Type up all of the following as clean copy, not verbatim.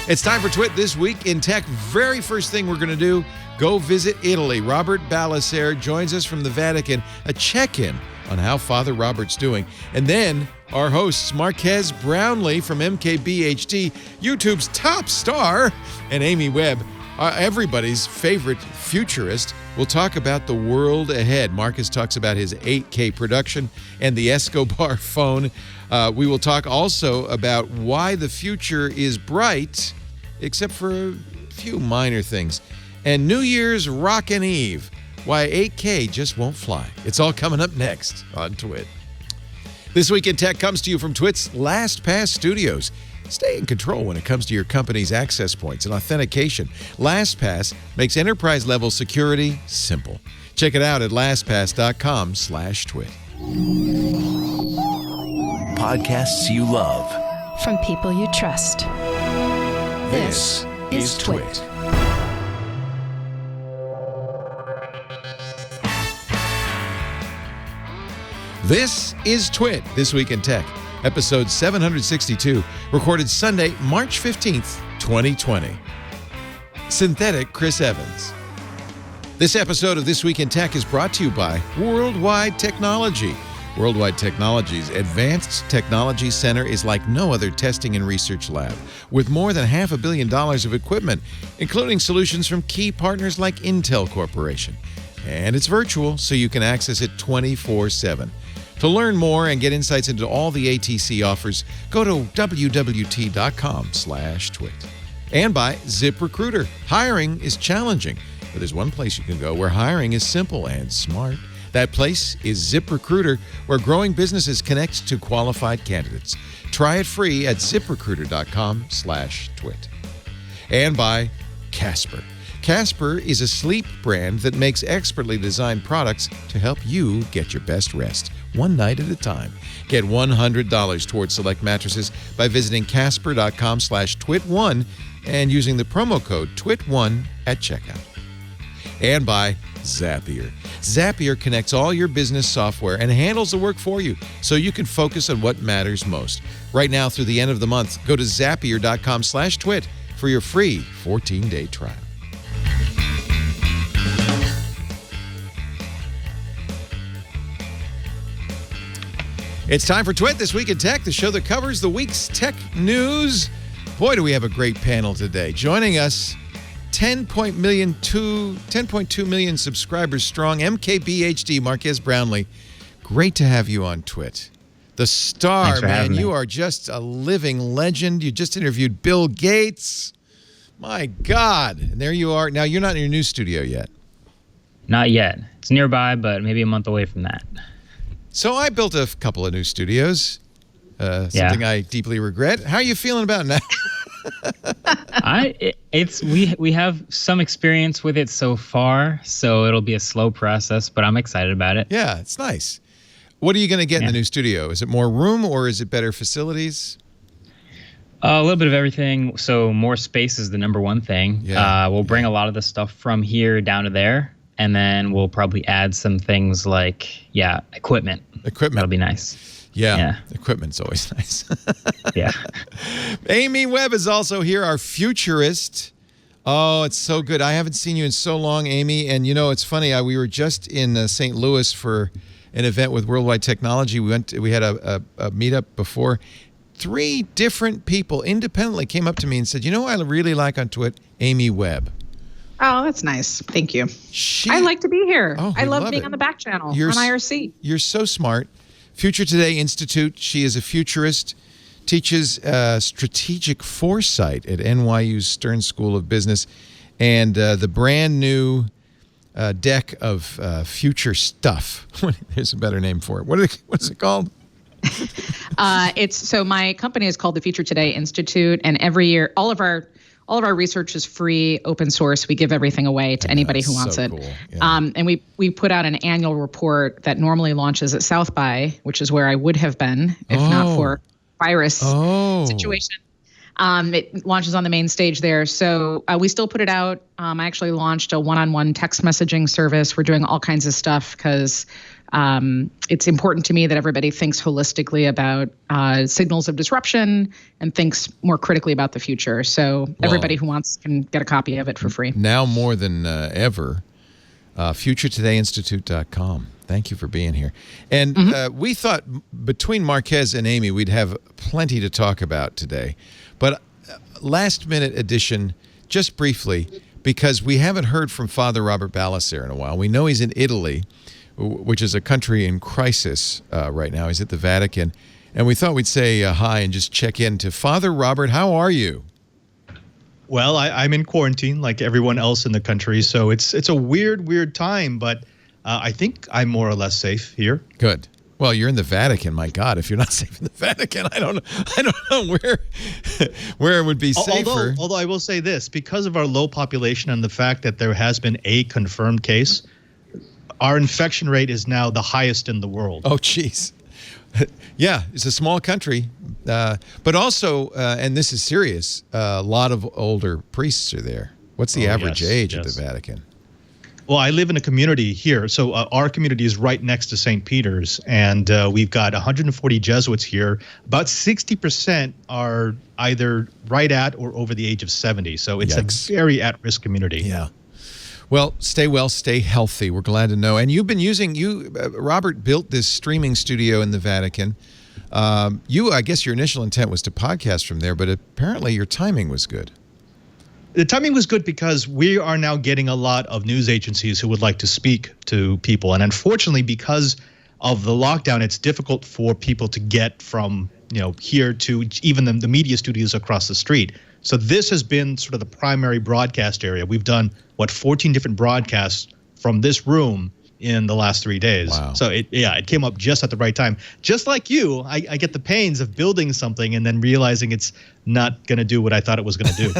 It's time for Twit This Week in Tech. Very first thing we're going to do, go visit Italy. Robert Ballecer joins us from the Vatican, a check-in on how Father Robert's doing. And then our hosts, Marquez Brownlee from MKBHD, YouTube's top star, and Amy Webb, everybody's favorite futurist, will talk about the world ahead. Marcus talks about his 8K production and the Escobar phone. We will talk also about why the future is bright, except for a few minor things. And New Year's Rockin' Eve, why 8K just won't fly. It's all coming up next on Twit. This Week in Tech comes to you from Twit's LastPass Studios. Stay in control when it comes to your company's access points and authentication. LastPass makes enterprise-level security simple. Check it out at lastpass.com/twit. Podcasts you love. From people you trust. This is Twit. This is Twit, This Week in Tech, episode 762, recorded Sunday, March 15th, 2020. Synthetic Chris Evans. This episode of This Week in Tech is brought to you by Worldwide Technology. Worldwide Technology's Advanced Technology Center is like no other testing and research lab, with more than $500 million of equipment, including solutions from key partners like Intel Corporation. And it's virtual, so you can access it 24/7. To learn more and get insights into all the ATC offers, go to wwt.com/twit. And by ZipRecruiter. Hiring is challenging, but there's one place you can go where hiring is simple and smart. That place is ZipRecruiter, where growing businesses connect to qualified candidates. Try it free at ziprecruiter.com/twit. And by Casper. Casper is a sleep brand that makes expertly designed products to help you get your best rest, one night at a time. Get $100 towards select mattresses by visiting casper.com/twit1 and using the promo code twit1 at checkout. And by Zapier. Zapier connects all your business software and handles the work for you so you can focus on what matters most. Right now through the end of the month, go to zapier.com/twit for your free 14-day trial. It's time for Twit This Week in Tech, the show that covers the week's tech news. Boy, do we have a great panel today. Joining us, 10.2 million subscribers strong, MKBHD, Marquez Brownlee. Great to have you on Twit. The star, man, you are just a living legend. You just interviewed Bill Gates. My God. And there you are. Now, you're not in your new studio yet. Not yet. It's nearby, but maybe a month away from that. So I built a couple of new studios, something I deeply regret. How are you feeling about it now? We have some experience with it so far, so it'll be a slow process, but I'm excited about it. Yeah, it's nice. What are you going to get in the new studio? Is it more room or is it better facilities? A little bit of everything. So more space is the number one thing. Yeah. We'll bring a lot of the stuff from here down to there. And then we'll probably add some things like, equipment. That'll be nice. Yeah. Equipment's always nice. Yeah. Amy Webb is also here, our futurist. Oh, it's so good. I haven't seen you in so long, Amy. And, you know, it's funny. We were just in St. Louis for an event with Worldwide Technology. We had a meetup before. 3 different people independently came up to me and said, you know what I really like on Twit? Amy Webb. Oh, that's nice. Thank you. I like to be here. Oh, I love being on the back channel on IRC. You're so smart. Future Today Institute. She is a futurist, teaches strategic foresight at NYU's Stern School of Business, and the brand new deck of future stuff. There's a better name for it. What is it called? So my company is called the Future Today Institute, and every year all of our research is free, open source. We give everything away to anybody who wants it. Cool. Yeah. And we put out an annual report that normally launches at South by, which is where I would have been if not for virus situation. It launches on the main stage there. So we still put it out. I actually launched a one-on-one text messaging service. We're doing all kinds of stuff because It's important to me that everybody thinks holistically about signals of disruption and thinks more critically about the future. So everybody who wants can get a copy of it for free. Now more than ever, futuretodayinstitute.com. Thank you for being here. And we thought between Marquez and Amy, we'd have plenty to talk about today. But last minute edition, just briefly, because we haven't heard from Father Robert Ballecer in a while. We know he's in Italy, which is a country in crisis right now. He's at the Vatican. And we thought we'd say hi and just check in to Father Robert. How are you? Well, I'm in quarantine like everyone else in the country. So it's a weird time, but I think I'm more or less safe here. Good. Well, you're in the Vatican. My God, if you're not safe in the Vatican, I don't know where it would be safer. Although I will say this, because of our low population and the fact that there has been a confirmed case, our infection rate is now the highest in the world. Oh, geez. Yeah, it's a small country, but also, and this is serious, a lot of older priests are there. What's the average age at the Vatican? Well, I live in a community here. So our community is right next to St. Peter's, and we've got 140 Jesuits here. About 60% are either right at or over the age of 70. So it's a very at-risk community. Yeah. Well, stay healthy. We're glad to know. And you've been Robert built this streaming studio in the Vatican. I guess your initial intent was to podcast from there, but apparently your timing was good. The timing was good because we are now getting a lot of news agencies who would like to speak to people. And unfortunately, because of the lockdown, it's difficult for people to get from here to even the media studios across the street. So this has been sort of the primary broadcast area. We've done, 14 different broadcasts from this room in the last 3 days. Wow. So it came up just at the right time. Just like you, I get the pains of building something and then realizing it's not going to do what I thought it was going to do.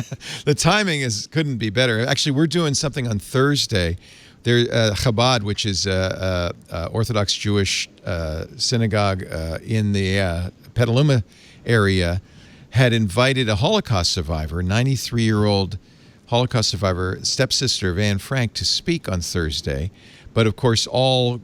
The timing couldn't be better. Actually, we're doing something on Thursday. There, Chabad, which is Orthodox Jewish synagogue in the Petaluma area, had invited a Holocaust survivor, 93-year-old Holocaust survivor, stepsister of Anne Frank, to speak on Thursday. But of course, all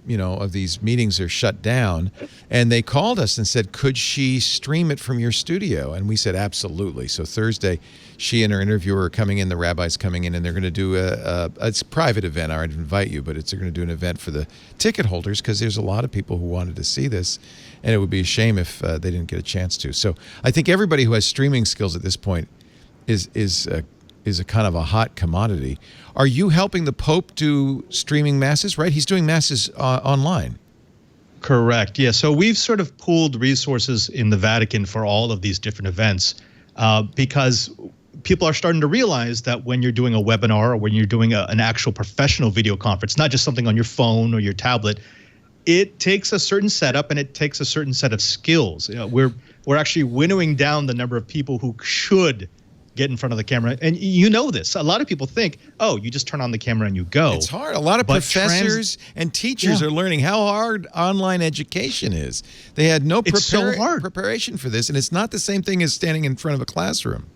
of these meetings are shut down. And they called us and said, could she stream it from your studio? And we said, absolutely. So Thursday, she and her interviewer are coming in, the rabbi's coming in, and they're going to do it's a private event. I'd invite you, but they're going to do an event for the ticket holders because there's a lot of people who wanted to see this. And it would be a shame if they didn't get a chance to. So I think everybody who has streaming skills at this point is a kind of a hot commodity. Are you helping the Pope do streaming masses, right? He's doing masses online. Correct. Yeah. So we've sort of pooled resources in the Vatican for all of these different events because people are starting to realize that when you're doing a webinar or when you're doing an actual professional video conference, not just something on your phone or your tablet, it takes a certain setup and it takes a certain set of skills. We're actually winnowing down the number of people who should get in front of the camera. And this. A lot of people think, you just turn on the camera and you go. It's hard. A lot of professors and teachers are learning how hard online education is. They had no preparation for this, and it's not the same thing as standing in front of a classroom.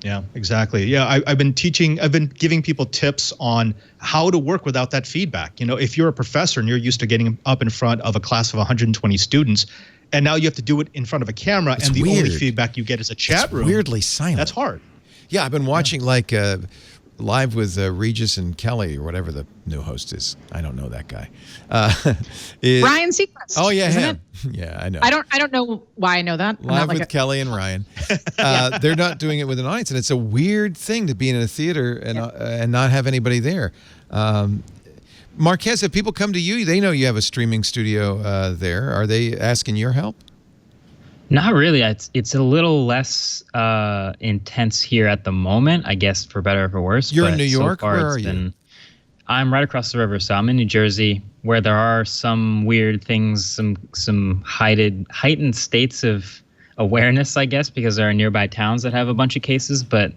Yeah, exactly. Yeah, I've been giving people tips on how to work without that feedback. If you're a professor and you're used to getting up in front of a class of 120 students, and now you have to do it in front of a camera, and the only feedback you get is a chat room. Weirdly silent. That's hard. Yeah, I've been watching Live with Regis and Kelly, or whatever the new host is. I don't know that guy. Ryan Seacrest. Oh yeah, him. Yeah, I know. I don't know why I know that. Live with Kelly and Ryan. They're not doing it with an audience, and it's a weird thing to be in a theater and not have anybody there. Marquez, if people come to you, they know you have a streaming studio there. Are they asking your help? Not really. It's a little less intense here at the moment, I guess, for better or for worse. You're in New York? So where are you? I'm right across the river, so I'm in New Jersey, where there are some weird things, some heightened states of awareness, I guess, because there are nearby towns that have a bunch of cases. But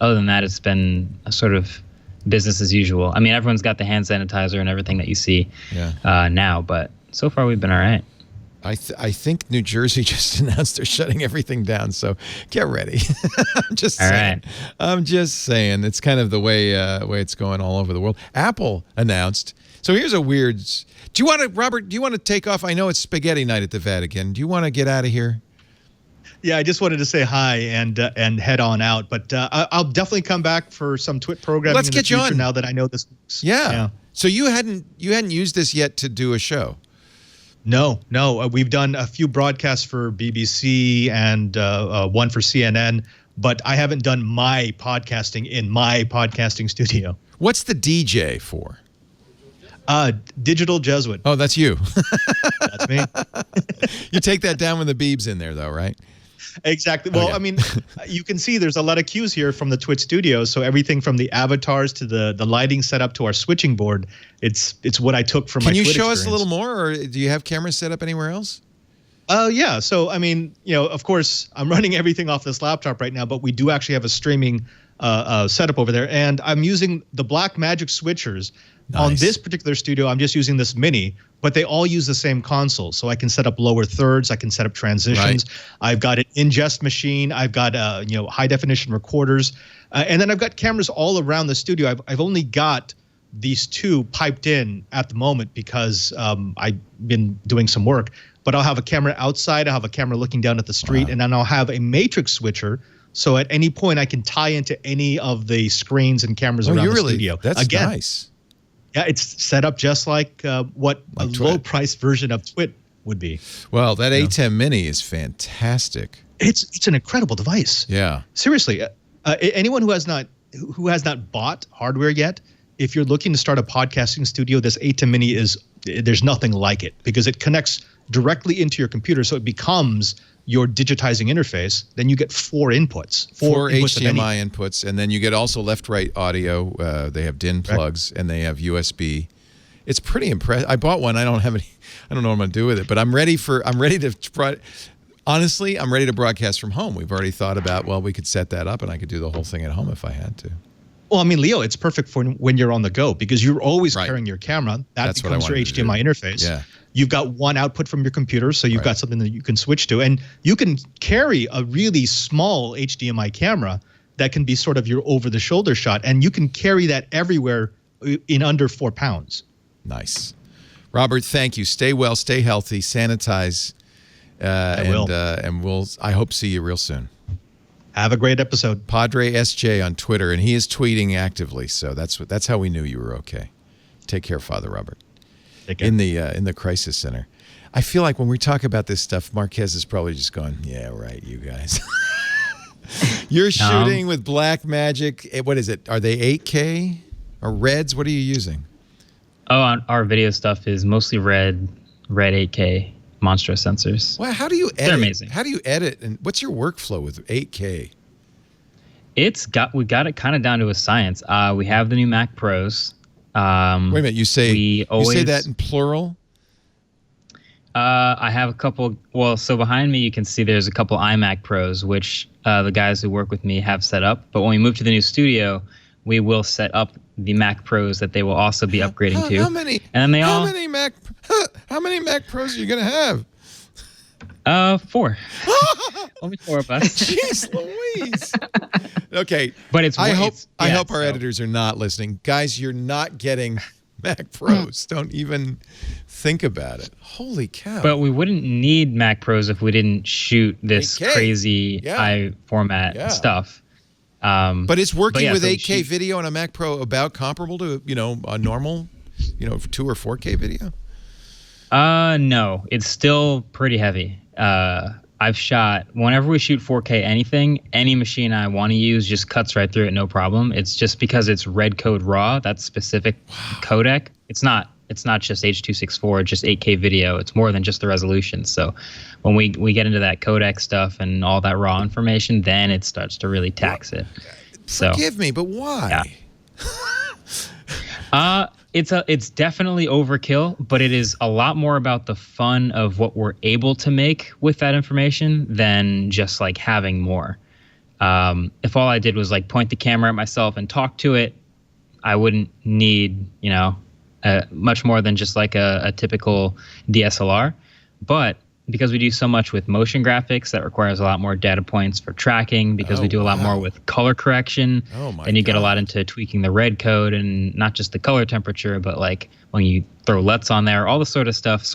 other than that, it's been a sort of business as usual. I mean, everyone's got the hand sanitizer and everything that you see now, but so far we've been all right. I think New Jersey just announced they're shutting everything down, so get ready. I'm just saying. It's kind of the way it's going all over the world. Apple announced So here's a weird. Do you want to, Robert? Do you want to take off? I know it's spaghetti night at the Vatican. Do you want to get out of here? Yeah, I just wanted to say hi and head on out, but I'll definitely come back for some TWiT programming. Let's in get the future you on now that I know this works. Yeah. So you hadn't used this yet to do a show? No. We've done a few broadcasts for BBC and one for CNN, but I haven't done my podcasting in my podcasting studio. What's the DJ for? Digital Jesuit. Oh, that's you. That's me. You take that down when the beeb's in there, though, right? Exactly. Well, Okay. I mean, you can see there's a lot of cues here from the TWiT studio. So everything from the avatars to the lighting setup to our switching board, it's what I took from my TWiT experience. Can you show us a little more, or do you have cameras set up anywhere else? Yeah. So, I mean, of course, I'm running everything off this laptop right now, but we do actually have a streaming setup over there. And I'm using the Blackmagic switchers. Nice. On this particular studio, I'm just using this Mini, but they all use the same console. So I can set up lower thirds. I can set up transitions. Right. I've got an ingest machine. I've got, high definition recorders. And then I've got cameras all around the studio. I've only got these two piped in at the moment because I've been doing some work. But I'll have a camera outside. I'll have a camera looking down at the street. Wow. And then I'll have a matrix switcher. So at any point, I can tie into any of the screens and cameras around the studio. That's nice. Yeah, it's set up just like what a low-priced version of TWiT would be. Well, that A10 Mini is fantastic. It's an incredible device. Yeah. Seriously, anyone who has not bought hardware yet, if you're looking to start a podcasting studio, this A10 Mini there's nothing like it because it connects directly into your computer, so it becomes your digitizing interface. Then you get four inputs, four HDMI inputs, and then you get also left-right audio. They have DIN plugs, and they have USB. It's pretty impressive. I bought one. I don't know what I'm going to do with it, but I'm ready to. Honestly, I'm ready to broadcast from home. We've already thought about, we could set that up, and I could do the whole thing at home if I had to. Well, I mean, Leo, it's perfect for when you're on the go because you're always carrying your camera. That's becomes your HDMI interface. Yeah. You've got one output from your computer, so you've got something that you can switch to. And you can carry a really small HDMI camera that can be sort of your over-the-shoulder shot, and you can carry that everywhere in under 4 pounds. Nice. Robert, thank you. Stay well, stay healthy, sanitize, I will. And I hope to see you real soon. Have a great episode. Padre SJ on Twitter, and he is tweeting actively, so that's how we knew you were okay. Take care, Father Robert. In the crisis center. I feel like when we talk about this stuff, Marquez is probably just going, yeah, right, you guys. You're shooting with Blackmagic. What is it? Are they 8K or Reds? What are you using? Oh, our video stuff is mostly red 8K monstrous sensors. Well, how do you edit? They're amazing. How do you edit? And what's your workflow with 8K? We got it kind of down to a science. We have the new Mac Pros. Wait a minute, you say that in plural? I have a couple. Well, so behind me, you can see there's a couple iMac Pros, which the guys who work with me have set up. But when we move to the new studio, we will set up the Mac Pros that they will also be upgrading to. How many? And then how many Mac Pros are you gonna have? 4. Only 4 of us. Jeez Louise. Okay, but I hope our editors are not listening, guys. You're not getting Mac Pros. Don't even think about it. Holy cow! But we wouldn't need Mac Pros if we didn't shoot this 8K. Crazy high format stuff. But it's working with 8K video on a Mac Pro about comparable to a normal 2 or 4K video. No, it's still pretty heavy. I've shot, whenever we shoot 4K any machine I want to use just cuts right through it, no problem. It's just because it's red code raw, that specific codec. It's not just H.264, just 8K video. It's more than just the resolution. So when we get into that codec stuff and all that raw information, then it starts to really tax it. Forgive me, but why? Yeah. It's definitely overkill, but it is a lot more about the fun of what we're able to make with that information than just like having more. If all I did was like point the camera at myself and talk to it, I wouldn't need, much more than just like a typical DSLR. But because we do so much with motion graphics, that requires a lot more data points for tracking, because we do a lot more with color correction. And you get a lot into tweaking the red code, and not just the color temperature, but like when you throw LUTs on there, all the sort of stuff,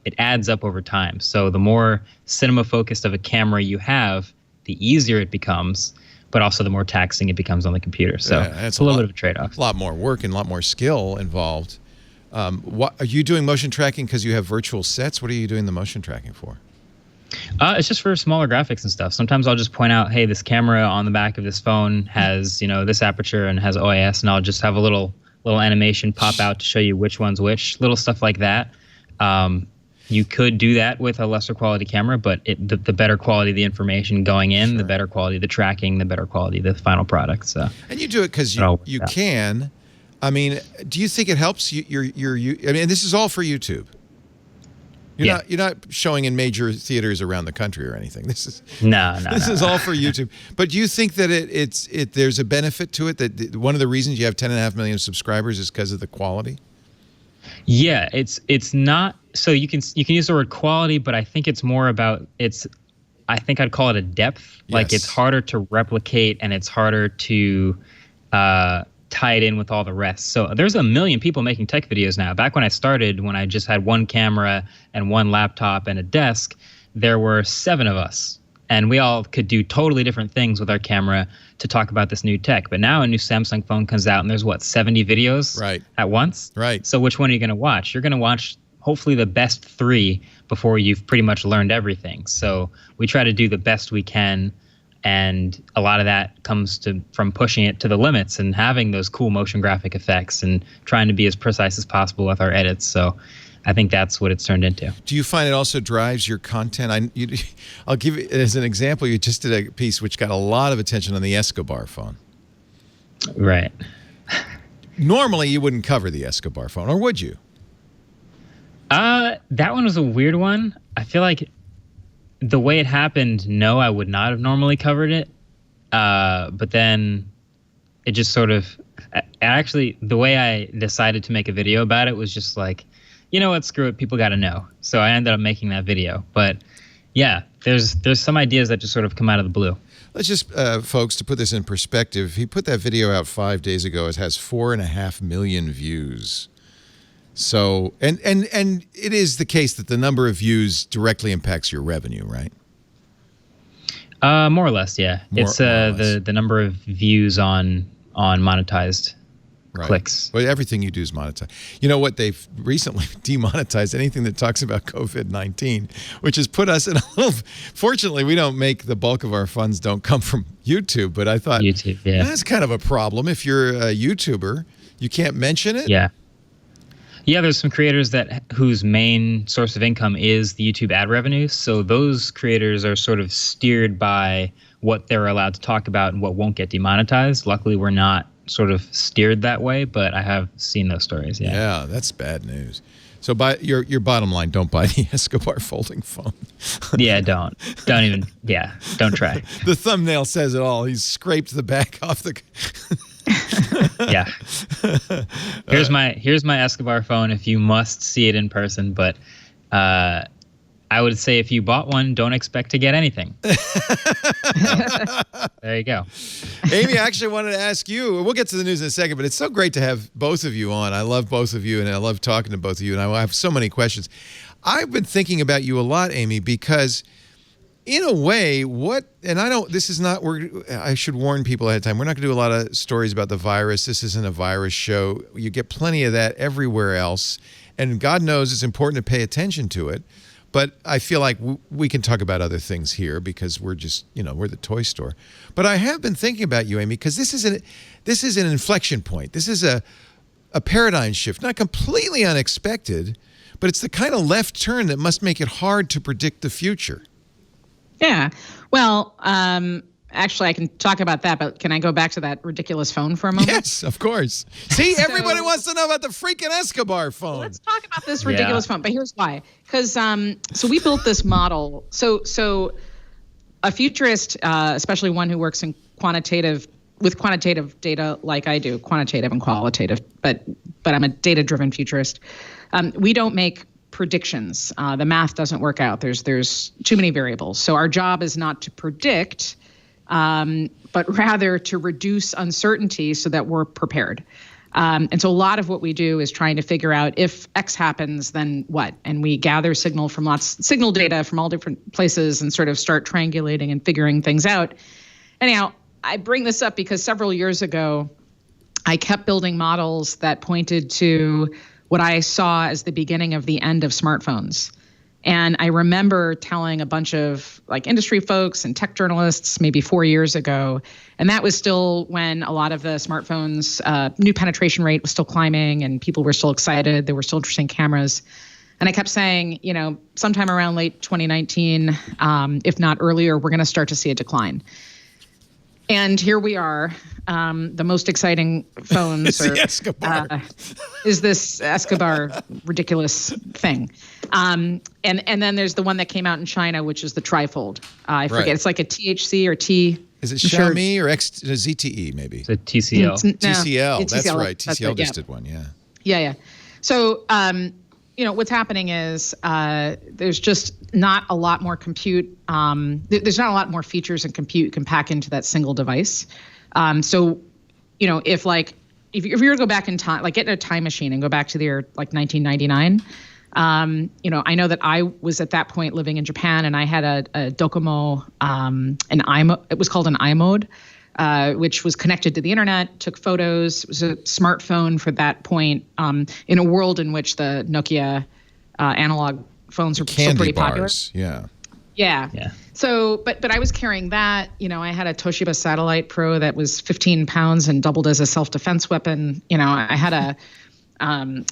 it adds up over time. So the more cinema focused of a camera you have, the easier it becomes, but also the more taxing it becomes on the computer. So it's a little bit of a trade-off. A lot more work and a lot more skill involved. What are you doing motion tracking because you have virtual sets? What are you doing the motion tracking for? It's just for smaller graphics and stuff. Sometimes I'll just point out, hey, this camera on the back of this phone has, this aperture and has OIS, and I'll just have a little animation pop out to show you which one's which, little stuff like that. You could do that with a lesser quality camera, but the better quality of the information going in, the better quality of the tracking, the better quality of the final product. So, and you do it because you can. I mean, do you think it helps this is all for YouTube? You're not showing in major theaters around the country or anything. This is this is all for YouTube. But do you think that there's a benefit to it? That one of the reasons you have 10.5 million subscribers is because of the quality? Yeah, it's not. So you can use the word quality, but I think it's more about I think I'd call it a depth. Yes. Like, it's harder to replicate, and it's harder to tie it in with all the rest. So there's 1 million people making tech videos now. Back when I started, when I just had one camera and one laptop and a desk, there were 7 of us. And we all could do totally different things with our camera to talk about this new tech. But now a new Samsung phone comes out, and there's 70 videos at once? Right. So which one are you going to watch? You're going to watch hopefully the best 3 before you've pretty much learned everything. So we try to do the best we can. And a lot of that comes from pushing it to the limits and having those cool motion graphic effects and trying to be as precise as possible with our edits. So I think that's what it's turned into. Do you find it also drives your content? I'll give you as an example. You just did a piece which got a lot of attention on the Escobar phone. Right. Normally, you wouldn't cover the Escobar phone, or would you? That one was a weird one. I feel like the way it happened, no, I would not have normally covered it. But then it just sort of, actually, the way I decided to make a video about it was just like, you know what, screw it, people got to know. So I ended up making that video. But yeah, there's some ideas that just sort of come out of the blue. Let's just, folks, to put this in perspective, he put that video out 5 days ago. It has 4.5 million views. So, and it is the case that the number of views directly impacts your revenue, right? More or less, yeah. It's the number of views on monetized clicks. Well, everything you do is monetized. You know what? They've recently demonetized anything that talks about COVID-19, which has put us in a little. Fortunately, we don't make the bulk of our funds don't come from YouTube, but I thought that's kind of a problem. If you're a YouTuber, you can't mention it. Yeah. Yeah, there's some creators whose main source of income is the YouTube ad revenues. So those creators are sort of steered by what they're allowed to talk about and what won't get demonetized. Luckily, we're not sort of steered that way, but I have seen those stories. Yeah, that's bad news. So by your bottom line, don't buy the Escobar folding phone. Yeah, don't even. Yeah, don't try. The thumbnail says it all. He's scraped the back off the. Yeah. Here's my Escobar phone if you must see it in person, but I would say if you bought one, don't expect to get anything. There you go. Amy, I actually wanted to ask you, we'll get to the news in a second, but it's so great to have both of you on. I love both of you, and I love talking to both of you, and I have so many questions. I've been thinking about you a lot, Amy, because in a way, I should warn people ahead of time. We're not going to do a lot of stories about the virus. This isn't a virus show. You get plenty of that everywhere else. And God knows it's important to pay attention to it. But I feel like we can talk about other things here because we're just, we're the toy store. But I have been thinking about you, Amy, because this is an inflection point. This is a paradigm shift, not completely unexpected, but it's the kind of left turn that must make it hard to predict the future. Yeah. Well, actually, I can talk about that, but can I go back to that ridiculous phone for a moment? Yes, of course. See, everybody wants to know about the freaking Escobar phone. Let's talk about this ridiculous phone, but here's why. Because so we built this model. So a futurist, especially one who works in quantitative data like I do, quantitative and qualitative, but I'm a data-driven futurist. We don't make predictions. The math doesn't work out. There's too many variables. So our job is not to predict, but rather to reduce uncertainty so that we're prepared. And so a lot of what we do is trying to figure out if X happens, then what? And we gather signal data from all different places and sort of start triangulating and figuring things out. Anyhow, I bring this up because several years ago, I kept building models that pointed to what I saw as the beginning of the end of smartphones. And I remember telling a bunch of like industry folks and tech journalists maybe 4 years ago, and that was still when a lot of the smartphones, new penetration rate was still climbing and people were still excited. There were still interesting cameras. And I kept saying, sometime around late 2019, if not earlier, we're going to start to see a decline. And here we are. The most exciting phones is this Escobar ridiculous thing. And then there's the one that came out in China, which is the trifold. I forget. Right. It's like a THC or T. Is it Xiaomi or ZTE maybe? It's a TCL. TCL. That's right. TCL just did one. Yeah. Yeah. So, what's happening is there's just not a lot more compute. There's not a lot more features and compute you can pack into that single device. So, if you were to go back in time, like get in a time machine and go back to the year like 1999, I know that I was at that point living in Japan and I had a Docomo, it was called an iMode, which was connected to the internet, took photos. It was a smartphone for that point, in a world in which the Nokia analog phones were still pretty popular. Yeah. So, but I was carrying that. I had a Toshiba Satellite Pro that was 15 pounds and doubled as a self-defense weapon. I had a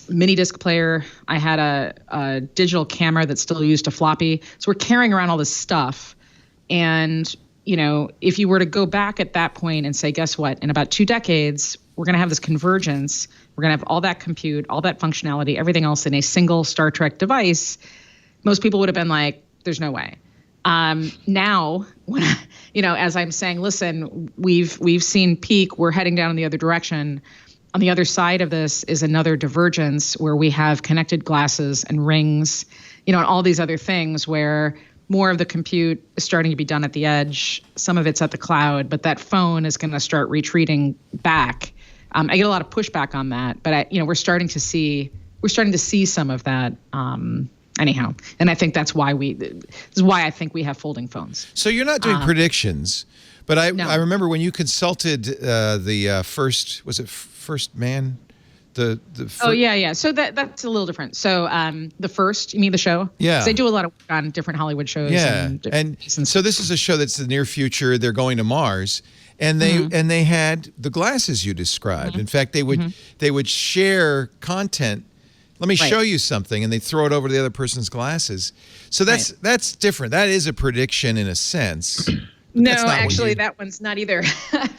mini disc player. I had a digital camera that still used a floppy. So we're carrying around all this stuff. And, if you were to go back at that point and say, guess what? In about 2 decades, we're going to have this convergence. We're going to have all that compute, all that functionality, everything else in a single Star Trek device. Most people would have been like, there's no way. Now, when as I'm saying, listen, we've seen peak. We're heading down in the other direction. On the other side of this is another divergence where we have connected glasses and rings, and all these other things where more of the compute is starting to be done at the edge. Some of it's at the cloud, but that phone is going to start retreating back. I get a lot of pushback on that, but we're starting to see some of that. Anyhow, and I think that's why I think we have folding phones. So you're not doing predictions, but I remember when you consulted the first man, Oh yeah. So that's a little different. So the first, you mean the show? Yeah. They do a lot of work on different Hollywood shows. Yeah. And so this is a show that's the near future. They're going to Mars. And they had the glasses you described. In fact, they would share content. Let me show you something, and they throw it over to the other person's glasses. So that's different. That is a prediction in a sense. No, actually, that one's not either,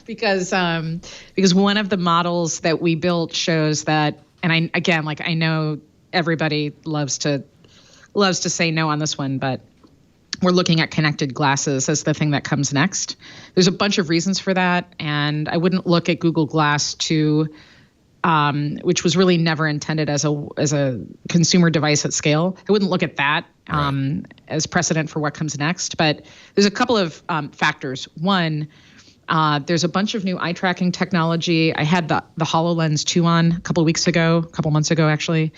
because one of the models that we built shows that, and I know everybody loves to say no on this one, but we're looking at connected glasses as the thing that comes next. There's a bunch of reasons for that, and I wouldn't look at Google Glass 2, which was really never intended as a consumer device at scale. I wouldn't look at that as precedent for what comes next. But there's a couple of factors. One, there's a bunch of new eye tracking technology. I had the HoloLens 2 on a couple months ago actually.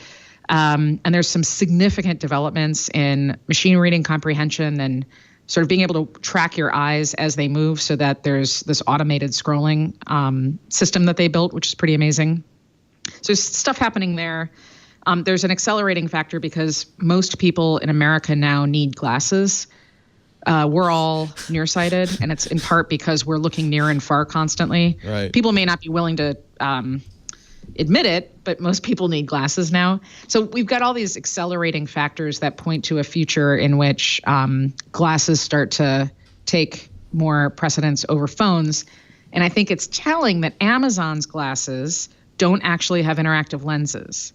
And there's some significant developments in machine reading comprehension and sort of being able to track your eyes as they move, so that there's this automated scrolling system that they built, which is pretty amazing. So there's stuff happening there. There's an accelerating factor because most people in America now need glasses. We're all nearsighted, and it's in part because we're looking near and far constantly. Right. People may not be willing to admit it, but most people need glasses now. So we've got all these accelerating factors that point to a future in which glasses start to take more precedence over phones. And I think it's telling that Amazon's glasses don't actually have interactive lenses.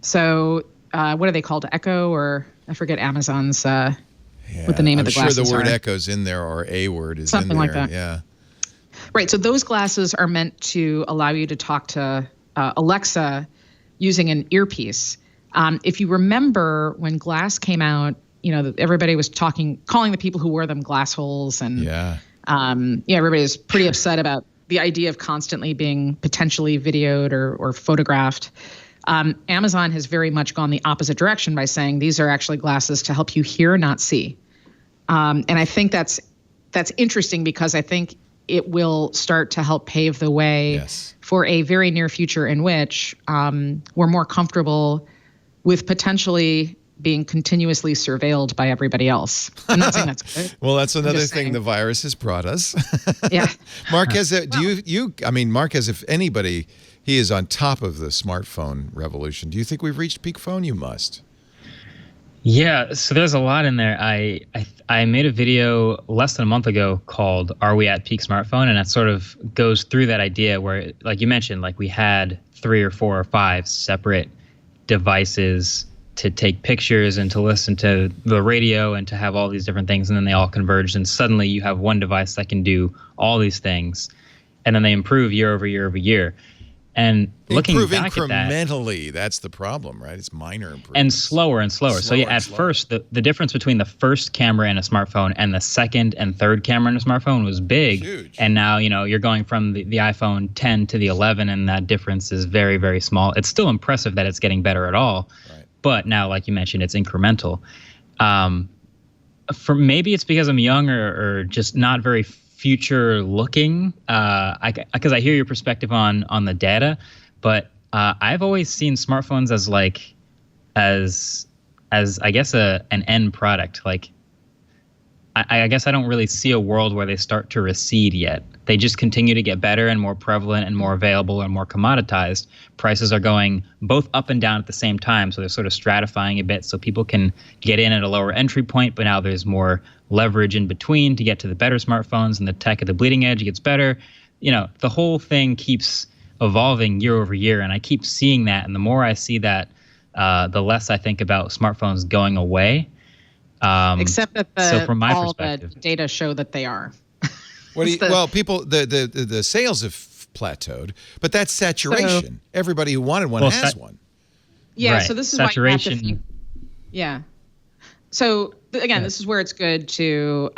So what are they called? Echo, or I forget Amazon's what the name of the glasses are. I'm sure the word Echo's in there, or a word is something in there. Like that. Yeah. Right. So those glasses are meant to allow you to talk to Alexa using an earpiece. If you remember when glass came out, everybody was calling the people who wore them glass holes, and everybody was pretty upset about the idea of constantly being potentially videoed or photographed. Amazon has very much gone the opposite direction by saying these are actually glasses to help you hear, not see. And I think that's interesting because I think it will start to help pave the way for a very near future in which we're more comfortable with potentially being continuously surveilled by everybody else. I'm not saying that's good. Well, that's another thing the virus has brought us. Yeah. Marquez, Marquez, if anybody, he is on top of the smartphone revolution. Do you think we've reached peak phone? You must. Yeah, so there's a lot in there. I made a video less than a month ago called "Are We at Peak Smartphone?" and that sort of goes through that idea where, like you mentioned, like we had 3 or 4 or 5 separate devices to take pictures and to listen to the radio and to have all these different things, and then they all converged, and suddenly you have one device that can do all these things, and then they improve year over year over year. And looking back at that, incrementally, that's the problem, right? It's minor improvements. And slower and slower. So yeah, at first, the difference between the first camera in a smartphone and the second and third camera in a smartphone was big. Huge. And now, you're going from the iPhone 10 to the 11, and that difference is very, very small. It's still impressive that it's getting better at all. Right. But now, like you mentioned, it's incremental. For maybe it's because I'm young or just not very future looking, because I hear your perspective on the data, but I've always seen smartphones as I guess an end product. Like I guess I don't really see a world where they start to recede yet. They just continue to get better and more prevalent and more available and more commoditized. Prices are going both up and down at the same time, so they're sort of stratifying a bit so people can get in at a lower entry point, but now there's more leverage in between to get to the better smartphones, and the tech at the bleeding edge gets better. The whole thing keeps evolving year over year, and I keep seeing that, and the more I see that, the less I think about smartphones going away. Except that so from my all perspective, the data show that they are. People, the sales have plateaued, but that's saturation. Everybody who wanted one has one. Yeah, right. So this is saturation. Why you have to So again, this is where it's good to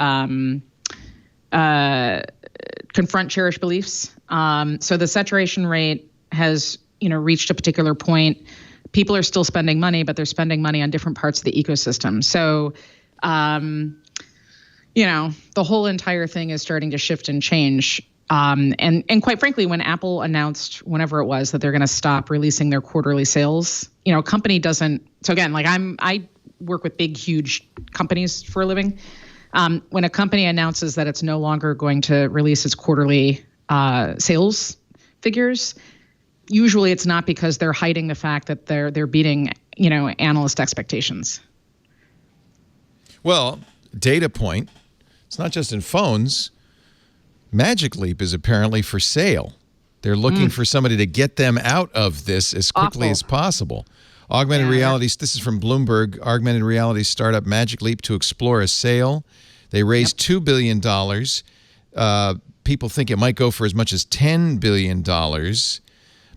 confront cherished beliefs. So the saturation rate has reached a particular point. People are still spending money, but they're spending money on different parts of the ecosystem. So the whole entire thing is starting to shift and change. And quite frankly, when Apple announced, whenever it was, that they're going to stop releasing their quarterly sales, company doesn't. So again, like I work with big, huge companies for a living. When a company announces that it's no longer going to release its quarterly sales figures, usually it's not because they're hiding the fact that they're beating, analyst expectations. Well, data point. It's not just in phones. Magic Leap is apparently for sale. They're looking for somebody to get them out of this as quickly as possible. Augmented reality, this is from Bloomberg, augmented reality startup Magic Leap to explore a sale. They raised $2 billion. People think it might go for as much as $10 billion.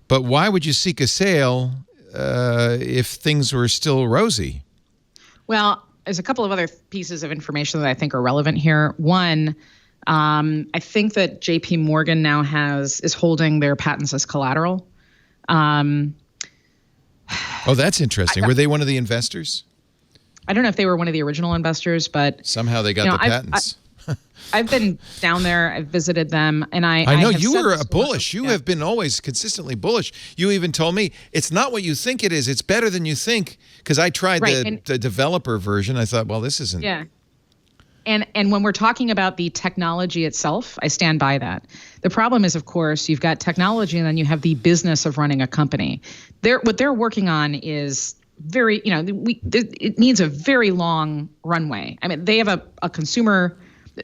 But why would you seek a sale if things were still rosy? Well, there's a couple of other pieces of information that I think are relevant here. One, I think that JP Morgan now is holding their patents as collateral. Oh, that's interesting. Were they one of the investors? I don't know if they were one of the original investors, but somehow they got the patents. I've been down there. I've visited them, and I know you were bullish. You have been always consistently bullish. You even told me it's not what you think it is. It's better than you think. Because I tried the developer version. I thought, well, this isn't. Yeah. And when we're talking about the technology itself, I stand by that. The problem is, of course, you've got technology, and then you have the business of running a company. What they're working on is very, it needs a very long runway. I mean, they have a consumer.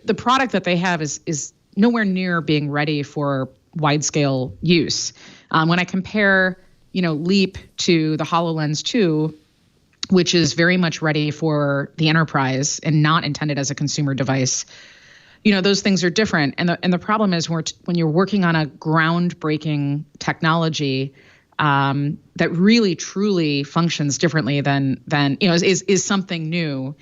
The product that they have is nowhere near being ready for wide-scale use. When I compare, Leap to the HoloLens 2, which is very much ready for the enterprise and not intended as a consumer device, those things are different. And the problem is when you're working on a groundbreaking technology, that really truly functions differently than is something new,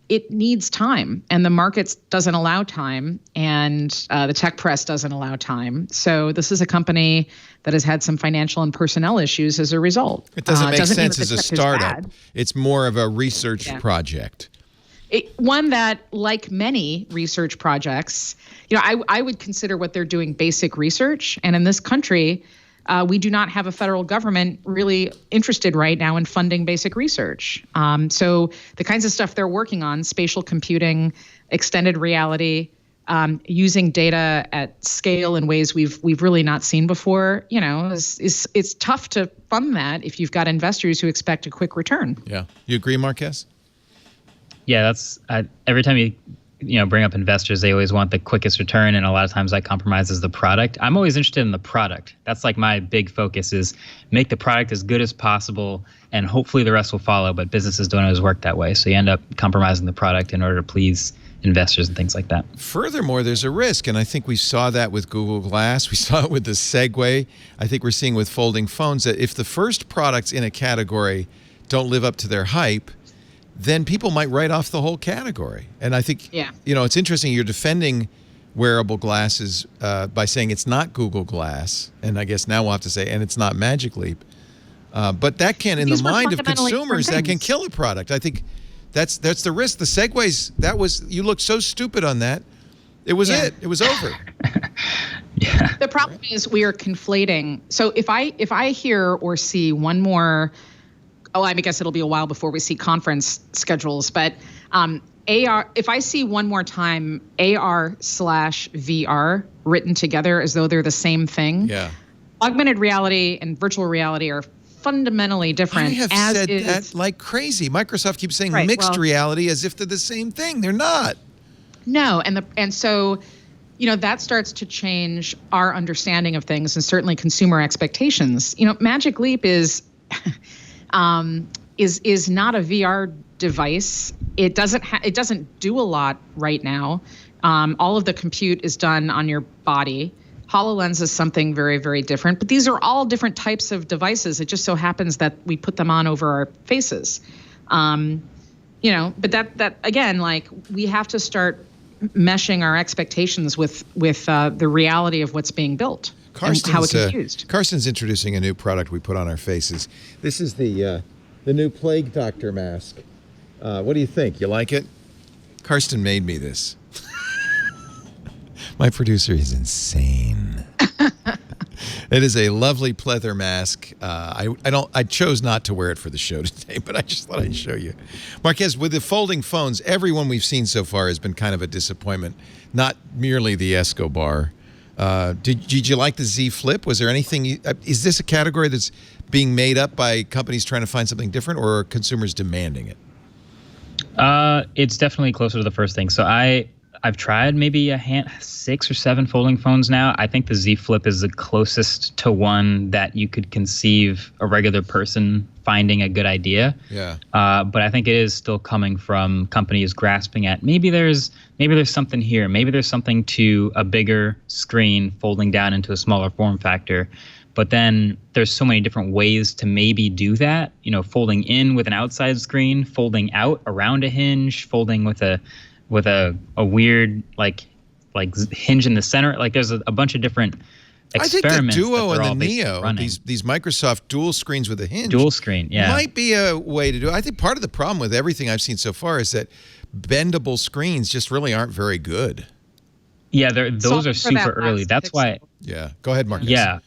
it needs time, and the market doesn't allow time, and the tech press doesn't allow time. So this is a company that has had some financial and personnel issues as a result. It doesn't make sense as a startup. It's more of a research project. One that, like many research projects, I would consider what they're doing basic research. And in this country, we do not have a federal government really interested right now in funding basic research. So the kinds of stuff they're working on, spatial computing, extended reality, using data at scale in ways we've really not seen before, it's tough to fund that if you've got investors who expect a quick return. Yeah. You agree, Marquez? Yeah, that's every time you bring up investors, they always want the quickest return, and a lot of times that compromises the product. I'm always interested in the product. That's like my big focus, is make the product as good as possible, and hopefully the rest will follow. But businesses don't always work that way, so you end up compromising the product in order to please investors and things like that. Furthermore, there's a risk, and I think we saw that with Google Glass. We saw it with the Segway. I think we're seeing with folding phones that if the first products in a category don't live up to their hype, then people might write off the whole category. And I think, it's interesting. You're defending wearable glasses by saying it's not Google Glass. And I guess now we'll have to say, and it's not Magic Leap. But that can, in the mind of consumers, that can kill a product. I think that's the risk. The Segways, you looked so stupid on that. It was it. It was over. Yeah. The problem is we are conflating. So if I hear or see one more, I guess it'll be a while before we see conference schedules, but AR, if I see one more time AR/VR written together as though they're the same thing, augmented reality and virtual reality are fundamentally different. I have said that like crazy. Microsoft keeps saying mixed reality as if they're the same thing. They're not. No, and so that starts to change our understanding of things, and certainly consumer expectations. Magic Leap is not a VR device. It doesn't do a lot right now. All of the compute is done on your body. HoloLens is something very, very different. But these are all different types of devices. It just so happens that we put them on over our faces. But that again, like, we have to start meshing our expectations with the reality of what's being built. And how it can be used. Carson's introducing a new product we put on our faces. This is the new Plague Doctor mask. What do you think? You like it? Karsten made me this. My producer is insane. It is a lovely pleather mask. I chose not to wear it for the show today, but I just thought I'd show you. Marquez, with the folding phones, everyone we've seen so far has been kind of a disappointment. Not merely the Escobar. Did you like the Z Flip? Was there anything? Is this a category that's being made up by companies trying to find something different, or are consumers demanding it? It's definitely closer to the first thing. So I've tried maybe 6 or 7 folding phones now. I think the Z Flip is the closest to one that you could conceive a regular person finding a good idea. Yeah. But I think it is still coming from companies grasping at maybe there's something here. Maybe there's something to a bigger screen folding down into a smaller form factor. But then there's so many different ways to maybe do that. Folding in with an outside screen, folding out around a hinge, folding with a weird like hinge in the center. Like, there's a bunch of different experiments. I think the Duo and the Neo, these Microsoft dual screens with a hinge, dual screen, might be a way to do it. I think part of the problem with everything I've seen so far is that bendable screens just really aren't very good. Yeah, those are super early. That's why. Yeah, go ahead, Marcus. Yeah,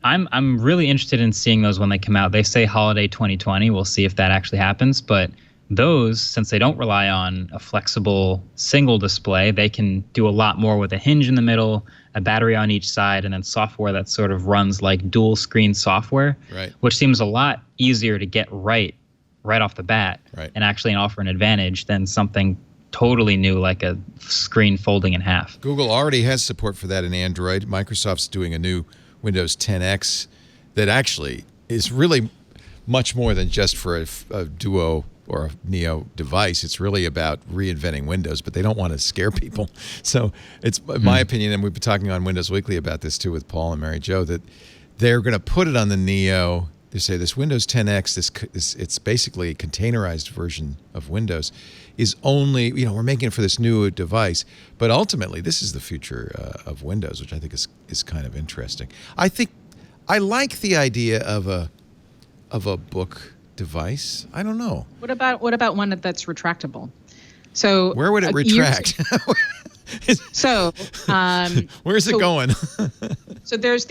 I'm really interested in seeing those when they come out. They say holiday 2020. We'll see if that actually happens. But those, since they don't rely on a flexible single display, they can do a lot more with a hinge in the middle, a battery on each side, and then software that sort of runs like dual screen software, which seems a lot easier to get right off the bat, and actually offer an advantage than something totally new like a screen folding in half. Google already has support for that in Android. Microsoft's doing a new Windows 10X that actually is really much more than just for a Duo or a Neo device. It's really about reinventing Windows, but they don't want to scare people. So it's my opinion, and we've been talking on Windows Weekly about this too with Paul and Mary Jo, that they're going to put it on the Neo. They say this Windows 10X, it's basically a containerized version of Windows, is only, we're making it for this new device. But ultimately, this is the future of Windows, which I think is kind of interesting. I like the idea of a book device. I don't know. What about one that's retractable? So where would it retract? Where's it going? So there's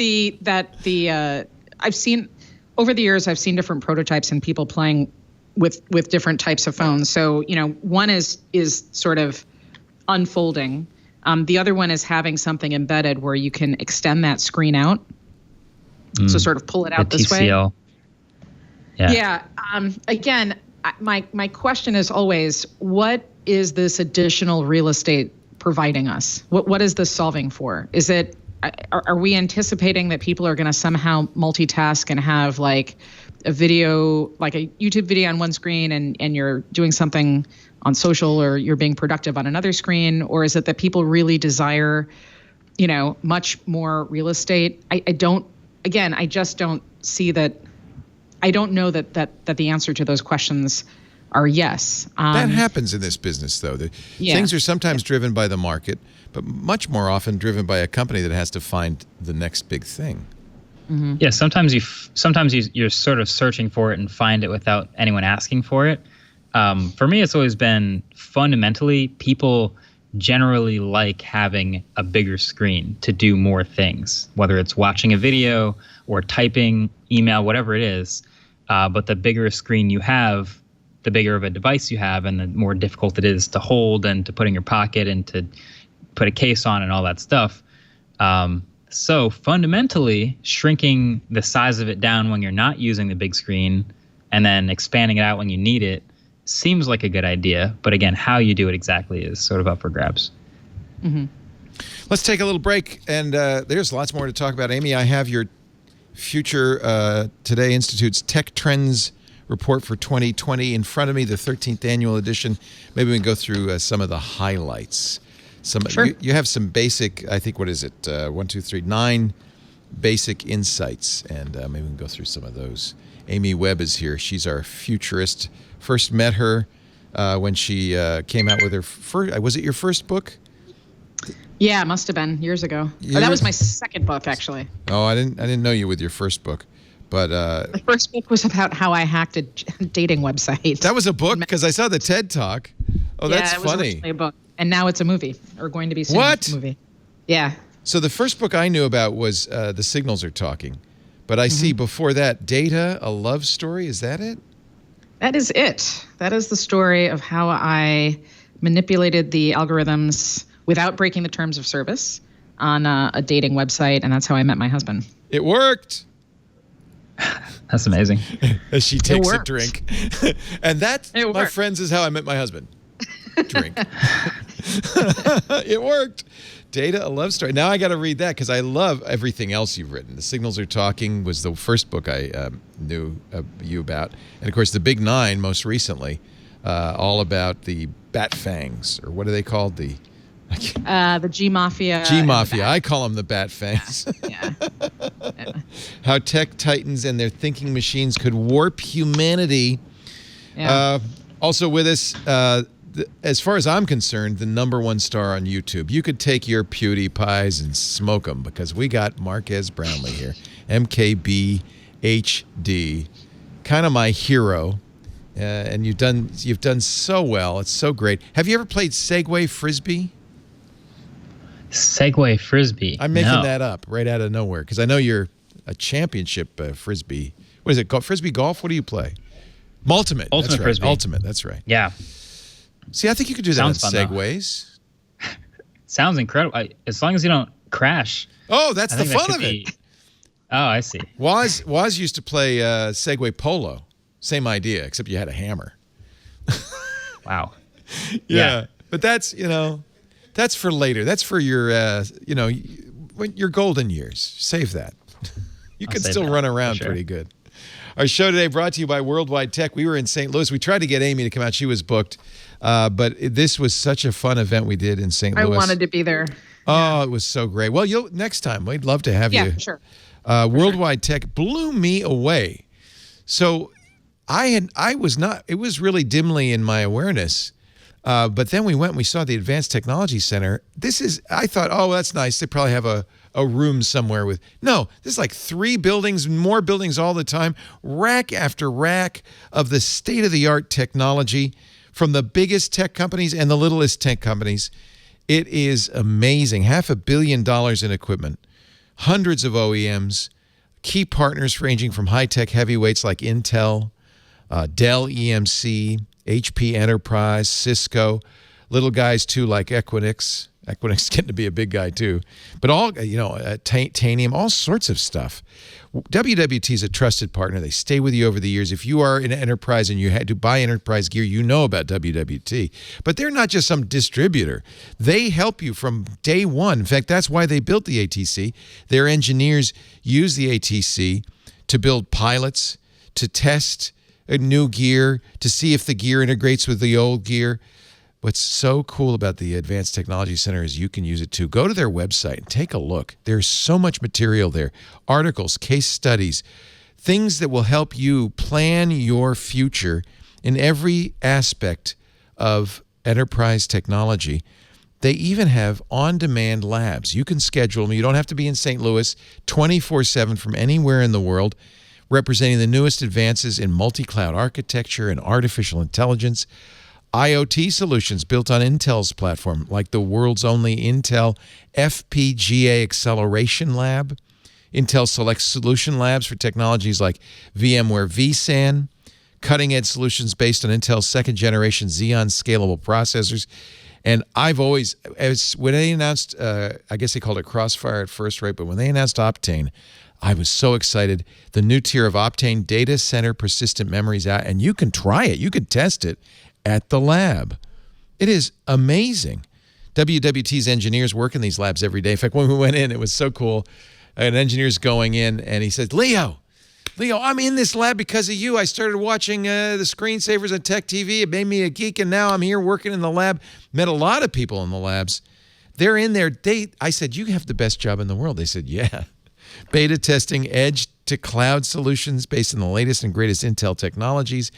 I've seen over the years, I've seen different prototypes and people playing with different types of phones. So, one is sort of unfolding. The other one is having something embedded where you can extend that screen out. So sort of pull it out this way. Yeah. Again, my question is always, what is this additional real estate providing us? What is this solving for? Is it, are we anticipating that people are going to somehow multitask and have like a video, like a YouTube video on one screen and you're doing something on social or you're being productive on another screen? Or is it that people really desire, much more real estate? I just don't see that. I don't know that the answer to those questions are yes. That happens in this business, though. Things are sometimes driven by the market, but much more often driven by a company that has to find the next big thing. Mm-hmm. Yeah, sometimes you're sort of searching for it and find it without anyone asking for it. For me, it's always been fundamentally people generally like having a bigger screen to do more things, whether it's watching a video or typing, email, whatever it is. But the bigger screen you have, the bigger of a device you have, and the more difficult it is to hold and to put in your pocket and to put a case on and all that stuff. So fundamentally, shrinking the size of it down when you're not using the big screen and then expanding it out when you need it seems like a good idea. But again, how you do it exactly is sort of up for grabs. Mm-hmm. Let's take a little break, and there's lots more to talk about. Amy, I have your Future Today Institute's Tech Trends Report for 2020 in front of me, the 13th annual edition. Maybe we can go through some of the highlights. Sure. You have some basic, I think, 9 basic insights, and maybe we can go through some of those. Amy Webb is here. She's our futurist. First met her when she came out with her first, was it your first book? Yeah, it must have been years ago. That was my second book, actually. Oh, I didn't know you with your first book. But the first book was about how I hacked a dating website. That was a book? Because I saw the TED Talk. Oh, that's funny. Yeah, it was originally a book. And now it's a movie, or going to be soon. What? A movie. Yeah. So the first book I knew about was The Signals Are Talking. But I see before that, Data, A Love Story. Is that it? That is it. That is the story of how I manipulated the algorithms without breaking the terms of service on a dating website, and that's how I met my husband. It worked. That's amazing. As she takes a drink. And that, my friends, is how I met my husband. Drink. It worked. Data, A Love Story. Now I got to read that because I love everything else you've written. The Signals Are Talking was the first book I knew you about. And, of course, The Big Nine, most recently, all about the bat fangs, or what are they called? The G-Mafia. G-Mafia. I call them the bat fangs. Yeah. How tech titans and their thinking machines could warp humanity. Yeah. Also with us, as far as I'm concerned, the #1 star on YouTube. You could take your PewDiePies and smoke them because we got Marquez Brownlee here, MKBHD, kind of my hero. And you've done so well. It's so great. Have you ever played Segway Frisbee? Segway Frisbee. I'm making that up right out of nowhere because I know you're a championship Frisbee. What is it called? Frisbee golf? What do you play? Ultimate. Ultimate Frisbee. Ultimate. That's right. Yeah. See, I think you could do that on Segways. Sounds incredible. As long as you don't crash. Oh, that's the fun of it. Oh, I see. Woz used to play Segway Polo. Same idea, except you had a hammer. Wow. Yeah. But that's, that's for later. That's for your, your golden years. Save that. You can still run around pretty good. Our show today brought to you by Worldwide Tech. We were in St. Louis. We tried to get Amy to come out. She was booked. But this was such a fun event we did in St. Louis. I wanted to be there. Oh, it was so great. Well, next time we'd love to have you. Yeah, sure. Worldwide Tech blew me away. So it was really dimly in my awareness. But then we went and we saw the Advanced Technology Center. I thought, oh, that's nice. They probably have a room somewhere with, no, this is like 3 buildings, more buildings all the time, rack after rack of the state-of-the-art technology from the biggest tech companies and the littlest tech companies. It is amazing. $500 million in equipment, hundreds of OEMs, key partners ranging from high-tech heavyweights like Intel, Dell EMC, HP Enterprise, Cisco, little guys too like Equinix. Equinix getting to be a big guy too. But all, Tanium, all sorts of stuff. WWT is a trusted partner. They stay with you over the years. If you are in an enterprise and you had to buy enterprise gear, you know about WWT. But they're not just some distributor. They help you from day one. In fact, that's why they built the ATC. Their engineers use the ATC to build pilots, to test a new gear, to see if the gear integrates with the old gear. What's so cool about the Advanced Technology Center is you can use it too. Go to their website and take a look. There's so much material there. Articles, case studies, things that will help you plan your future in every aspect of enterprise technology. They even have on-demand labs. You can schedule them. You don't have to be in St. Louis 24/7 from anywhere in the world, representing the newest advances in multi-cloud architecture and artificial intelligence. IoT solutions built on Intel's platform, like the world's only Intel FPGA Acceleration Lab, Intel Select Solution Labs for technologies like VMware vSAN, cutting-edge solutions based on Intel's second-generation Xeon scalable processors. And I've always, when they announced, I guess they called it Crossfire at first, right? But when they announced Optane, I was so excited. The new tier of Optane data center persistent memories out, and you can try it. You can test it at the lab. It is amazing. WWT's engineers work in these labs every day. In fact, when we went in, it was so cool. An engineer's going in, and he says, Leo, I'm in this lab because of you. I started watching the screensavers on Tech TV. It made me a geek, and now I'm here working in the lab. Met a lot of people in the labs. They're in there. I said, you have the best job in the world. They said, yeah. Beta testing edge to cloud solutions based on the latest and greatest Intel technologies,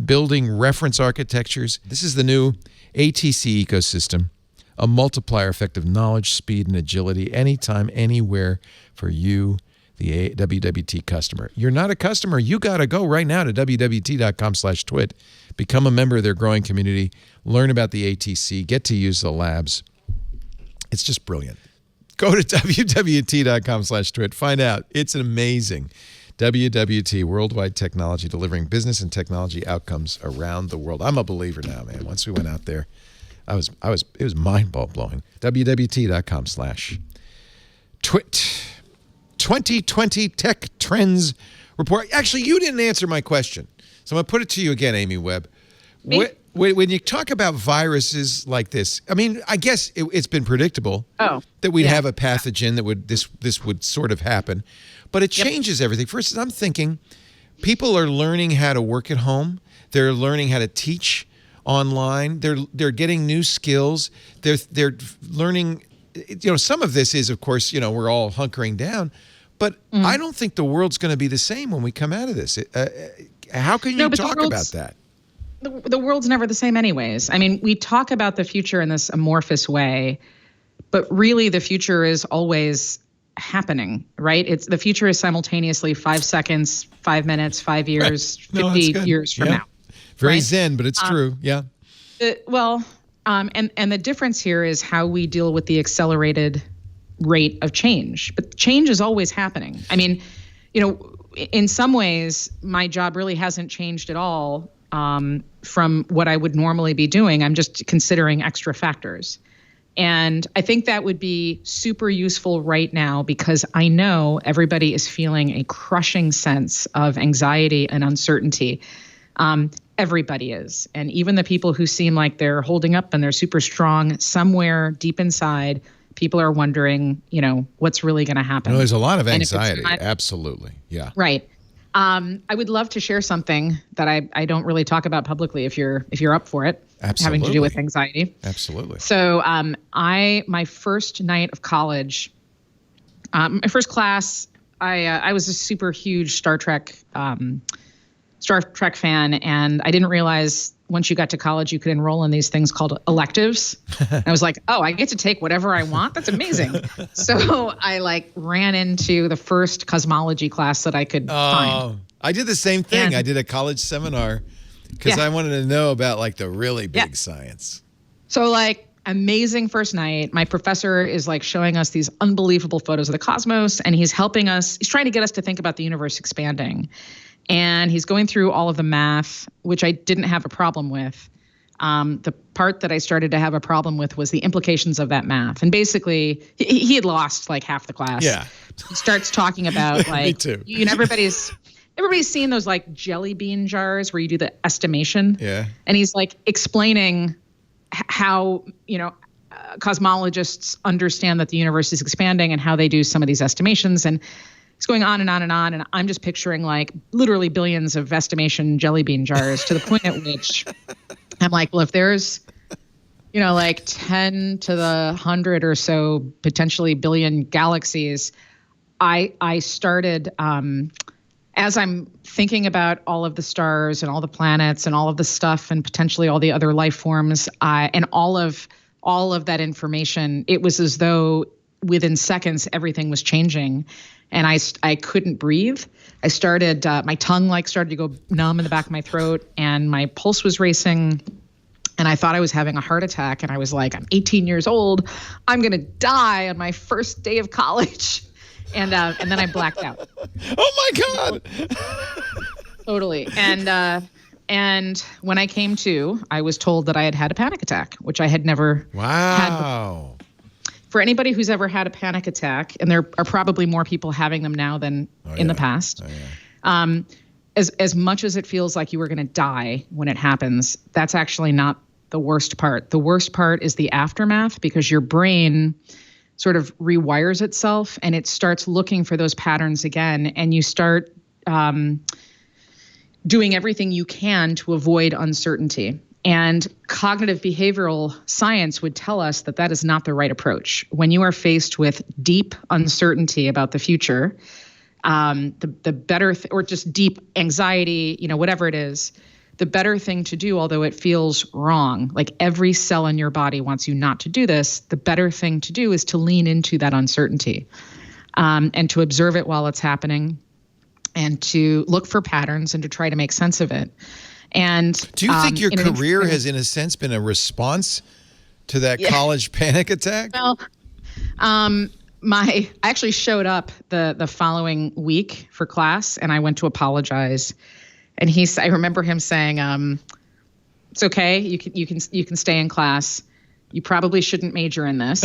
building reference architectures. This is the new ATC ecosystem, a multiplier effect of knowledge, speed, and agility anytime, anywhere for you, the WWT customer. You're not a customer. You got to go right now to wwt.com/twit, become a member of their growing community, learn about the ATC, get to use the labs. It's just brilliant. Go to wwt.com/twit. Find out. It's amazing. WWT, worldwide technology, delivering business and technology outcomes around the world. I'm a believer now, man. Once we went out there, it was mind-blowing. wwt.com/twit. 2020 Tech Trends Report. Actually, you didn't answer my question. So I'm going to put it to you again, Amy Webb. When you talk about viruses like this, I mean, I guess it's been predictable that we'd have a pathogen that this would sort of happen, but it changes everything. First, I'm thinking people are learning how to work at home. They're learning how to teach online. They're getting new skills. They're learning. Some of this is, of course, we're all hunkering down, but I don't think the world's going to be the same when we come out of this. How can you talk about that? The world's never the same anyways. I mean, we talk about the future in this amorphous way, but really the future is always happening, right? The future is simultaneously 5 seconds, 5 minutes, 5 years, 50 years from now. Very zen, but it's true. Yeah. And the difference here is how we deal with the accelerated rate of change. But change is always happening. I mean, in some ways, my job really hasn't changed at all from what I would normally be doing. I'm just considering extra factors. And I think that would be super useful right now because I know everybody is feeling a crushing sense of anxiety and uncertainty. Everybody is. And even the people who seem like they're holding up and they're super strong, somewhere deep inside, people are wondering, what's really going to happen. There's a lot of anxiety. Absolutely. Yeah. Right. I would love to share something that I don't really talk about publicly if you're up for it. having to do with anxiety. Absolutely. So my first night of college, my first class, I was a super huge Star Trek fan, and I didn't realize once you got to college you could enroll in these things called electives. And I was like, oh, I get to take whatever I want? That's amazing. So I ran into the first cosmology class that I could find. I did the same thing. I did a college seminar because I wanted to know about the really big science. So amazing first night. My professor is showing us these unbelievable photos of the cosmos, and he's helping us. He's trying to get us to think about the universe expanding. And he's going through all of the math, which I didn't have a problem with. The part that I started to have a problem with was the implications of that math. And basically, he had lost half the class. Yeah. He starts talking about Me too. Everybody's seen those jelly bean jars where you do the estimation. Yeah. And he's explaining how, cosmologists understand that the universe is expanding and how they do some of these estimations. And it's going on and on and on. And I'm just picturing literally billions of estimation jelly bean jars to the point at which I'm well, if there's, 10 to the 100 or so potentially billion galaxies, I started, as I'm thinking about all of the stars and all the planets and all of the stuff and potentially all the other life forms, and all of that information, it was as though within seconds everything was changing, and I couldn't breathe. I started my tongue started to go numb in the back of my throat, and my pulse was racing, and I thought I was having a heart attack. And I was I'm 18 years old. I'm gonna die on my first day of college. And then I blacked out. Oh my God! Totally. And when I came to, I was told that I had a panic attack, which I had never had. For anybody who's ever had a panic attack, and there are probably more people having them now than in the past. As much as it feels like you were going to die when it happens, that's actually not the worst part. The worst part is the aftermath, because your brain sort of rewires itself and it starts looking for those patterns again, and you start doing everything you can to avoid uncertainty. And cognitive behavioral science would tell us that that is not the right approach. When you are faced with deep uncertainty about the future, the better, or just deep anxiety, whatever it is, the better thing to do, although it feels wrong, every cell in your body wants you not to do this, the better thing to do is to lean into that uncertainty, and to observe it while it's happening, and to look for patterns and to try to make sense of it. And do you think your career has, in a sense, been a response to that college panic attack? Well, I actually showed up the following week for class, and I went to apologize. And I remember him saying, "It's okay. You can stay in class. You probably shouldn't major in this."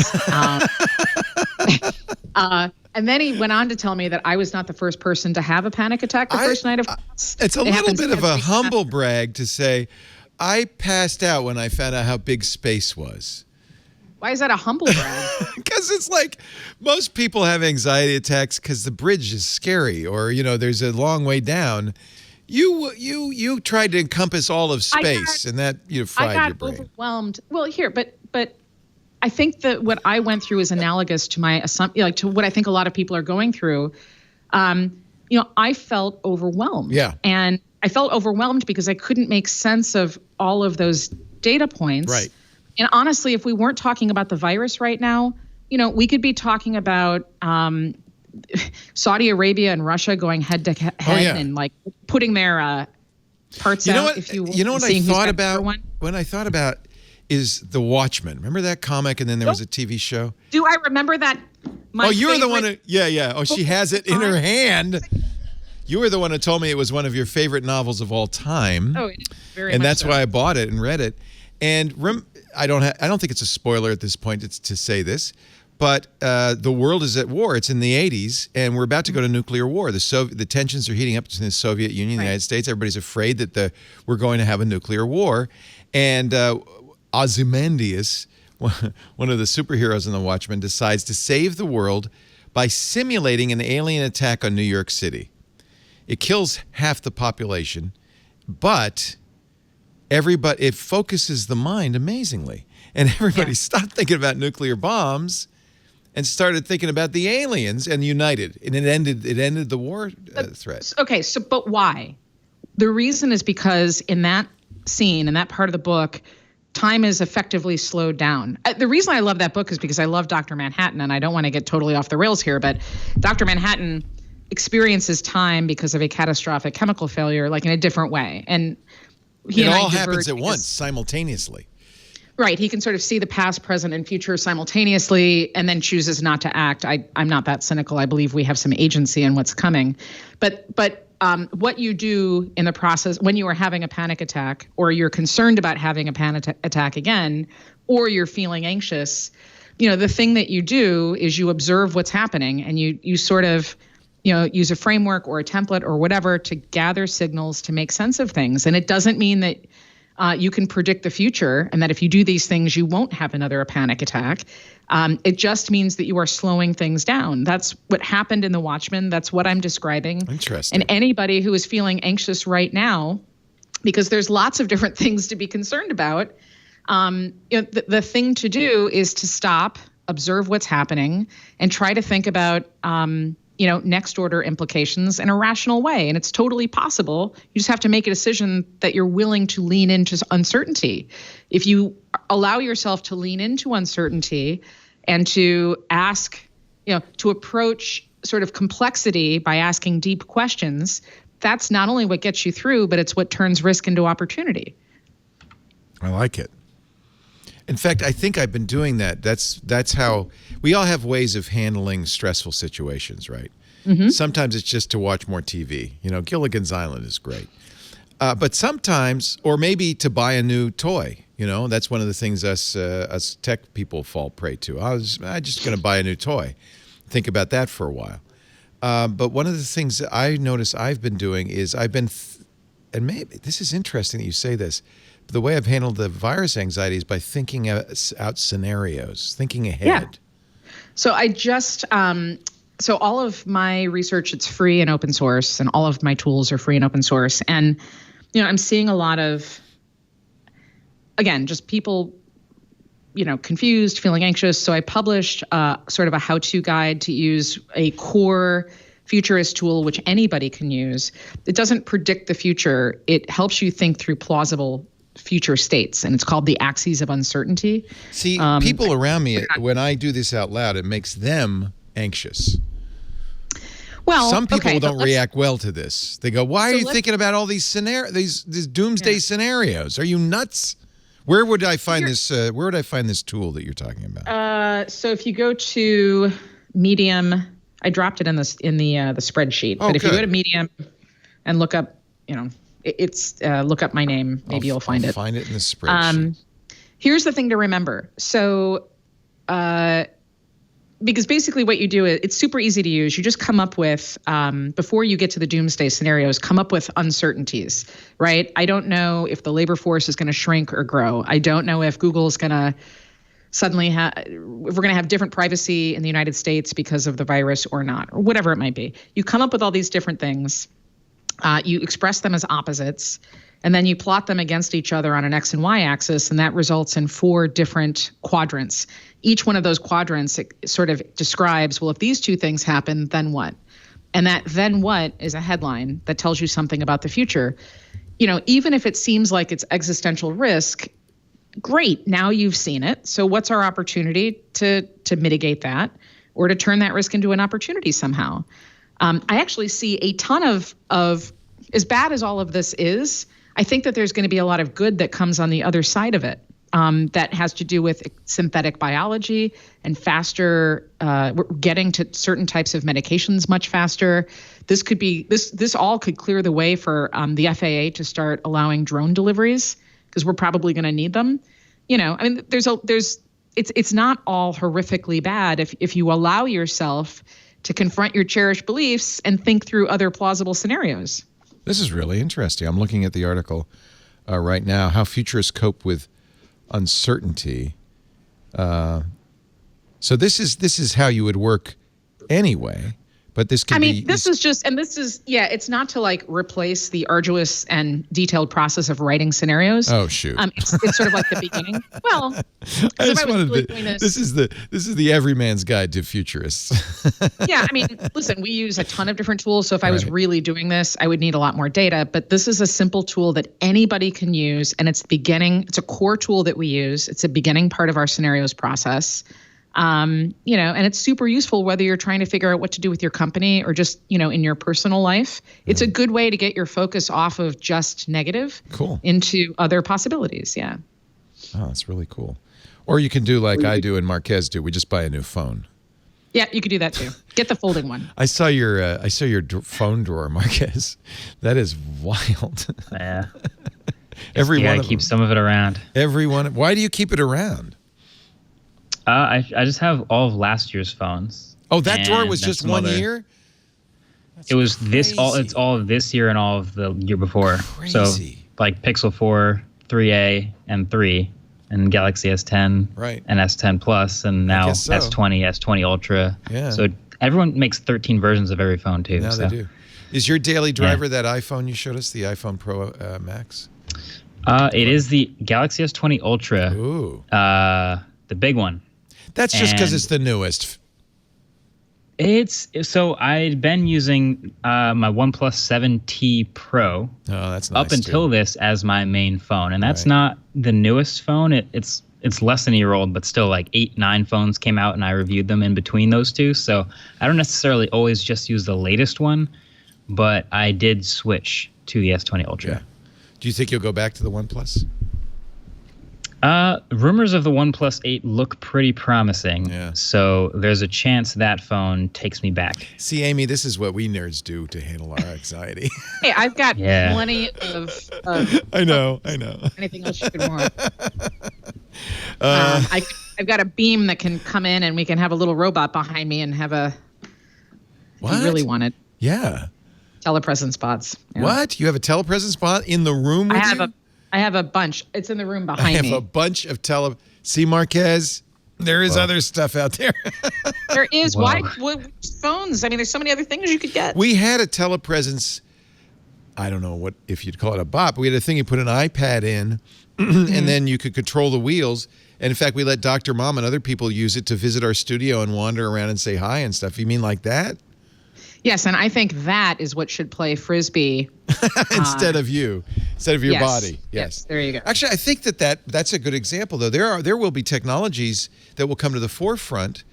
And then he went on to tell me that I was not the first person to have a panic attack the first night of class. It's a little bit of a humble brag to say, I passed out when I found out how big space was. Why is that a humble brag? Because it's most people have anxiety attacks because the bridge is scary, or, there's a long way down. You tried to encompass all of space, and that fried your brain. I got overwhelmed. Well, but I think that what I went through is analogous to my to what I think a lot of people are going through. I felt overwhelmed. Yeah. And I felt overwhelmed because I couldn't make sense of all of those data points. Right. And honestly, if we weren't talking about the virus right now, we could be talking about Saudi Arabia and Russia going head to head and putting their parts out. What I thought about when I thought about is the Watchmen. Remember that comic, and then there was a TV show? Do I remember that? You're the one who, yeah. Oh, she has it in her hand. You were the one who told me it was one of your favorite novels of all time. Oh, it is very much so. And that's why I bought it and read it. And I don't think it's a spoiler at this point to say this, but the world is at war. It's in the 80s, and we're about to go to nuclear war. The tensions are heating up between the Soviet Union and the United States. Everybody's afraid that we're going to have a nuclear war. And Ozymandias, one of the superheroes in the Watchmen, decides to save the world by simulating an alien attack on New York City. It kills half the population, but it focuses the mind amazingly. And everybody stopped thinking about nuclear bombs and started thinking about the aliens and united. And it ended the war threat. Okay, but why? The reason is because in that scene, in that part of the book, time is effectively slowed down. The reason I love that book is because I love Dr. Manhattan, and I don't want to get totally off the rails here, but Dr. Manhattan experiences time because of a catastrophic chemical failure, like in a different way. And it all happens at once, simultaneously. Right. He can sort of see the past, present, and future simultaneously and then chooses not to act. I'm not that cynical. I believe we have some agency in what's coming. But what you do in the process when you are having a panic attack, or you're concerned about having a panic attack again, or you're feeling anxious, the thing that you do is you observe what's happening, and you sort of use a framework or a template or whatever to gather signals to make sense of things. And it doesn't mean that you can predict the future and that if you do these things, you won't have another panic attack. It just means that you are slowing things down. That's what happened in the Watchmen. That's what I'm describing. Interesting. And anybody who is feeling anxious right now, because there's lots of different things to be concerned about, the thing to do is to stop, observe what's happening, and try to think about next order implications in a rational way. And it's totally possible. You just have to make a decision that you're willing to lean into uncertainty. If you allow yourself to lean into uncertainty and to ask, to approach sort of complexity by asking deep questions, that's not only what gets you through, but it's what turns risk into opportunity. I like it. In fact, I think I've been doing that. That's how we all have ways of handling stressful situations, right? Mm-hmm. Sometimes it's just to watch more TV. Gilligan's Island is great. But sometimes, or maybe to buy a new toy. That's one of the things us tech people fall prey to. I'm just going to buy a new toy. Think about that for a while. But one of the things that I notice I've been doing is and maybe this is interesting that you say this, the way I've handled the virus anxiety is by thinking out scenarios, thinking ahead. Yeah. So I just, so all of my research, it's free and open source, and all of my tools are free and open source. And, I'm seeing a lot of, again, just people, confused, feeling anxious. So I published sort of a how-to guide to use a core futurist tool, which anybody can use. It doesn't predict the future. It helps you think through plausible future states, and it's called the axes of uncertainty. See, people around me, when I do this out loud, it makes them anxious. Well, some people don't react well to this. They go, "Why are you thinking about all these these doomsday scenarios? Are you nuts?" Where would I find this? Where would I find this tool that you're talking about? So if you go to Medium, I dropped it in the spreadsheet. But if you go to Medium and look up, look up my name. Maybe you'll find it. Find it in the spreadsheet. Here's the thing to remember. So, because basically what you do is it's super easy to use. You just come up with, before you get to the doomsday scenarios, come up with uncertainties, right? I don't know if the labor force is going to shrink or grow. I don't know if Google is going to suddenly if we're going to have different privacy in the United States because of the virus or not, or whatever it might be. You come up with all these different things. You express them as opposites, and then you plot them against each other on an X and Y axis, and that results in 4 different quadrants. Each one of those quadrants, it sort of describes, well, if these 2 things happen, then what? And that then what is a headline that tells you something about the future. Even if it seems like it's existential risk, great, now you've seen it. So what's our opportunity to mitigate that or to turn that risk into an opportunity somehow? I actually see a ton of as bad as all of this is, I think that there's going to be a lot of good that comes on the other side of it. That has to do with synthetic biology and faster, getting to certain types of medications much faster. This could be this all could clear the way for the FAA to start allowing drone deliveries, because we're probably going to need them. It's not all horrifically bad if you allow yourself to confront your cherished beliefs and think through other plausible scenarios. This is really interesting. I'm looking at the article right now, How Futurists Cope with Uncertainty. So this is how you would work anyway, But this could be. This is it's not to like replace the arduous and detailed process of writing scenarios. Oh shoot! It's sort of like the beginning. Well, I just wanted to. This is the everyman's guide to futurists. Yeah, listen, we use a ton of different tools. So if I was really doing this, I would need a lot more data. But this is a simple tool that anybody can use, and it's the beginning. It's a core tool that we use. It's a beginning part of our scenarios process. And it's super useful whether you're trying to figure out what to do with your company or just, in your personal life. It's a good way to get your focus off of just negative into other possibilities. Yeah. Oh, that's really cool. Or you can do like I do and Marquez do. We just buy a new phone. Yeah, you could do that too. Get the folding one. I saw your phone drawer, Marquez. That is wild. Yeah. Every one of them. Keep some of it around. Why do you keep it around? I just have all of last year's phones. Oh, that drawer was just 1 year? It was crazy. It's all of this year and all of the year before. Crazy. So like Pixel 4, 3A, and 3, and Galaxy S10, and S10 Plus, and now S20, S20 Ultra. Yeah. So everyone makes 13 versions of every phone too. Now they do. Is your daily driver that iPhone you showed us, the iPhone Pro Max? It is the Galaxy S20 Ultra. Ooh. The big one. That's just because it's the newest. So I'd been using my OnePlus 7T Pro. Oh, that's nice. Up until this as my main phone, and that's not the newest phone. It's less than a year old, but still like 8-9 phones came out, and I reviewed them in between those two. So I don't necessarily always just use the latest one, but I did switch to the S20 Ultra. Yeah. Do you think you'll go back to the OnePlus? Rumors of the OnePlus 8 look pretty promising. Yeah. So there's a chance that phone takes me back. See, Amy, this is what we nerds do to handle our anxiety. Hey, I've got plenty of I know. Anything else you could want. I've got a beam that can come in and we can have a little robot behind me and have a... What? If you really want it. Yeah. Telepresence spots. Yeah. What? You have a telepresence spot in the room with you? I have a bunch. It's in the room behind me. I have a bunch of See, Marquez, there is other stuff out there. There is. Why phones? There's so many other things you could get. We had a telepresence, I don't know if you'd call it a bot, but we had a thing you put an iPad in, and then you could control the wheels. And in fact, we let Dr. Mom and other people use it to visit our studio and wander around and say hi and stuff. You mean like that? Yes, and I think that is what should play Frisbee. Instead of your body. Yes, there you go. Actually, I think that's a good example, though. There will be technologies that will come to the forefront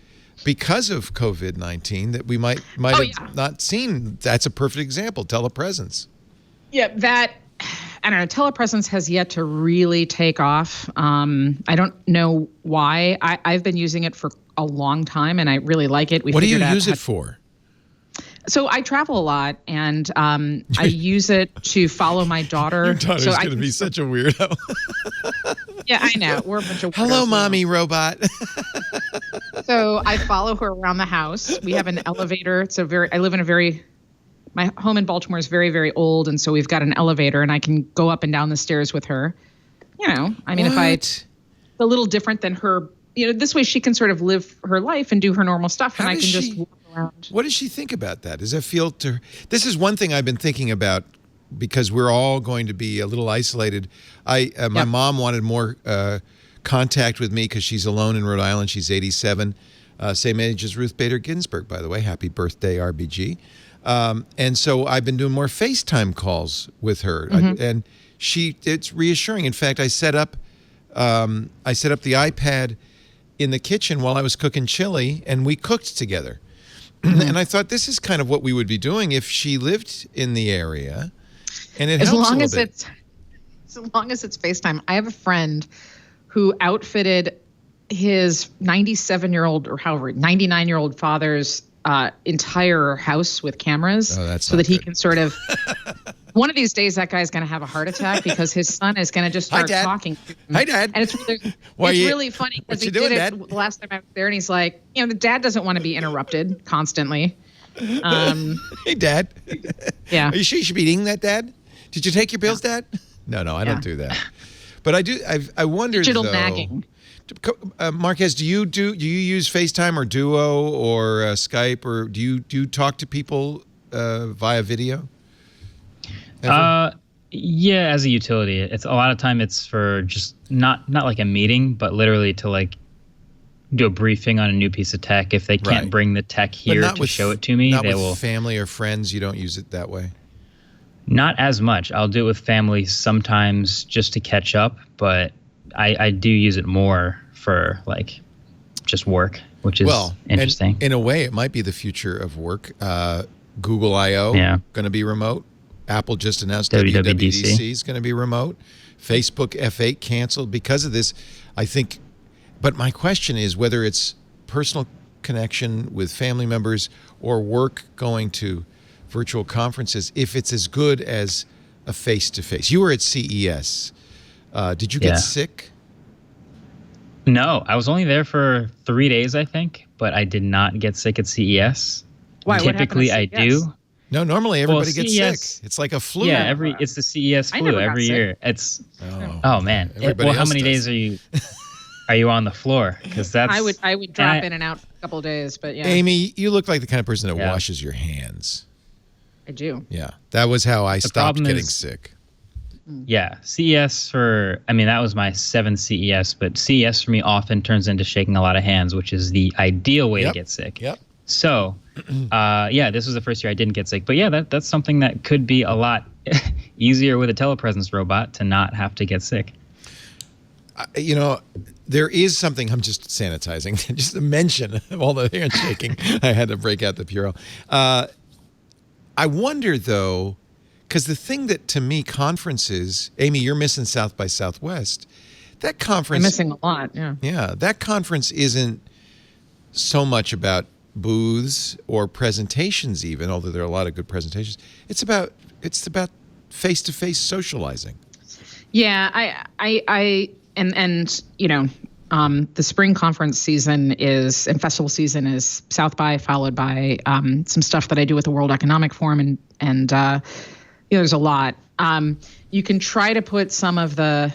because of COVID-19 that we might have not seen. That's a perfect example, telepresence. Yeah, I don't know, telepresence has yet to really take off. I don't know why. I've been using it for a long time, and I really like it. What do you use it for? So I travel a lot, and I use it to follow my daughter. Your daughter's going to be such a weirdo. Yeah, I know. We're a bunch of weirdos. Hello, mommy robot. So I follow her around the house. We have an elevator. My home in Baltimore is very, very old, and so we've got an elevator, and I can go up and down the stairs with her. It's a little different than her. This way she can sort of live her life and do her normal stuff, and I can just walk around. What does she think about that? Does that feel to her? This is one thing I've been thinking about because we're all going to be a little isolated. My mom wanted more contact with me because she's alone in Rhode Island. She's 87, same age as Ruth Bader Ginsburg, by the way. Happy birthday, RBG. And so I've been doing more FaceTime calls with her, and it's reassuring. In fact, I set up the iPad in the kitchen while I was cooking chili, and we cooked together. And I thought this is kind of what we would be doing if she lived in the area, and it helps a little bit. As long as it's FaceTime. I have a friend who outfitted his 97-year-old or 99-year-old father's entire house with cameras so that he can sort of one of these days that guy's going to have a heart attack because his son is going to just start talking to him. Hi, Dad. And it's really funny because he did it the last time I was there, and he's like, the dad doesn't want to be interrupted constantly. Hey, Dad. Yeah. Are you sure you should be eating that, Dad? Did you take your pills, Dad? No, I don't do that. But I do. I wonder digital nagging. Marquez, do you use FaceTime or Duo or Skype, or do you talk to people via video? Yeah, as a utility. It's a lot of time it's for just not like a meeting, but literally to like do a briefing on a new piece of tech. If they can't bring the tech here to show it to me, they will. Family or friends, you don't use it that way? Not as much. I'll do it with family sometimes just to catch up, but I do use it more for like just work, which is interesting. In a way, it might be the future of work. Google I/O going to be remote. Apple just announced WWDC is going to be remote. Facebook F8 canceled because of this, I think. But my question is whether it's personal connection with family members or work going to virtual conferences, if it's as good as a face-to-face. You were at CES. Did you get sick? No, I was only there for 3 days, I think, but I did not get sick at CES. Why? Typically, I do. No, normally everybody gets sick. It's like a flu. Yeah, it's the CES flu every year. It's oh man. How many days are you on the floor? Because that's I would drop in and out a couple of days, but yeah. Amy, you look like the kind of person that washes your hands. I do. Yeah, that was how I stopped getting sick. Yeah, CES that was my 7th CES, but CES for me often turns into shaking a lot of hands, which is the ideal way to get sick. Yep. So, this was the first year I didn't get sick. But yeah, that's something that could be a lot easier with a telepresence robot to not have to get sick. There is something, I'm just sanitizing, just a mention of all the handshaking. I had to break out the Purell. I wonder, though, because the thing that, to me, conferences, Amy, you're missing South by Southwest. That conference. I'm missing a lot, yeah. Yeah, that conference isn't so much about booths or presentations even, although there are a lot of good presentations. It's about face-to-face socializing. Yeah, the spring conference season and festival season is South by, followed by some stuff that I do with the World Economic Forum, and there's a lot. You can try to put some of the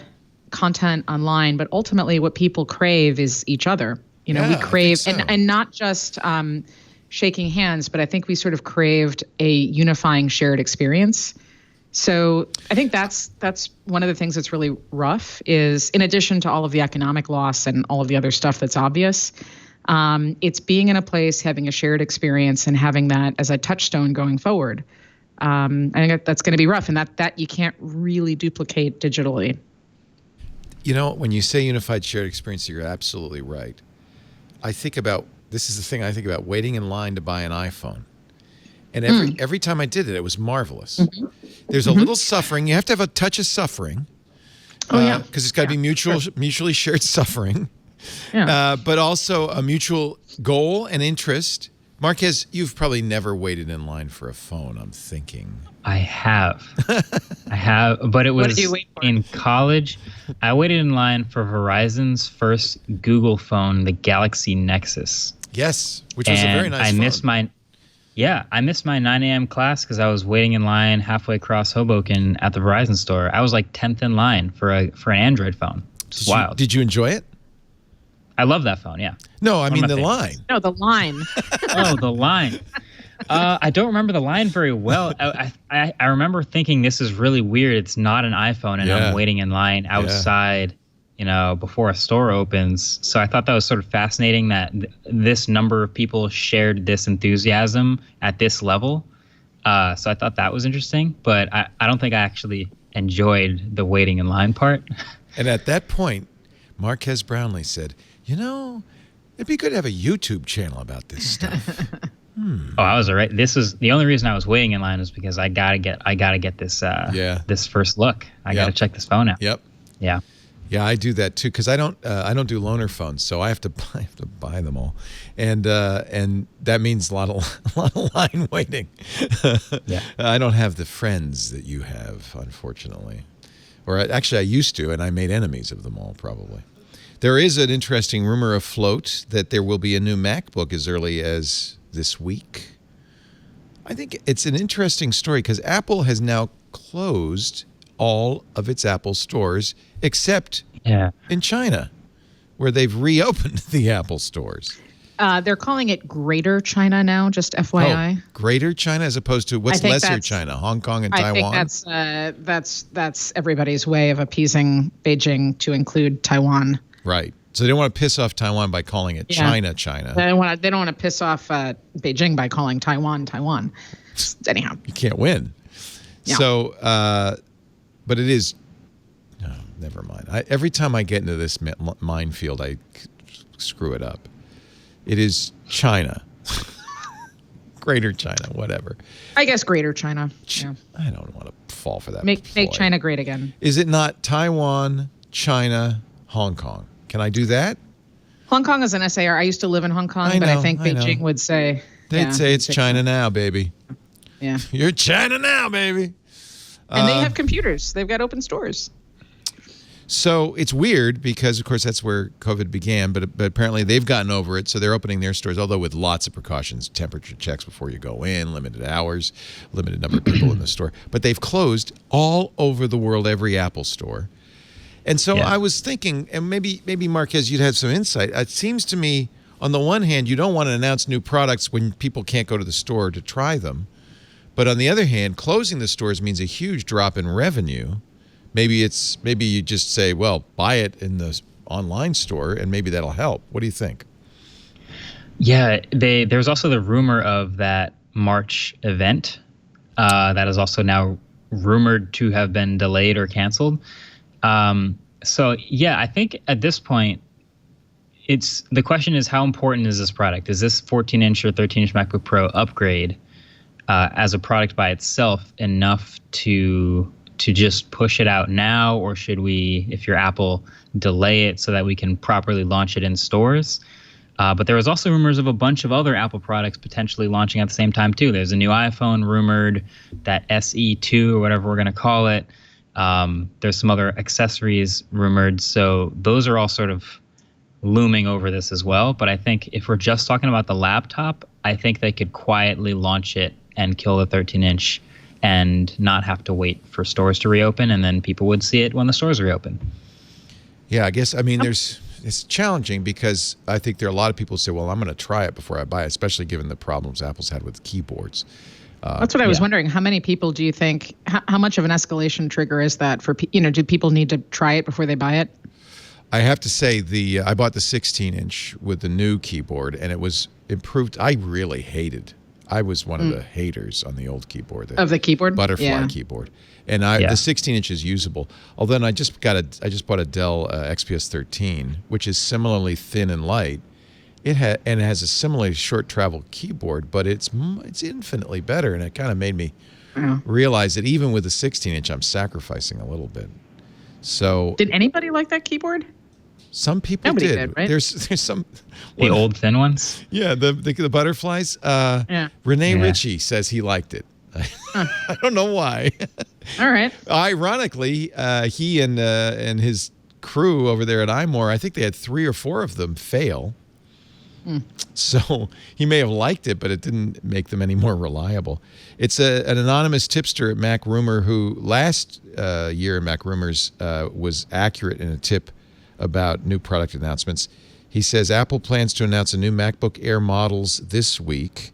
content online, but ultimately what people crave is each other. We crave, and not just shaking hands, but I think we sort of craved a unifying shared experience. So I think that's one of the things that's really rough is, in addition to all of the economic loss and all of the other stuff that's obvious, it's being in a place, having a shared experience, and having that as a touchstone going forward. I think that's going to be rough, and that you can't really duplicate digitally. When you say unified shared experience, you're absolutely right. This is the thing I think about, waiting in line to buy an iPhone. And every time I did it, it was marvelous. Mm-hmm. There's a little suffering. You have to have a touch of suffering. Because it's got to be mutually shared suffering. Yeah. But also a mutual goal and interest. Marquez, you've probably never waited in line for a phone, I'm thinking. I have. But it was in college. I waited in line for Verizon's first Google phone, the Galaxy Nexus. Yes, which was a very nice phone. I missed my 9 a.m. class because I was waiting in line halfway across Hoboken at the Verizon store. I was like 10th in line for an Android phone. It's wild. Did you enjoy it? I love that phone, yeah. No, I mean the line. No, the line. Oh, the line. I don't remember the line very well. I remember thinking this is really weird. It's not an iPhone, and I'm waiting in line outside, before a store opens. So I thought that was sort of fascinating that this number of people shared this enthusiasm at this level. So I thought that was interesting, but I don't think I actually enjoyed the waiting in line part. And at that point, Marquez Brownlee said, it'd be good to have a YouTube channel about this stuff. Oh, I was all right. This is the only reason I was waiting in line is because I gotta get this this first look. I gotta check this phone out. Yep. Yeah. Yeah, I do that too because I don't do loaner phones, so I have to buy them all, and that means a lot of line waiting. Yeah. I don't have the friends that you have, unfortunately, or actually I used to, and I made enemies of them all probably. There is an interesting rumor afloat that there will be a new MacBook as early as this week. I think it's an interesting story because Apple has now closed all of its Apple stores except in China, where they've reopened the Apple stores. They're calling it Greater China now, just FYI. Oh, Greater China as opposed to what's lesser China? Hong Kong and Taiwan? I think that's everybody's way of appeasing Beijing to include Taiwan. Right. So they don't want to piss off Taiwan by calling it China. They don't want to piss off Beijing by calling Taiwan. Anyhow. You can't win. Yeah. So, but it is, no, never mind. Every time I get into this minefield, I screw it up. It is China. Greater China, whatever. I guess Greater China. Yeah. I don't want to fall for that. Make China great again. Is it not Taiwan, China, Hong Kong? Can I do that? Hong Kong is an SAR. I used to live in Hong Kong, but I think Beijing would say. They'd say it's China now, baby. Yeah. You're China now, baby. And they have computers. They've got open stores. So it's weird because, of course, that's where COVID began, but apparently they've gotten over it, so they're opening their stores, although with lots of precautions, temperature checks before you go in, limited hours, limited number of people in the store. But they've closed all over the world, every Apple store. And so I was thinking, and maybe Marquez, you'd have some insight. It seems to me, on the one hand, you don't want to announce new products when people can't go to the store to try them. But on the other hand, closing the stores means a huge drop in revenue. Maybe you just say, well, buy it in the online store, and maybe that'll help. What do you think? Yeah, there's also the rumor of that March event that is also now rumored to have been delayed or canceled. So yeah, I think at this point, the question is, how important is this product? Is this 14-inch or 13-inch MacBook Pro upgrade as a product by itself enough to just push it out now, or should we, if you're Apple, delay it so that we can properly launch it in stores? But there was also rumors of a bunch of other Apple products potentially launching at the same time too. There's a new iPhone rumored, that SE2 or whatever we're going to call it. There's some other accessories rumored. So those are all sort of looming over this as well. But I think if we're just talking about the laptop, I think they could quietly launch it and kill the 13-inch and not have to wait for stores to reopen, and then people would see it when the stores reopen. Yeah, I guess, it's challenging because I think there are a lot of people who say, well, I'm going to try it before I buy it, especially given the problems Apple's had with keyboards. That's what I was wondering. How many people do you think, how much of an escalation trigger is that for, do people need to try it before they buy it? I have to say, I bought the 16-inch with the new keyboard, and it was improved. I really hated. I was one of the haters on the old keyboard. Of the keyboard? Butterfly keyboard. And the 16-inch is usable. Although I just bought a Dell XPS 13, which is similarly thin and light. It has a similarly short travel keyboard, but it's infinitely better. And it kind of made me realize that even with the 16-inch, I'm sacrificing a little bit. So did anybody like that keyboard? Some people did. Right? There's some old thin ones. Yeah, the butterflies. Renee Ritchie says he liked it. I don't know why. All right. Ironically, he and his crew over there at iMore, I think they had 3 or 4 of them fail. So he may have liked it, but it didn't make them any more reliable. It's an anonymous tipster at Mac Rumor who last year in Mac Rumors was accurate in a tip about new product announcements. He says Apple plans to announce a new MacBook Air models this week.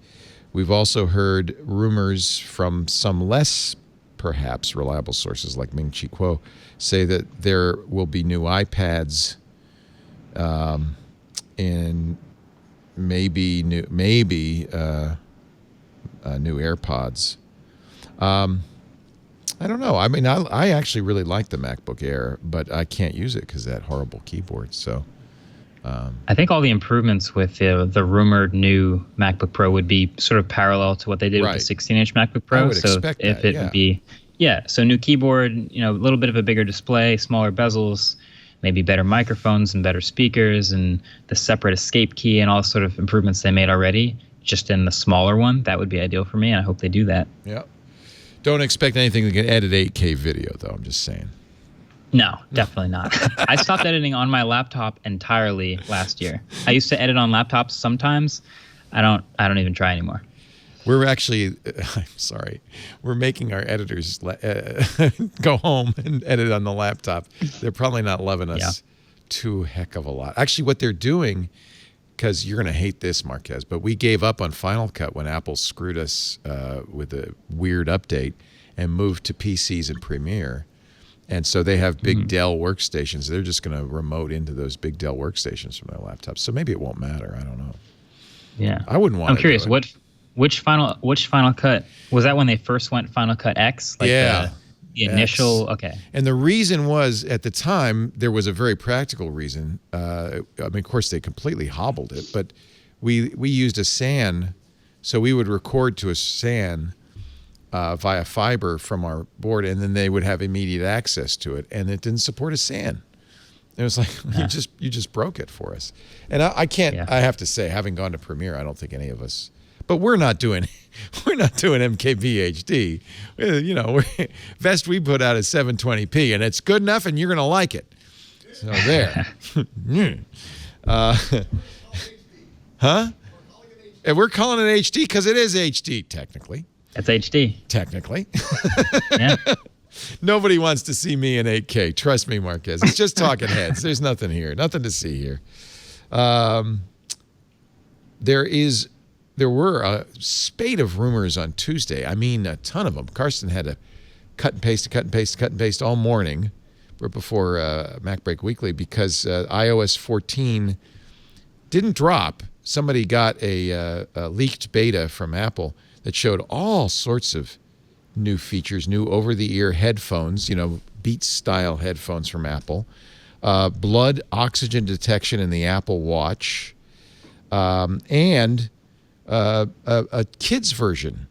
We've also heard rumors from some less, perhaps, reliable sources like Ming Chi Kuo say that there will be new iPads and maybe new AirPods. I don't know. I actually really like the MacBook Air, but I can't use it because of that horrible keyboard. So, I think all the improvements with the rumored new MacBook Pro would be sort of parallel to what they did with the 16-inch MacBook Pro. I would expect that, would be, so new keyboard, a little bit of a bigger display, smaller bezels, maybe better microphones and better speakers, and the separate escape key and all the sort of improvements they made already, just in the smaller one. That would be ideal for me, and I hope they do that. Yeah. Don't expect anything that can edit 8K video, though. I'm just saying. No, definitely not. I stopped editing on my laptop entirely last year. I used to edit on laptops sometimes. I don't even try anymore. We're actually, I'm sorry, we're making our editors go home and edit on the laptop. They're probably not loving us too heck of a lot. Actually, what they're doing, because you're going to hate this, Marquez, but we gave up on Final Cut when Apple screwed us with a weird update and moved to PCs and Premiere. And so they have big Dell workstations. They're just going to remote into those big Dell workstations from their laptops. So maybe it won't matter. I don't know. Yeah, I wouldn't want. I'm curious. Which Final Cut was that when they first went Final Cut X? Like the initial. Okay. And the reason was at the time there was a very practical reason. I mean, of course, they completely hobbled it, but we used a SAN, so we would record to a SAN. Via fiber from our board, and then they would have immediate access to it, and it didn't support a SAN. It was like you just broke it for us, and I can't. Yeah. I have to say, having gone to Premiere, I don't think any of us. But we're not doing MKBHD. You know, best we put out is 720p, and it's good enough, and you're going to like it. So there. Huh? And we're calling it HD because it is HD technically. It's HD. Technically. Yeah. Nobody wants to see me in 8K. Trust me, Marquez. It's just talking heads. There's nothing here. Nothing to see here. There were a spate of rumors on Tuesday. I mean, a ton of them. Karsten had to cut and paste all morning before MacBreak Weekly because iOS 14 didn't drop. Somebody got a leaked beta from Apple that showed all sorts of new features, new over-the-ear headphones, Beats-style headphones from Apple, blood oxygen detection in the Apple Watch, and a kids version.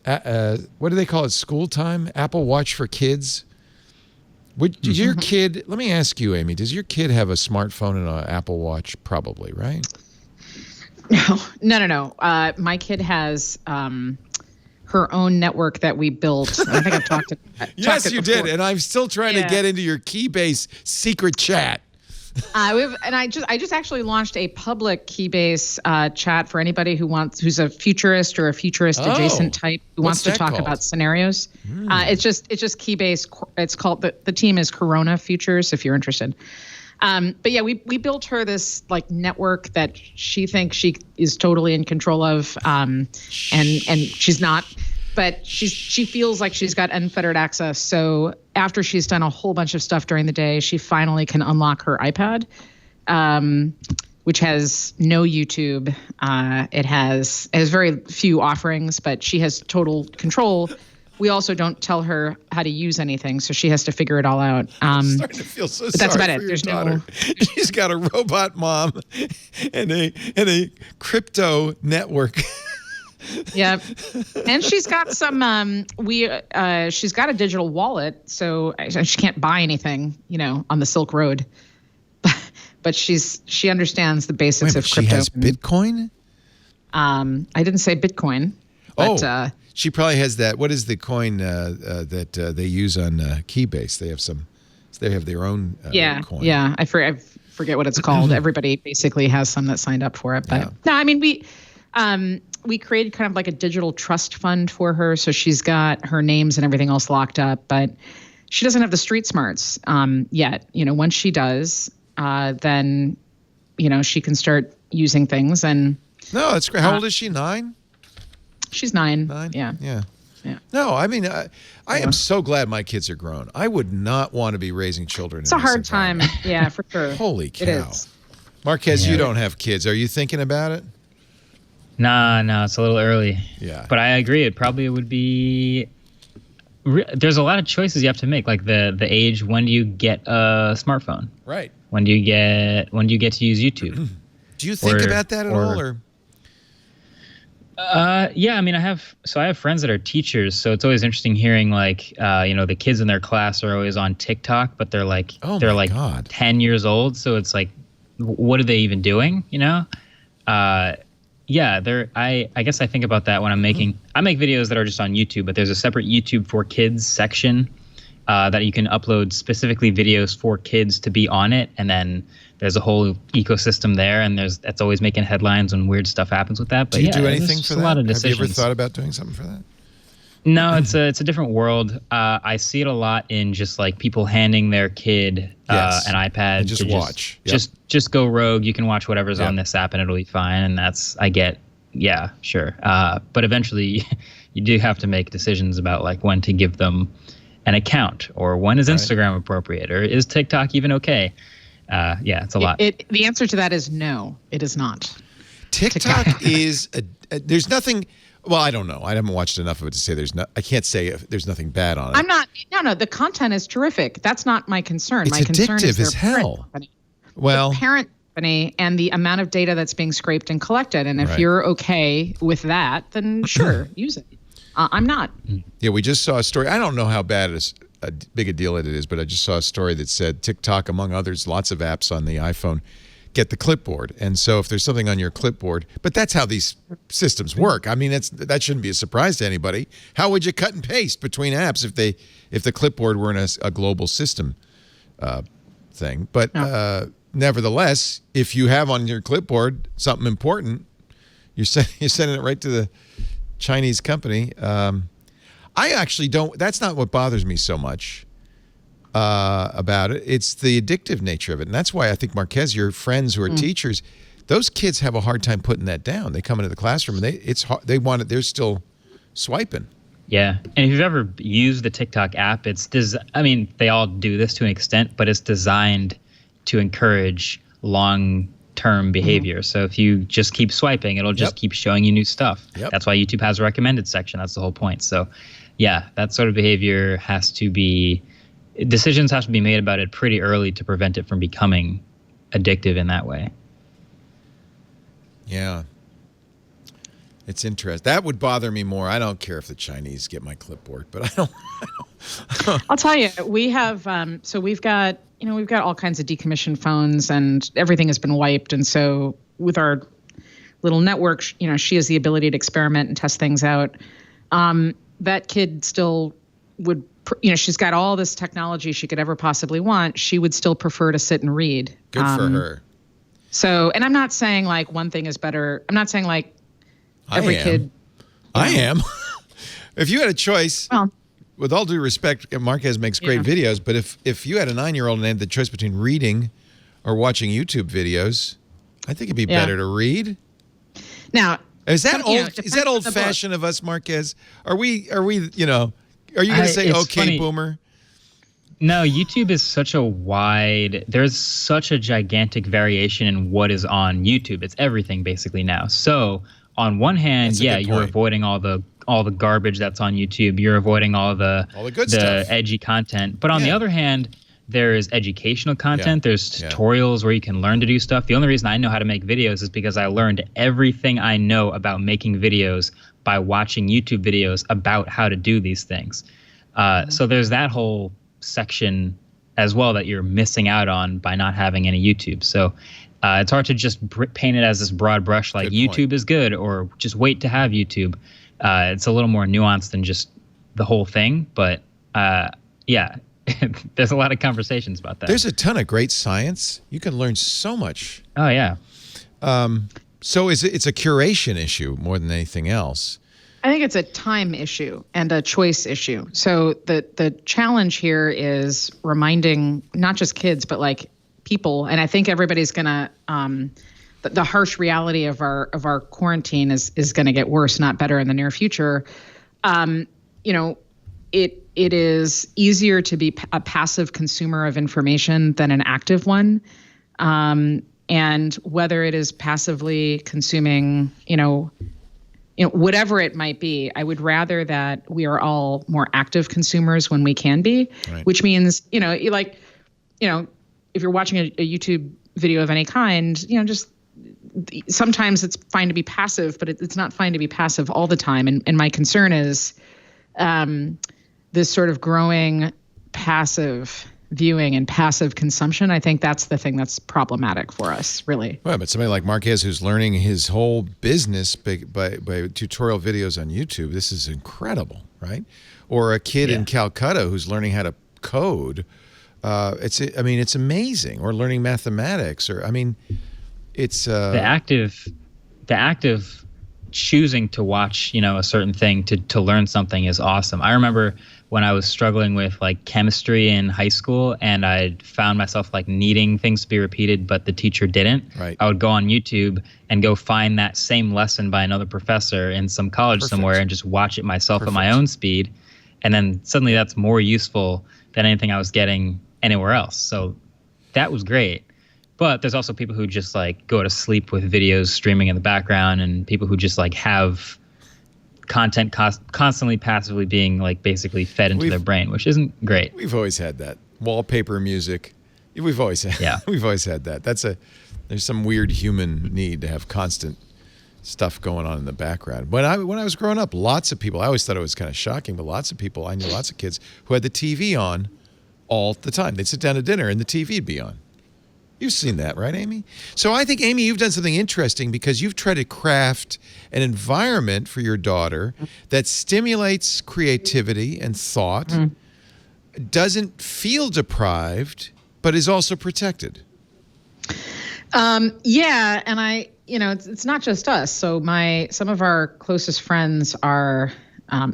What do they call it? School time? Apple Watch for kids? Does your kid, let me ask you, Amy, does your kid have a smartphone and an Apple Watch? Probably, right? No. My kid has her own network that we built. I think I've talked to. Yes, you did, and I'm still trying to get into your Keybase secret chat. I just actually launched a public Keybase chat for anybody who's a futurist or a futurist adjacent type who wants to talk about scenarios. It's just Keybase. It's called the team is Corona Futures if you're interested. But yeah, we built her this like network that she thinks she is totally in control of, and she's not, but she feels like she's got unfettered access. So after she's done a whole bunch of stuff during the day, she finally can unlock her iPad, which has no YouTube. It has very few offerings, but she has total control. We also don't tell her how to use anything, so she has to figure it all out. I'm starting to feel so sorry that's about for it. your There's daughter. She's got a robot mom and a crypto network. Yep, and she's got some. She's got a digital wallet, so she can't buy anything, on the Silk Road. But she understands the basics of crypto. She has Bitcoin. I didn't say Bitcoin. But, she probably has that. What is the coin that they use on Keybase? They have their own coin. Yeah. I forget what it's called. Everybody basically has some that signed up for it. But no, I mean we created kind of like a digital trust fund for her, so she's got her names and everything else locked up. But she doesn't have the street smarts yet. Once she does, then she can start using things. And no, that's great. How old is she? 9? She's 9. 9? Yeah. No, I mean, I am so glad my kids are grown. I would not want to be raising children. It's a hard time. Yeah, for sure. Holy cow. It is. Marquez, you don't have kids. Are you thinking about it? No, it's a little early. Yeah. But I agree. It probably would be. There's a lot of choices you have to make, like the age. When do you get a smartphone? Right. When do you get to use YouTube? Do you think about that at all, or? Yeah, I mean, I have friends that are teachers, so it's always interesting hearing like, the kids in their class are always on TikTok, but they're like, God. 10 years old. So it's like, what are they even doing? I guess I think about that when I make videos that are just on YouTube, but there's a separate YouTube for kids section, that you can upload specifically videos for kids to be on it. And then there's a whole ecosystem there, and that's always making headlines when weird stuff happens with that. But do you do anything for that? A lot of decisions. decisions. Have you ever thought about doing something for that? No, it's a different world. I see it a lot in just like people handing their kid an iPad and just to watch. Just go rogue. You can watch whatever's on this app and it'll be fine. And yeah, sure. But eventually you do have to make decisions about like when to give them an account, or when is Instagram appropriate, or is TikTok even okay? It's a lot. The answer to that is no, it is not. TikTok is there's nothing. Well, I don't know. I haven't watched enough of it to say I can't say there's nothing bad on it. I'm not. No. The content is terrific. That's not my concern. It's my concern addictive is their as hell. company. Well, the parent company and the amount of data that's being scraped and collected. And if you're okay with that, then sure, use it. I'm not. Yeah, we just saw a story. I don't know how big a deal it is, but I just saw a story that said TikTok, among others, lots of apps on the iPhone, get the clipboard. And so if there's something on your clipboard, but that's how these systems work. I mean, that shouldn't be a surprise to anybody. How would you cut and paste between apps if the clipboard were in a global system thing? But nevertheless, if you have on your clipboard something important, you're sending it right to the Chinese company. I actually don't. That's not what bothers me so much about it. It's the addictive nature of it, and that's why I think, Marquez, your friends who are teachers, those kids have a hard time putting that down. They come into the classroom and they want it. They're still swiping. Yeah, and if you've ever used the TikTok app, they all do this to an extent, but it's designed to encourage long-term behavior. So if you just keep swiping, it'll just keep showing you new stuff. That's why YouTube has a recommended section. That's the whole point. So yeah, that sort of behavior decisions have to be made about it pretty early to prevent it from becoming addictive in that way. Yeah. It's interesting. That would bother me more. I don't care if the Chinese get my clipboard, but I don't. I'll tell you, we have, we've got all kinds of decommissioned phones and everything has been wiped. And so with our little network, she has the ability to experiment and test things out. That kid still would, she's got all this technology she could ever possibly want. She would still prefer to sit and read. Good for her. So, and I'm not saying like one thing is better. I'm not saying like every kid. I am. If you had a choice, well, with all due respect, Marquez makes great videos, but if you had a 9-year-old and had the choice between reading or watching YouTube videos, I think it'd be better to read. Now, is that old-fashioned of us, Marquez? Are you going to say okay, funny. boomer? No, YouTube is there's such a gigantic variation in what is on YouTube. It's everything basically now. So on one hand, you're avoiding all the garbage that's on YouTube. You're avoiding all the good stuff, edgy content. But on the other hand, there is educational content. There's tutorials where you can learn to do stuff. The only reason I know how to make videos is because I learned everything I know about making videos by watching YouTube videos about how to do these things. So there's that whole section as well that you're missing out on by not having any YouTube. So it's hard to just paint it as this broad brush like YouTube is good or just wait to have YouTube. It's a little more nuanced than just the whole thing. But there's a lot of conversations about that. There's a ton of great science. You can learn so much. Oh, yeah. So it's a curation issue more than anything else. I think it's a time issue and a choice issue. So the challenge here is reminding not just kids, but like people. And I think everybody's going to the harsh reality of our quarantine is going to get worse, not better in the near future. It is easier to be a passive consumer of information than an active one. And whether it is passively consuming, whatever it might be, I would rather that we are all more active consumers when we can be, which means, if you're watching a YouTube video of any kind, just sometimes it's fine to be passive, but it's not fine to be passive all the time. And my concern is this sort of growing passive viewing and passive consumption. I think that's the thing that's problematic for us, really. Well, but somebody like Marquez who's learning his whole business by tutorial videos on YouTube, this is incredible, right? Or a kid in Calcutta who's learning how to code. It's amazing. Or learning mathematics. It's the active choosing to watch, a certain thing to learn something is awesome. I remember when I was struggling with like chemistry in high school and I found myself like needing things to be repeated, but the teacher didn't. Right. I would go on YouTube and go find that same lesson by another professor in some college somewhere and just watch it myself at my own speed. And then suddenly that's more useful than anything I was getting anywhere else. So that was great. But there's also people who just like go to sleep with videos streaming in the background, and people who just like have content constantly passively being like basically fed into their brain, which isn't great. We've always had that. Wallpaper music. We've always had we've always had that. There's some weird human need to have constant stuff going on in the background. When I was growing up, lots of people, I always thought it was kind of shocking, but lots of people, I knew lots of kids who had the TV on all the time. They'd sit down to dinner and the TV'd be on. You've seen that, right, Amy? So I think, Amy, you've done something interesting because you've tried to craft an environment for your daughter that stimulates creativity and thought, doesn't feel deprived, but is also protected. Yeah, and it's not just us. So some of our closest friends are,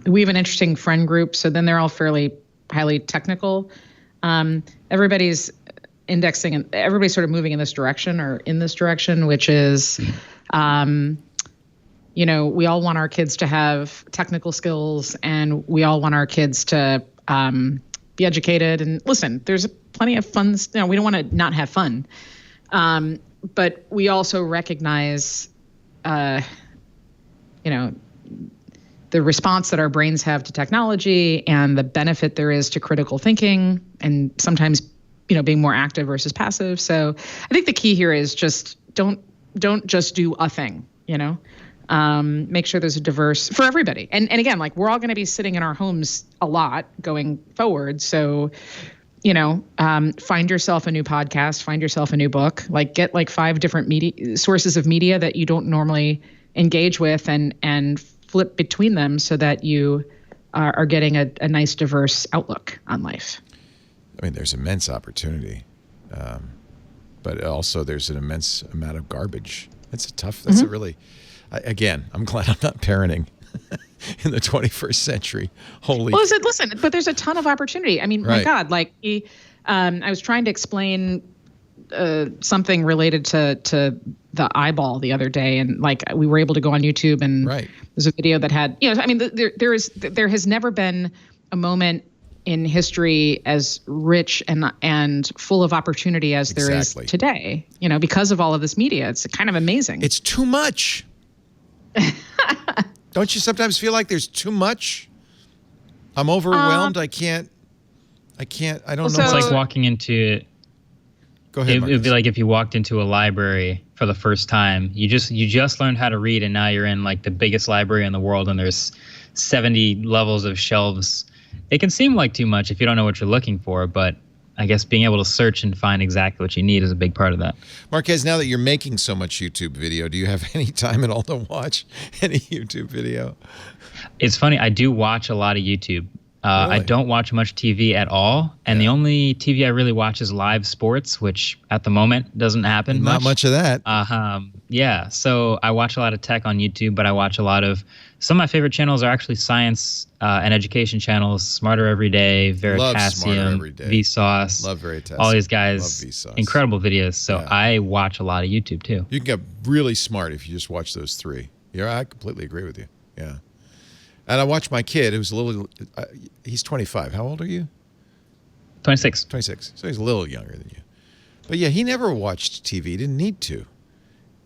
we have an interesting friend group, so then they're all fairly highly technical. Everybody's indexing and everybody's sort of moving in this direction, which is, we all want our kids to have technical skills, and we all want our kids to be educated. And listen, there's plenty of fun. We don't want to not have fun, but we also recognize, the response that our brains have to technology and the benefit there is to critical thinking, and sometimes being more active versus passive. So I think the key here is just don't just do a thing, make sure there's a diverse for everybody. And again, like we're all going to be sitting in our homes a lot going forward. So, find yourself a new podcast, find yourself a new book, like get like 5 different sources of media that you don't normally engage with and flip between them so that you are getting a nice diverse outlook on life. I mean, there's immense opportunity, but also there's an immense amount of garbage. That's a really, again, I'm glad I'm not parenting in the 21st century. Listen, but there's a ton of opportunity. I mean, my God, like I was trying to explain something related to the eyeball the other day, and like we were able to go on YouTube, and there's a video that had, there has never been a moment in history as rich and full of opportunity as there is today, because of all of this media. It's kind of amazing. It's too much. Don't you sometimes feel like there's too much? I'm overwhelmed. I don't know. It's like walking into... Go ahead, It would be like if you walked into a library for the first time. You just learned how to read, and now you're in like the biggest library in the world, and there's 70 levels of shelves. It can seem like too much if you don't know what you're looking for, but I guess being able to search and find exactly what you need is a big part of that. Marquez, now that you're making so much YouTube video, do you have any time at all to watch any YouTube video? It's funny. I do watch a lot of YouTube. Really? I don't watch much TV at all, and the only TV I really watch is live sports, which at the moment doesn't happen much. Not much of that. Yeah, so I watch a lot of tech on YouTube, but I watch a lot of... Some of my favorite channels are actually science and education channels, Smarter Every Day, Veritasium, Vsauce. Love Veritasium. All these guys, incredible videos. So I watch a lot of YouTube too. You can get really smart if you just watch those 3. Yeah, I completely agree with you. Yeah. And I watched my kid, who's a little, he's 25. How old are you? 26. 26. So he's a little younger than you. But yeah, he never watched TV. He didn't need to.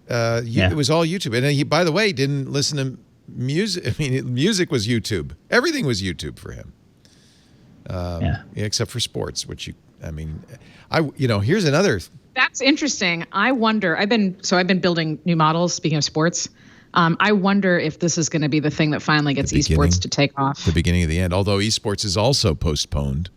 It was all YouTube. And he, by the way, didn't listen to music. I mean, music was YouTube. Everything was YouTube for him. Except for sports, which here's another. That's interesting. I wonder, I've been building new models, speaking of sports. I wonder if this is going to be the thing that finally gets esports to take off. The beginning of the end, although esports is also postponed.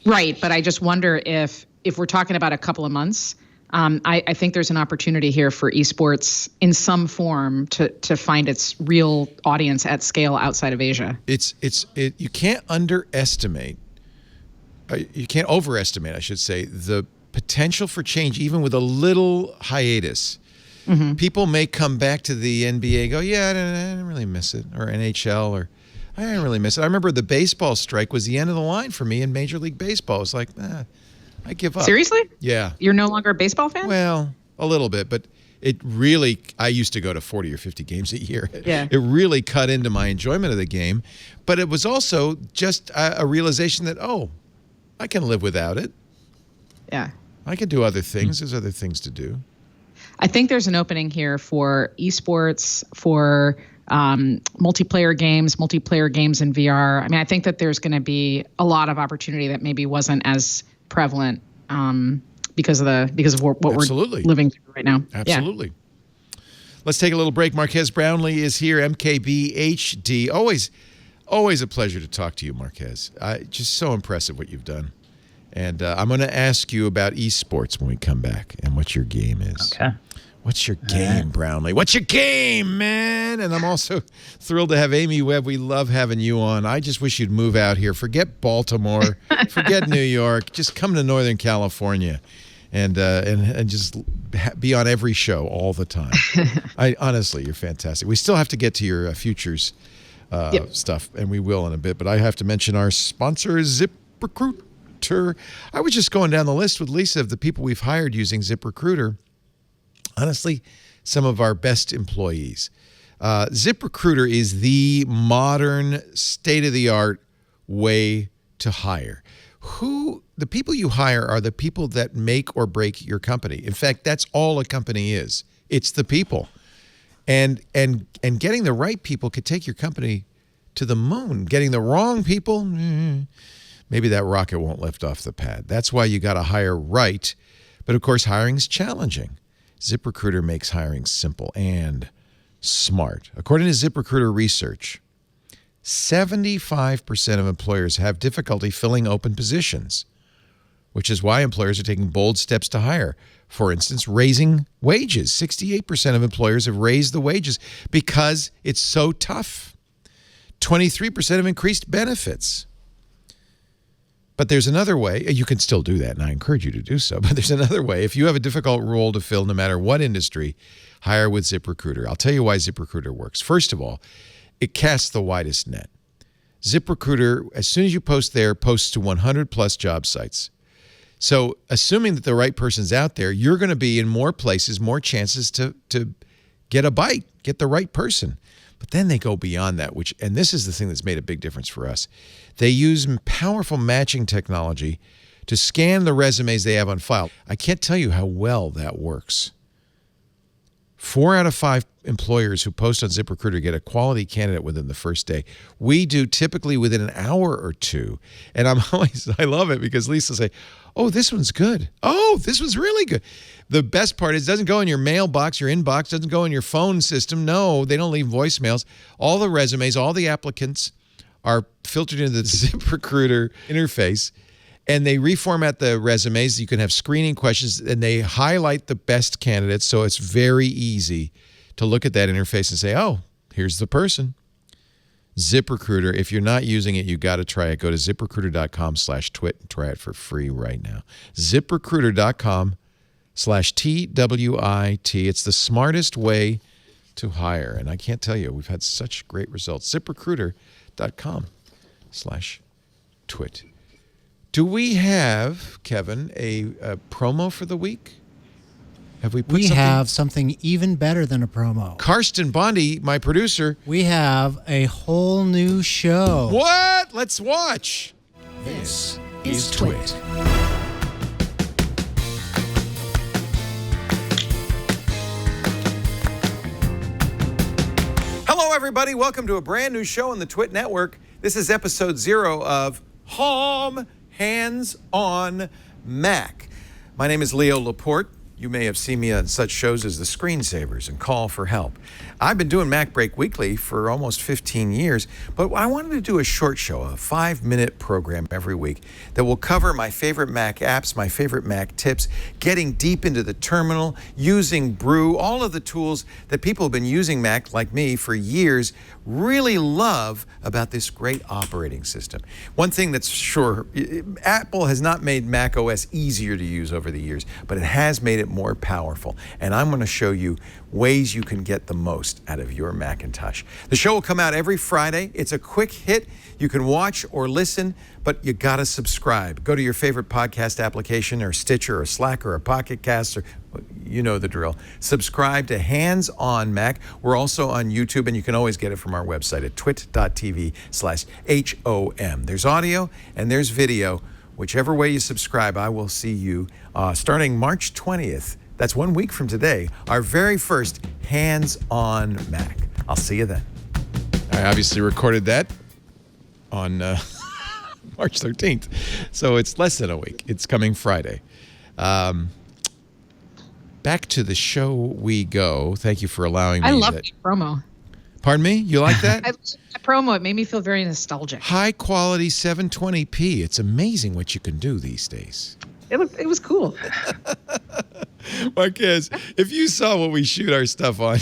Right, but I just wonder if we're talking about a couple of months, I think there's an opportunity here for esports in some form to find its real audience at scale outside of Asia. You can't overestimate, I should say, the potential for change, even with a little hiatus. People may come back to the NBA and go, yeah, I didn't really miss it, or NHL, or I didn't really miss it. I remember the baseball strike was the end of the line for me in Major League Baseball. It's like, I give up. Seriously? Yeah. You're no longer a baseball fan? Well, a little bit, but it really, I used to go to 40 or 50 games a year. Yeah. It really cut into my enjoyment of the game. But it was also just a realization that, I can live without it. Yeah. I can do other things. There's other things to do. I think there's an opening here for esports, for multiplayer games in VR. I mean, I think that there's going to be a lot of opportunity that maybe wasn't as prevalent because of what we're living through right now. Absolutely. Yeah. Let's take a little break. Marquez Brownlee is here, MKBHD. Always a pleasure to talk to you, Marquez. Just so impressive what you've done. And I'm going to ask you about esports when we come back and what your game is. Okay. What's your game, Brownlee? What's your game, man? And I'm also thrilled to have Amy Webb. We love having you on. I just wish you'd move out here. Forget Baltimore. Forget New York. Just come to Northern California and just be on every show all the time. Honestly, you're fantastic. We still have to get to your futures stuff, and we will in a bit. But I have to mention our sponsor, ZipRecruiter. I was just going down the list with Lisa of the people we've hired using ZipRecruiter. Honestly, some of our best employees. ZipRecruiter is the modern, state-of-the-art way to hire. The people you hire are the people that make or break your company. In fact, that's all a company is. It's the people. And getting the right people could take your company to the moon. Getting the wrong people, maybe that rocket won't lift off the pad. That's why you got to hire right. But of course, hiring's challenging. ZipRecruiter makes hiring simple and smart. According to ZipRecruiter research, 75% of employers have difficulty filling open positions, which is why employers are taking bold steps to hire. For instance, raising wages. 68% of employers have raised the wages because it's so tough. 23% have increased benefits. But there's another way. You can still do that, and I encourage you to do so. But there's another way. If you have a difficult role to fill, no matter what industry, hire with ZipRecruiter. I'll tell you why ZipRecruiter works. First of all, it casts the widest net. ZipRecruiter, as soon as you post there, posts to 100-plus job sites. So assuming that the right person's out there, you're going to be in more places, more chances to get a bite, get the right person. But then they go beyond that, and this is the thing that's made a big difference for us. They use powerful matching technology to scan the resumes they have on file. I can't tell you how well that works. 4 out of 5 employers who post on ZipRecruiter get a quality candidate within the first day. We do typically within an hour or two. And I love it because Lisa will say, oh, this one's good. Oh, this one's really good. The best part is it doesn't go in your mailbox, your inbox, doesn't go in your phone system. No, they don't leave voicemails. All the resumes, all the applicants are filtered into the ZipRecruiter interface, and they reformat the resumes. You can have screening questions, and they highlight the best candidates, so it's very easy to look at that interface and say, oh, here's the person. ZipRecruiter, if you're not using it, you got to try it. Go to ZipRecruiter.com/twit and try it for free right now. ZipRecruiter.com/TWIT. It's the smartest way to hire. And I can't tell you, we've had such great results. ZipRecruiter.com/twit. Do we have, Kevin, a promo for the week? Have we put We something? have something even better than a promo. Karsten Bondi, my producer. We have a whole new show. What? Let's watch. This is Twit. Hello, everybody. Welcome to a brand new show on the Twit Network. This is episode 0 of Home Hands on Mac. My name is Leo Laporte. You may have seen me on such shows as The Screensavers and Call for Help. I've been doing Mac Break Weekly for almost 15 years, but I wanted to do a short show, a 5-minute program every week that will cover my favorite Mac apps, my favorite Mac tips, getting deep into the terminal, using Brew, all of the tools that people have been using Mac like me for years really love about this great operating system. One thing that's sure, Apple has not made Mac OS easier to use over the years, but it has made it more powerful. And I'm going to show you ways you can get the most out of your Macintosh. The show will come out every Friday. It's a quick hit. You can watch or listen, but you got to subscribe. Go to your favorite podcast application or Stitcher or Slacker or Pocket Cast, or you know the drill. Subscribe to Hands on Mac. We're also on YouTube, and you can always get it from our website at twit.tv/HOM. There's audio and there's video. Whichever way you subscribe, I will see you starting March 20th. That's 1 week from today, our very first Hands on Mac. I'll see you then. I obviously recorded that on March 13th, so it's less than a week. It's coming Friday. Back to the show we go. Thank you for allowing me. I love the promo. Pardon me? You like that? I love the promo. It made me feel very nostalgic. High quality 720p. It's amazing what you can do these days. It was cool. Marquez, if you saw what we shoot our stuff on,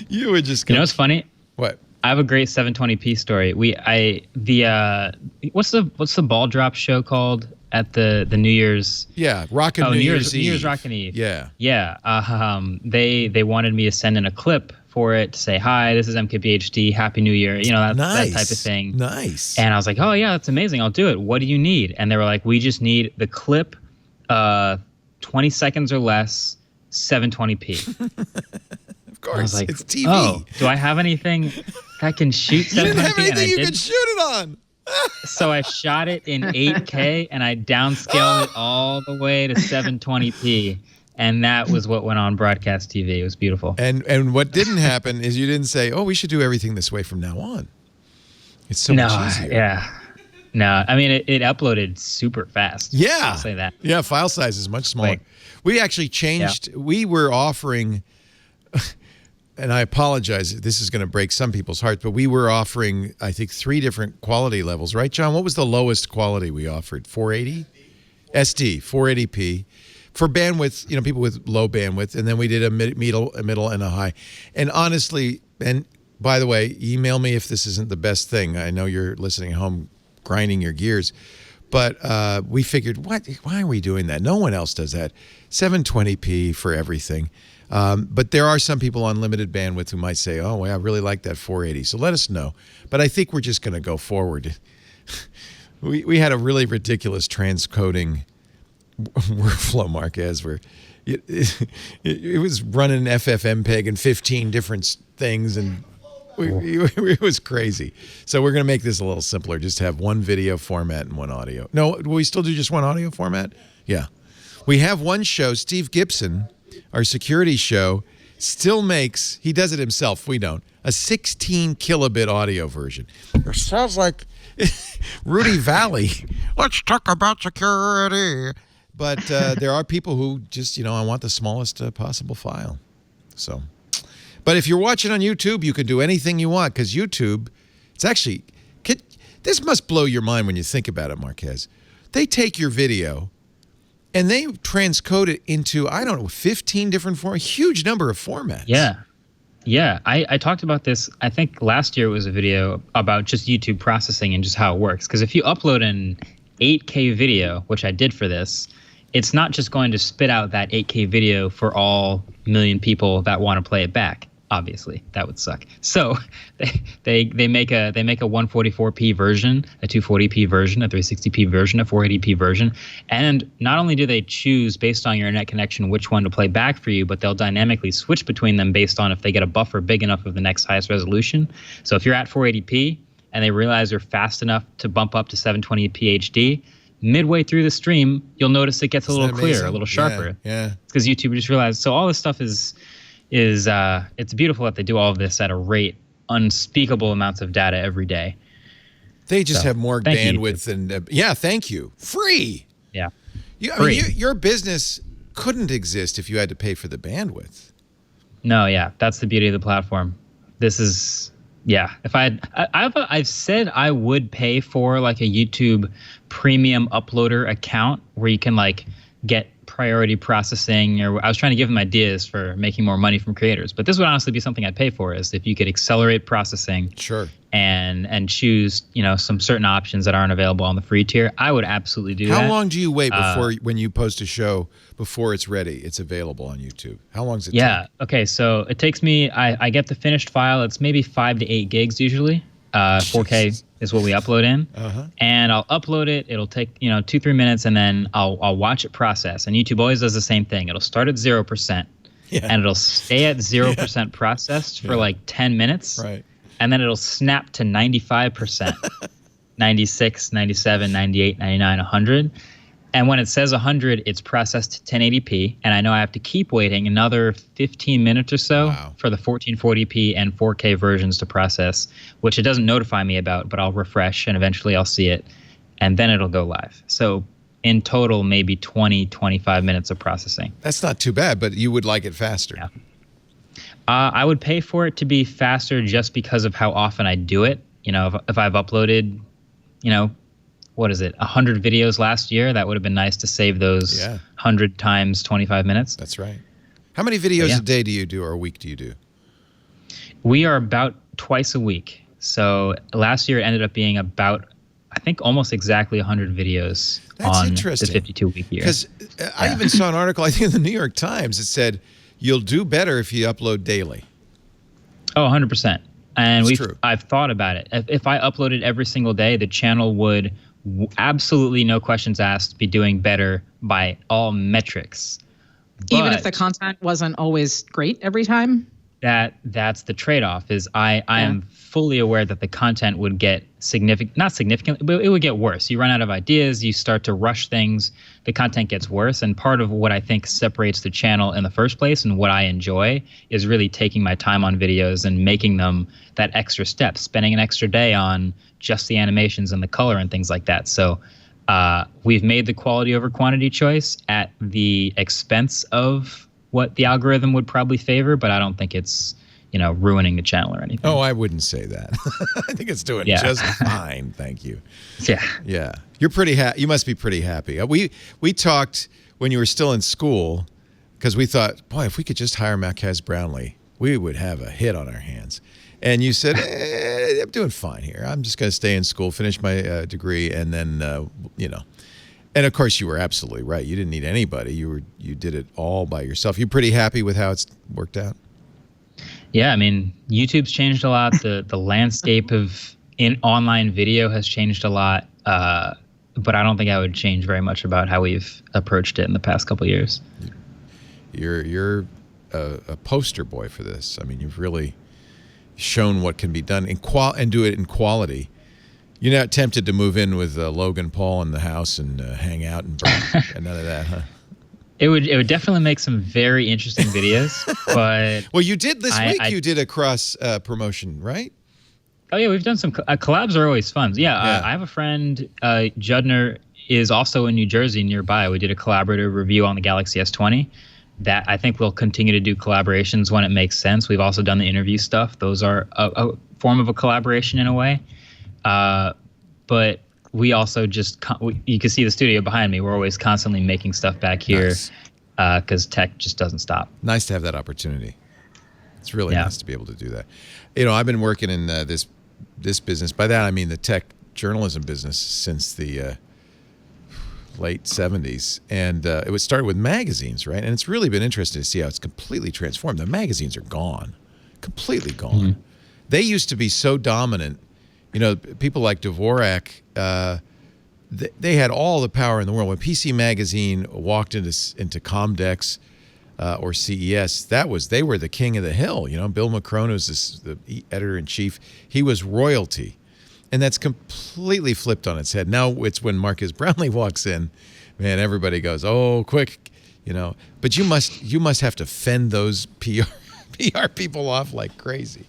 you would just go. You know what's funny? What? I have a great 720p story. What's the ball drop show called at the New Year's? Yeah, Rockin' New Year's Eve. New Year's Rockin' Eve. Yeah. Yeah. They wanted me to send in a clip for it to say, hi, this is MKBHD, Happy New Year, that type of thing. Nice. And I was like, oh yeah, that's amazing. I'll do it. What do you need? And they were like, we just need the clip, 20 seconds or less, 720p. Of course, I was like, it's TV. Oh, do I have anything that can shoot 720p? You didn't have anything you could shoot it on. So I shot it in 8K and I downscaled it all the way to 720p. And that was what went on broadcast TV. It was beautiful. And what didn't happen is you didn't say, oh, we should do everything this way from now on. It's so much easier. Yeah. No, I mean, it uploaded super fast. Yeah. I'll say that. Yeah, file size is much smaller. We actually changed. Yeah. We were offering, and I apologize, this is going to break some people's hearts, but we were offering, I think, 3 different quality levels. Right, John? What was the lowest quality we offered? 480? SD, 480p. For bandwidth, people with low bandwidth, and then we did a middle, and a high. And honestly, and by the way, email me if this isn't the best thing. I know you're listening at home grinding your gears, but we figured, why are we doing that? No one else does that. 720p for everything. But there are some people on limited bandwidth who might say, oh, well, I really like that 480. So let us know. But I think we're just going to go forward. We had a really ridiculous transcoding workflow, Marquez, where it was running FFmpeg and 15 different things, and it was crazy. So we're going to make this a little simpler, just have one video format and one audio. No, will we still do just one audio format? Yeah. We have one show, Steve Gibson, our security show, still makes, he does it himself, we don't, a 16 kilobit audio version. It sounds like Rudy Valley. Let's talk about security. But there are people who just, I want the smallest possible file. So, but if you're watching on YouTube, you can do anything you want, because YouTube, it's actually, this must blow your mind when you think about it, Marquez. They take your video and they transcode it into, 15 different formats, huge number of formats. Yeah. Yeah. I talked about this, I think last year it was a video about just YouTube processing and just how it works. Because if you upload an 8K video, which I did for this, it's not just going to spit out that 8K video for all million people that want to play it back. Obviously, that would suck. So they make a 144p version, a 240p version, a 360p version, a 480p version, and not only do they choose based on your internet connection which one to play back for you, but they'll dynamically switch between them based on if they get a buffer big enough of the next highest resolution. So if you're at 480p and they realize you're fast enough to bump up to 720p HD, midway through the stream, you'll notice it gets a little clearer, a little sharper. Yeah. Because YouTube just realized. So all this stuff is it's beautiful that they do all of this at a rate, unspeakable amounts of data every day. They just have more bandwidth and thank you. Free. Yeah. I mean, your business couldn't exist if you had to pay for the bandwidth. No, yeah, that's the beauty of the platform. This is, yeah. If I've said I would pay for like a YouTube premium uploader account where you can like get priority processing, or I was trying to give them ideas for making more money from creators. But this would honestly be something I'd pay for, is if you could accelerate processing. Sure. And choose, some certain options that aren't available on the free tier. I would absolutely do that. How long do you wait before when you post a show before it's ready, it's available on YouTube? How long does it take? Yeah. Okay. So it takes me, I get the finished file. It's maybe 5 to 8 gigs usually. 4K is what we upload in. And I'll upload it. It'll take, 2-3 minutes, and then I'll watch it process. And YouTube always does the same thing. It'll start at 0%. Yeah. And it'll stay at 0% processed for like 10 minutes. Right. And then it'll snap to 95%, 96, 97, 98, 99, 100. And when it says 100, it's processed to 1080p. And I know I have to keep waiting another 15 minutes or so for the 1440p and 4K versions to process, which it doesn't notify me about, but I'll refresh and eventually I'll see it. And then it'll go live. So in total, maybe 20, 25 minutes of processing. That's not too bad, but you would like it faster. Yeah. I would pay for it to be faster just because of how often I do it. If I've uploaded, 100 videos last year, that would have been nice to save those 100 times 25 minutes. That's right. How many videos a day do you do, or a week do you do? We are about twice a week. So last year it ended up being about, I think, almost exactly 100 videos on the 52-week year. Because I even saw an article, I think in the New York Times, that said, you'll do better if you upload daily. Oh, 100%. And true. I've thought about it. If I uploaded every single day, the channel would absolutely, no questions asked, be doing better by all metrics. Even if the content wasn't always great every time? That's the trade-off, is I am fully aware that the content would get not significantly, but it would get worse. You run out of ideas, you start to rush things, the content gets worse. And part of what I think separates the channel in the first place and what I enjoy is really taking my time on videos and making them that extra step, spending an extra day on just the animations and the color and things like that. So we've made the quality over quantity choice at the expense of what the algorithm would probably favor, but I don't think it's, ruining the channel or anything. Oh, I wouldn't say that. I think it's doing just fine. Thank you. Yeah. Yeah. You're pretty happy. You must be pretty happy. We talked when you were still in school, because we thought, boy, if we could just hire Marques Brownlee, we would have a hit on our hands. And you said, I'm doing fine here. I'm just going to stay in school, finish my degree, and then, And of course, you were absolutely right. You didn't need anybody. You did it all by yourself. You pretty happy with how it's worked out? Yeah, I mean, YouTube's changed a lot. The landscape of online video has changed a lot. But I don't think I would change very much about how we've approached it in the past couple of years. You're a poster boy for this. I mean, you've really shown what can be done and do it in quality. You're not tempted to move in with Logan Paul in the house and hang out and burn and none of that, huh? It would definitely make some very interesting videos, but well, you did this week. You did a cross promotion, right? Oh yeah, we've done some collabs. Are always fun. Yeah, I have a friend, Judner, is also in New Jersey nearby. We did a collaborative review on the Galaxy S20. That I think we'll continue to do collaborations when it makes sense. We've also done the interview stuff. Those are a form of a collaboration in a way. But we also you can see the studio behind me. We're always constantly making stuff back here because tech just doesn't stop. Nice to have that opportunity. It's really nice to be able to do that. I've been working in this business. By that, I mean the tech journalism business since the late 70s. And it was started with magazines, right? And it's really been interesting to see how it's completely transformed. The magazines are gone, completely gone. Mm-hmm. They used to be so dominant. People like Dvorak, they had all the power in the world. When PC Magazine walked into Comdex or CES, they were the king of the hill. Bill McCronos, the editor-in-chief, he was royalty. And that's completely flipped on its head. Now it's when Marques Brownlee walks in, man, everybody goes, oh, quick, But you must have to fend those PR people off like crazy.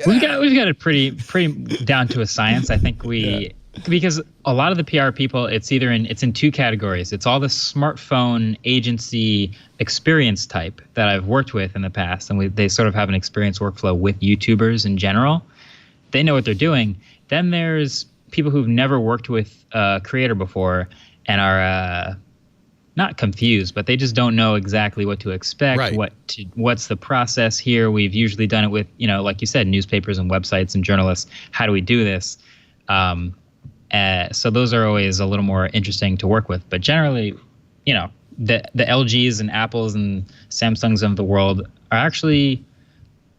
We've got it pretty down to a science. I think we because a lot of the PR people, it's in two categories. It's all the smartphone agency experience type that I've worked with in the past, and they sort of have an experience workflow with YouTubers in general. They know what they're doing. Then there's people who've never worked with a creator before and are not confused, but they just don't know exactly what to expect. Right. What's the process here? We've usually done it with, like you said, newspapers and websites and journalists. How do we do this? So those are always a little more interesting to work with. But generally, the LGs and Apples and Samsungs of the world are actually,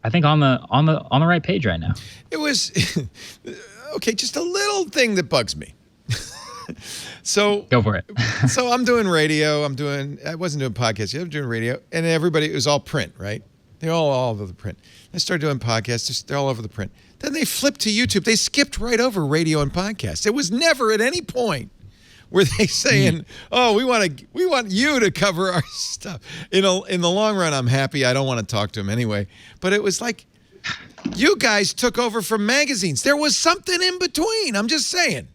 I think, on the right page right now. It was okay. Just a little thing that bugs me. So go for it. So I'm doing radio. I wasn't doing podcasts yet. I'm doing radio, and it was all print, right? They're all over the print. I started doing podcasts. They're all over the print. Then they flipped to YouTube. They skipped right over radio and podcasts. It was never at any point were they saying, "Oh, we want you to cover our stuff." In the long run, I'm happy. I don't want to talk to them anyway. But it was like, you guys took over from magazines. There was something in between. I'm just saying.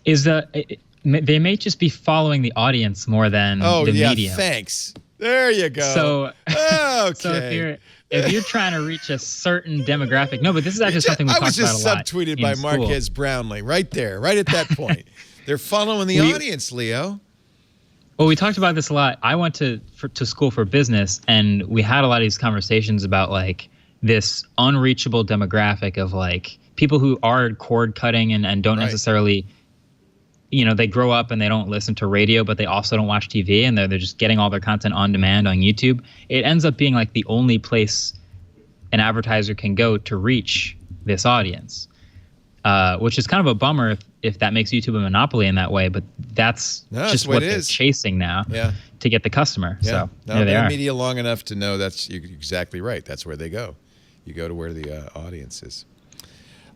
They may just be following the audience more than the medium. Thanks. There you go. So, okay. So if you're trying to reach a certain demographic, no, but this is actually something we talked about a lot. I was just subtweeted by Marquez Brownlee right there, right at that point. They're following the audience, Leo. Well, we talked about this a lot. I went to school for business, and we had a lot of these conversations about like this unreachable demographic of like people who are cord cutting and don't necessarily. They grow up and they don't listen to radio, but they also don't watch TV, and they're just getting all their content on demand on YouTube. It ends up being like the only place an advertiser can go to reach this audience, which is kind of a bummer if that makes YouTube a monopoly in that way. But that's just what they're chasing now to get the there. So there they are. Media long enough to know you're exactly right. That's where they go. You go to where the audience is.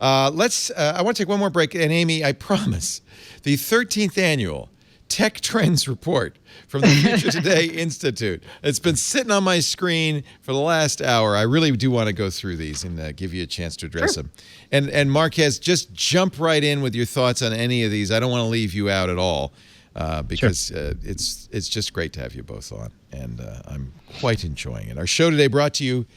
I want to take one more break. And Amy, I promise, the 13th annual Tech Trends Report from the Future Today Institute. It's been sitting on my screen for the last hour. I really do want to go through these and give you a chance to address them. And Marquez, just jump right in with your thoughts on any of these. I don't want to leave you out at all because it's just great to have you both on. And I'm quite enjoying it. Our show today brought to you,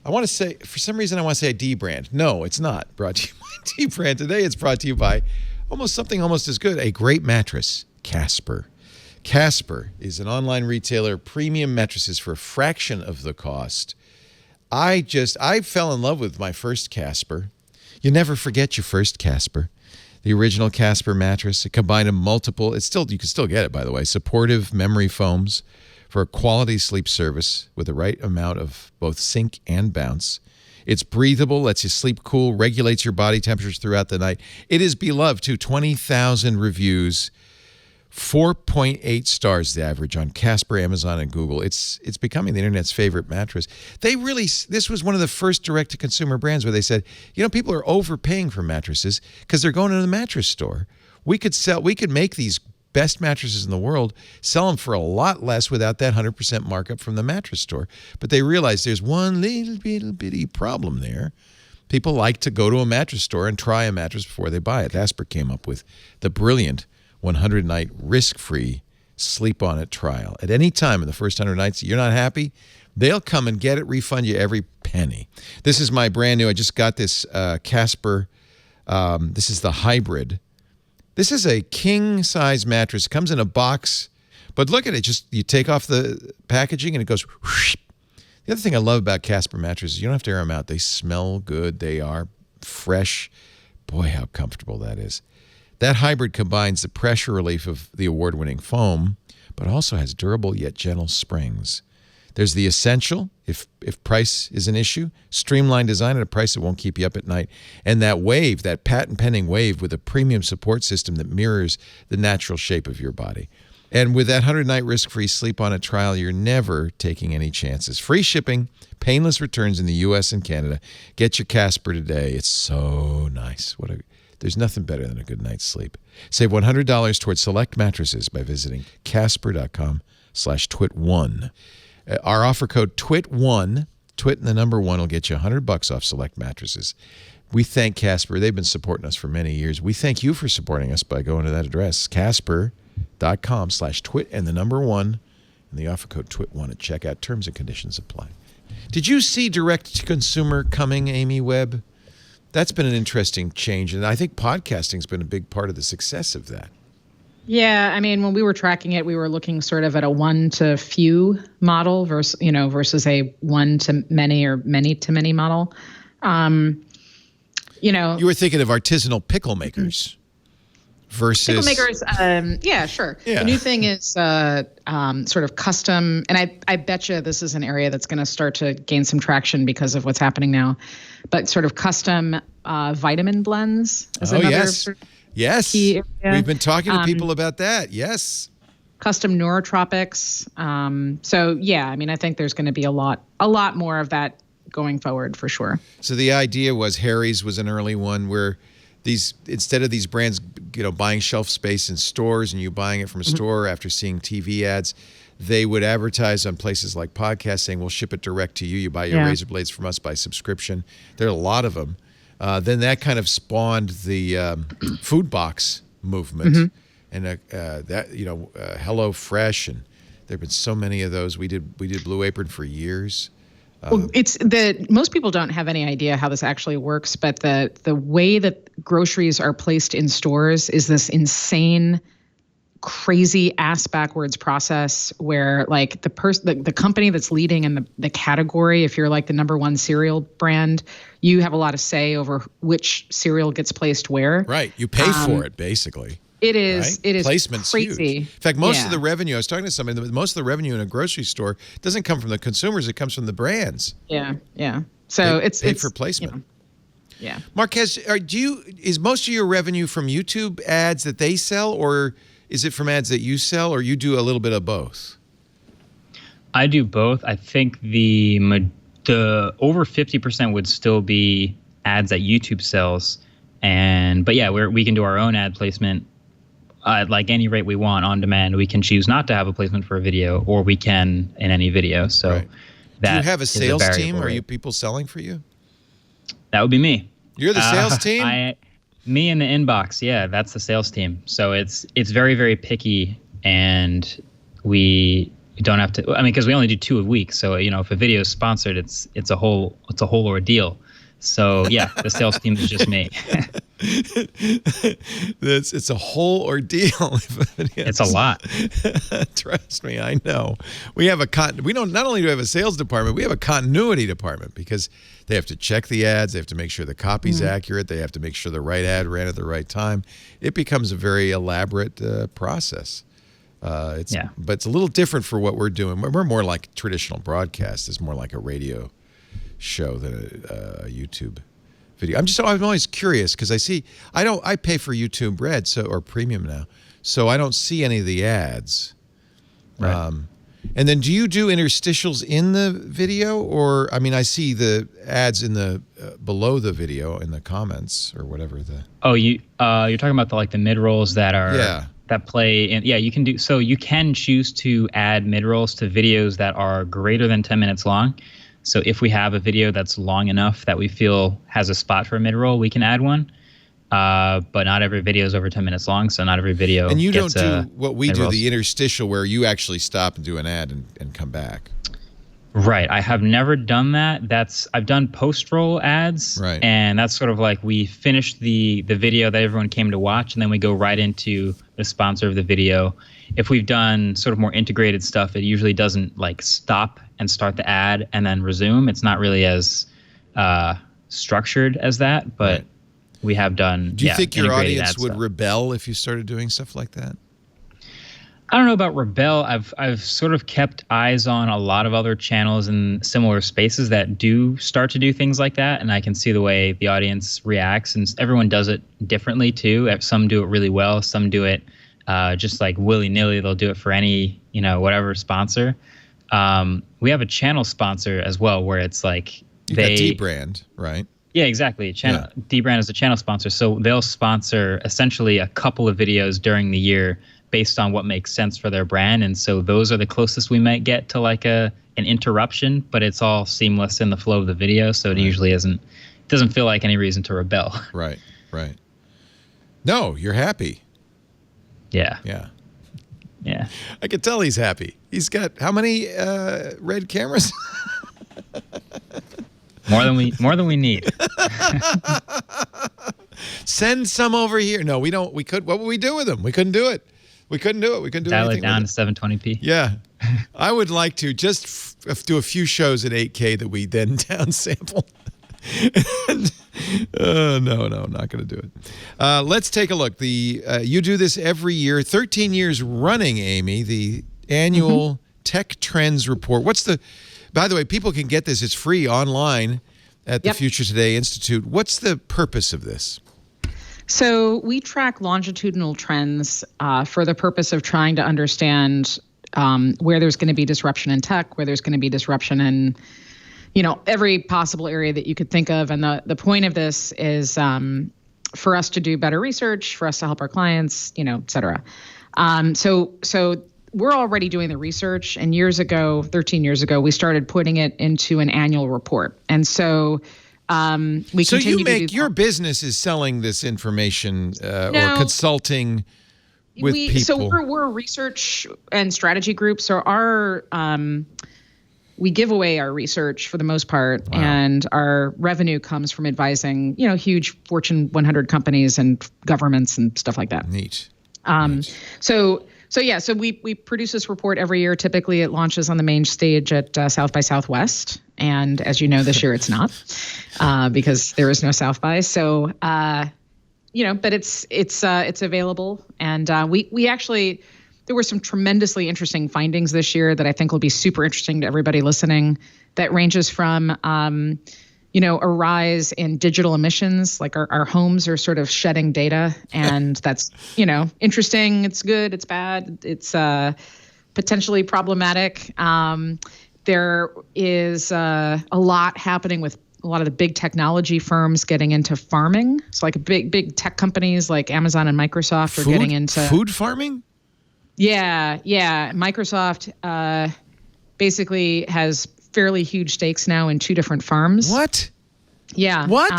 I want to say, for some reason, I want to say a D brand. No, it's not brought to you by D brand. Today, it's brought to you by something almost as good, a great mattress, Casper. Casper is an online retailer, premium mattresses for a fraction of the cost. I fell in love with my first Casper. You never forget your first Casper. The original Casper mattress, it combined a multiple, you can still get it, by the way, supportive memory foams for a quality sleep service with the right amount of both sink and bounce. It's breathable, lets you sleep cool, regulates your body temperatures throughout the night. It is beloved, too. 20,000 reviews, 4.8 stars the average on Casper, Amazon, and Google. It's becoming the internet's favorite mattress. This was one of the first direct-to-consumer brands where they said, people are overpaying for mattresses because they're going to the mattress store. We could make these best mattresses in the world, sell them for a lot less without that 100% markup from the mattress store. But they realized there's one little bitty problem there. People like to go to a mattress store and try a mattress before they buy it. Casper came up with the brilliant 100-night risk-free sleep-on-it trial. At any time in the first 100 nights you're not happy, they'll come and get it, refund you every penny. This is my brand new, I just got this Casper. This is the hybrid. This is a king-size mattress. It comes in a box, but look at it. Just you take off the packaging and it goes whoosh. The other thing I love about Casper mattresses, you don't have to air them out. They smell good. They are fresh. Boy, how comfortable that is. That hybrid combines the pressure relief of the award-winning foam, but also has durable yet gentle springs. There's the essential, if price is an issue, streamlined design at a price that won't keep you up at night, and that wave, that patent-pending wave with a premium support system that mirrors the natural shape of your body. And with that 100-night risk-free sleep-on-it trial, you're never taking any chances. Free shipping, painless returns in the U.S. and Canada. Get your Casper today. It's so nice. There's nothing better than a good night's sleep. Save $100 towards select mattresses by visiting casper.com/twit1. Our offer code TWIT1, TWIT and the number 1 will get you $100 off select mattresses. We thank Casper. They've been supporting us for many years. We thank you for supporting us by going to that address, casper.com/twit and the number 1 and the offer code TWIT1 at checkout. Terms and conditions apply. Did you see direct-to-consumer coming, Amy Webb? That's been an interesting change, and I think podcasting's been a big part of the success of that. Yeah, I mean, when we were tracking it, we were looking sort of at a one-to-few model versus a one-to-many or many-to-many model. You were thinking of artisanal pickle makers versus pickle makers. Yeah, sure. Yeah. The new thing is sort of custom, and I bet you this is an area that's going to start to gain some traction because of what's happening now. But sort of custom vitamin blends is another sort of key area. We've been talking to people about that. Yes. Custom neurotropics. So yeah, I mean, I think there's going to be a lot more of that going forward for sure. So the idea was Harry's was an early one where instead of these brands, buying shelf space in stores and you buying it from a store after seeing TV ads, they would advertise on places like podcasts saying, we'll ship it direct to you. You buy your razor blades from us by subscription. There are a lot of them. Then that kind of spawned the food box movement and Hello Fresh, and there have been so many of those. We did Blue Apron for years. Well, most people don't have any idea how this actually works, but the way that groceries are placed in stores is this insane, crazy ass backwards process where like the company that's leading in the category, if you're like the number 1 cereal brand, you have a lot of say over which cereal gets placed where. Right. You pay for it basically. It is. Right? It is Placement's crazy. Huge. In fact, most of the revenue, I was talking to somebody, most of the revenvenue in a grocery store doesn't come from the consumers, it comes from the brands. Yeah. So it's for placement. Yeah. Marquez, is most of your revenue from YouTube ads that they sell, or is it from ads that you sell, or you do a little bit of both? I do both. I think the over 50% would still be ads that YouTube sells, but yeah, we can do our own ad placement. At like any rate we want on demand. We can choose not to have a placement for a video, or we can in any video. So do you have a sales team? Are you people selling for you? That would be me. You're the sales team? Me in the inbox. Yeah, that's the sales team. So it's very, very picky, and we don't have to, because we only do 2 a week. So, if a video is sponsored, it's a whole ordeal. So yeah, the sales team is just me. It's a whole ordeal. It's a lot. Trust me, I know. We have we don't not only do we have a sales department, we have a continuity department because they have to check the ads, they have to make sure the copy's accurate, they have to make sure the right ad ran at the right time. It becomes a very elaborate process. But it's a little different for what we're doing. We're more like traditional broadcast. It's more like a radio show than a YouTube video. I'm always curious because I pay for YouTube Red or Premium now, so I don't see any of the ads. Right. And then do you do interstitials in the video, or I see the ads in the below the video in the comments or whatever the. Oh, you're talking about the mid rolls that are that play in. Yeah, you can do so. You can choose to add mid rolls to videos that are greater than 10 minutes long. So if we have a video that's long enough that we feel has a spot for a mid-roll, we can add one. But not every video is over 10 minutes long, so not every video And you gets, don't do what we do, the interstitial, where you actually stop and do an ad and come back. Right. I have never done that. I've done post-roll ads. Right. And that's sort of like we finish the video that everyone came to watch, and then we go right into the sponsor of the video. If we've done sort of more integrated stuff, it usually doesn't stop and start the ad and then resume. It's not really as structured as that, but we have done. Do you think your audience would rebel if you started doing stuff like that? I don't know about rebel. I've sort of kept eyes on a lot of other channels in similar spaces that do start to do things like that, and I can see the way the audience reacts, and everyone does it differently too. Some do it really well, some do it just like willy-nilly. They'll do it for any, whatever sponsor. We have a channel sponsor as well, where it's like you got D-Brand, right? Yeah, exactly. D-Brand is a channel sponsor, so they'll sponsor essentially a couple of videos during the year based on what makes sense for their brand, and so those are the closest we might get to an interruption, but it's all seamless in the flow of the video, so it usually doesn't feel like any reason to rebel. Right. No, you're happy. Yeah. I could tell he's happy. He's got how many red cameras? More than we need. Send some over here. No, we don't. We could. What would we do with them? We couldn't do it. We couldn't do Dial anything it down to with 720p. Yeah. I would like to just do a few shows at 8K that we then downsample. No, I'm not going to do it. Let's take a look. You do this every year, 13 years running, Amy, the annual Tech Trends Report. By the way, people can get this. It's free online at the Future Today Institute. What's the purpose of this? So we track longitudinal trends for the purpose of trying to understand where there's going to be disruption in tech, where there's going to be disruption in, every possible area that you could think of. And the point of this is for us to do better research, for us to help our clients, et cetera. So we're already doing the research. And 13 years ago, we started putting it into an annual report. And so we continue to do your business is selling this information or consulting with people. So we're a research and strategy group. So we give away our research for the most part, and our revenue comes from advising, huge Fortune 100 companies and governments and stuff like that. Neat. So we produce this report every year. Typically, it launches on the main stage at South by Southwest, and as you know, this year it's not because there is no South by. So, but it's available, and we actually. There were some tremendously interesting findings this year that I think will be super interesting to everybody listening. That ranges from, a rise in digital emissions, like our homes are sort of shedding data, and that's, interesting. It's good. It's bad. It's potentially problematic. There is a lot happening with a lot of the big technology firms getting into farming. So like big tech companies like Amazon and Microsoft are getting into food farming. Yeah. Microsoft basically has fairly huge stakes now in 2 different farms. What? Yeah. What?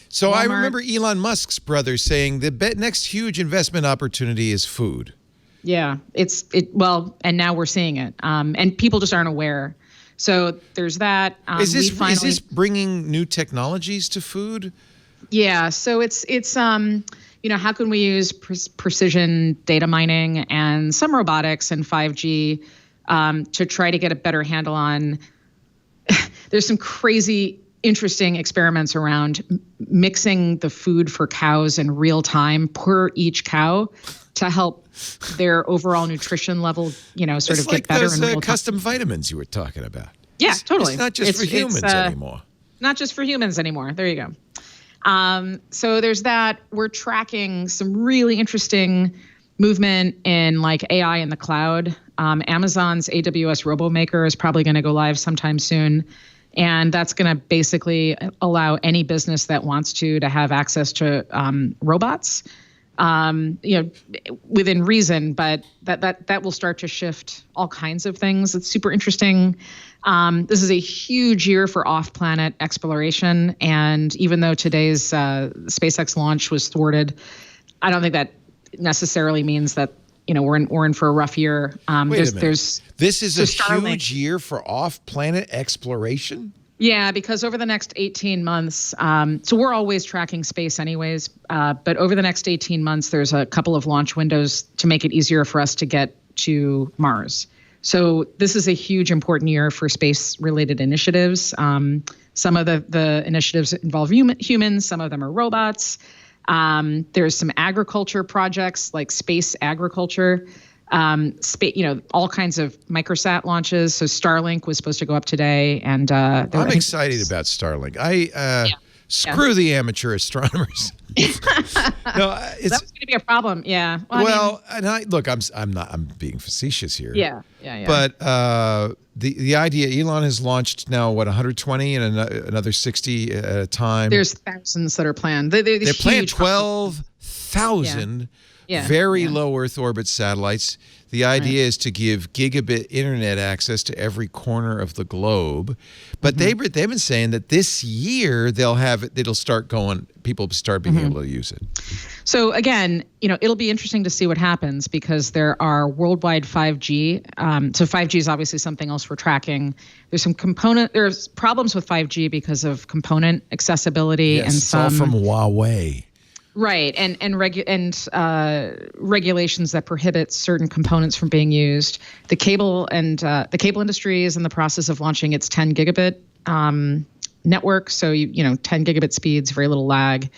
So Walmart. I remember Elon Musk's brother saying the next huge investment opportunity is food. Yeah. And now we're seeing it. And people just aren't aware. So there's that. Is this bringing new technologies to food? Yeah. So it's how can we use precision data mining and some robotics and 5G to try to get a better handle on there's some crazy, interesting experiments around mixing the food for cows in real time per each cow to help their overall nutrition level, get better. It's like those custom vitamins you were talking about. Yeah, totally. It's not just for humans anymore. Not just for humans anymore. There you go. So there's that. We're tracking some really interesting movement in like AI in the cloud. Amazon's AWS RoboMaker is probably going to go live sometime soon. And that's going to basically allow any business that wants to have access to robots, within reason. But that will start to shift all kinds of things. It's super interesting. This is a huge year for off-planet exploration. And even though today's SpaceX launch was thwarted, I don't think that necessarily means that we're in for a rough year. Wait a minute. This is a huge year for off-planet exploration? Yeah, because over the next 18 months, so we're always tracking space anyways, but over the next 18 months, there's a couple of launch windows to make it easier for us to get to Mars. So this is a huge, important year for space-related initiatives. Some of the initiatives involve humans, some of them are robots. There's some agriculture projects like space agriculture, all kinds of microsat launches. So Starlink was supposed to go up today, and I'm excited about Starlink. Screw the amateur astronomers. No, that's going to be a problem. Yeah. I'm being facetious here. Yeah. But the idea, Elon has launched now 120 and another 60 at a time. There's thousands that are planned. They're planned 12,000 very low Earth orbit satellites. The idea is to give gigabit internet access to every corner of the globe. But they've been saying that this year it'll start going, people start being able to use it. So again, it'll be interesting to see what happens because there are worldwide 5G. So 5G is obviously something else we're tracking. There's problems with 5G because of component accessibility and it's all from Huawei. Right, and regulations that prohibit certain components from being used. The cable industry is in the process of launching its 10 gigabit network. So 10 gigabit speeds, very little lag,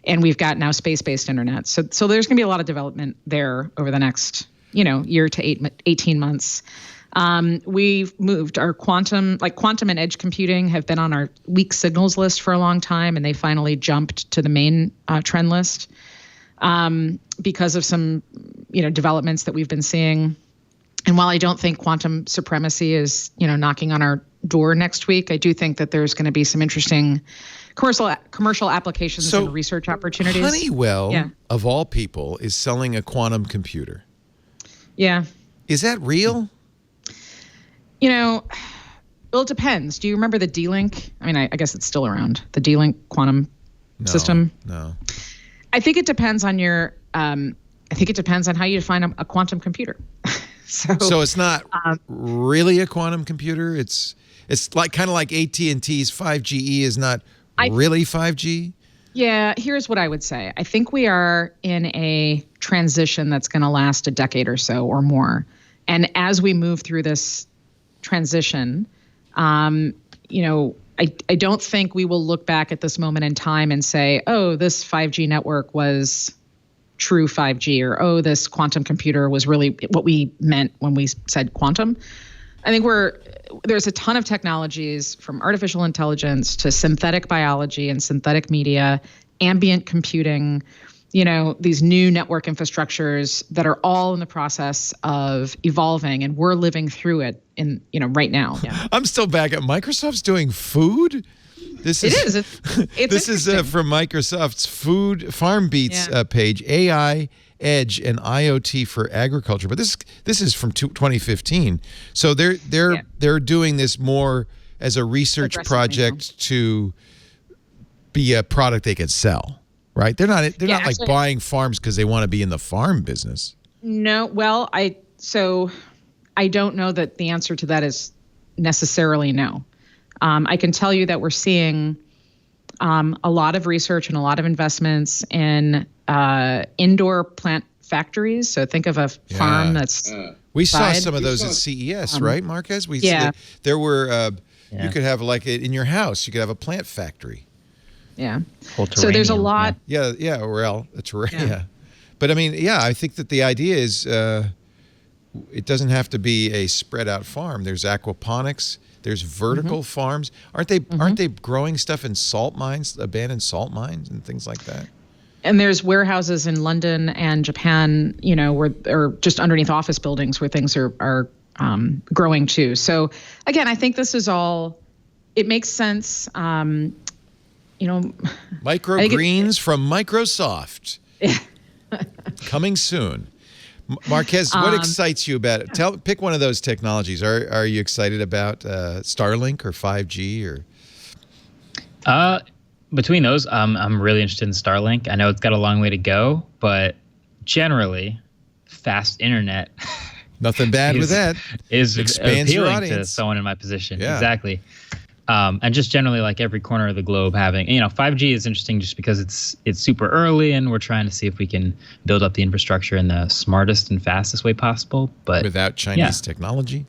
and we've got now space-based internet. So there's going to be a lot of development there over the next year to 18 months. We've moved our quantum and edge computing have been on our weak signals list for a long time, and they finally jumped to the main trend list because of some developments that we've been seeing. And while I don't think quantum supremacy is knocking on our door next week, I do think that there's going to be some interesting commercial applications and research opportunities. Honeywell, of all people, is selling a quantum computer. Yeah. Is that real? Well, it depends. Do you remember the D-Link? I mean, I guess it's still around. The D-Link quantum system? No. I think it depends on how you define a quantum computer. So it's not really a quantum computer. It's like kind of like AT&T's 5GE is not really 5G. Yeah, here's what I would say. I think we are in a transition that's going to last a decade or so or more. And as we move through this transition, I don't think we will look back at this moment in time and say, oh, this 5G network was true 5G, or oh, this quantum computer was really what we meant when we said quantum. I think there's a ton of technologies, from artificial intelligence to synthetic biology and synthetic media, ambient computing, these new network infrastructures that are all in the process of evolving, and we're living through it right now. Yeah. I'm still back at Microsoft's doing food. This is from Microsoft's Food Farm Beats page, AI, Edge, and IoT for agriculture. But this is from 2015. So they're doing this more as a research project to be a product they can sell. Right? They're not like buying farms because they want to be in the farm business. No, well, I don't know that the answer to that is necessarily no. I can tell you that we're seeing a lot of research and a lot of investments in indoor plant factories. So think of a farm that's we saw some of those at CES, right, Marquez? There were you could have in your house, you could have a plant factory. Yeah. So there's a lot. Yeah, But I mean, I think that the idea is it doesn't have to be a spread out farm. There's aquaponics, there's vertical farms. Aren't they growing stuff in salt mines, abandoned salt mines and things like that? And there's warehouses in London and Japan, or just underneath office buildings where things are growing too. So again, I think this is all, it makes sense. Microgreens from Microsoft. Coming soon. Marquez, what excites you about it? Pick one of those technologies. Are you excited about Starlink or 5G or? Between those, I'm really interested in Starlink. I know it's got a long way to go, but generally, fast internet. Nothing bad with that. Is expands your appealing audience. To someone in my position. Yeah. Exactly. And just generally, like every corner of the globe having, 5G is interesting just because it's super early, and we're trying to see if we can build up the infrastructure in the smartest and fastest way possible, but without Chinese technology.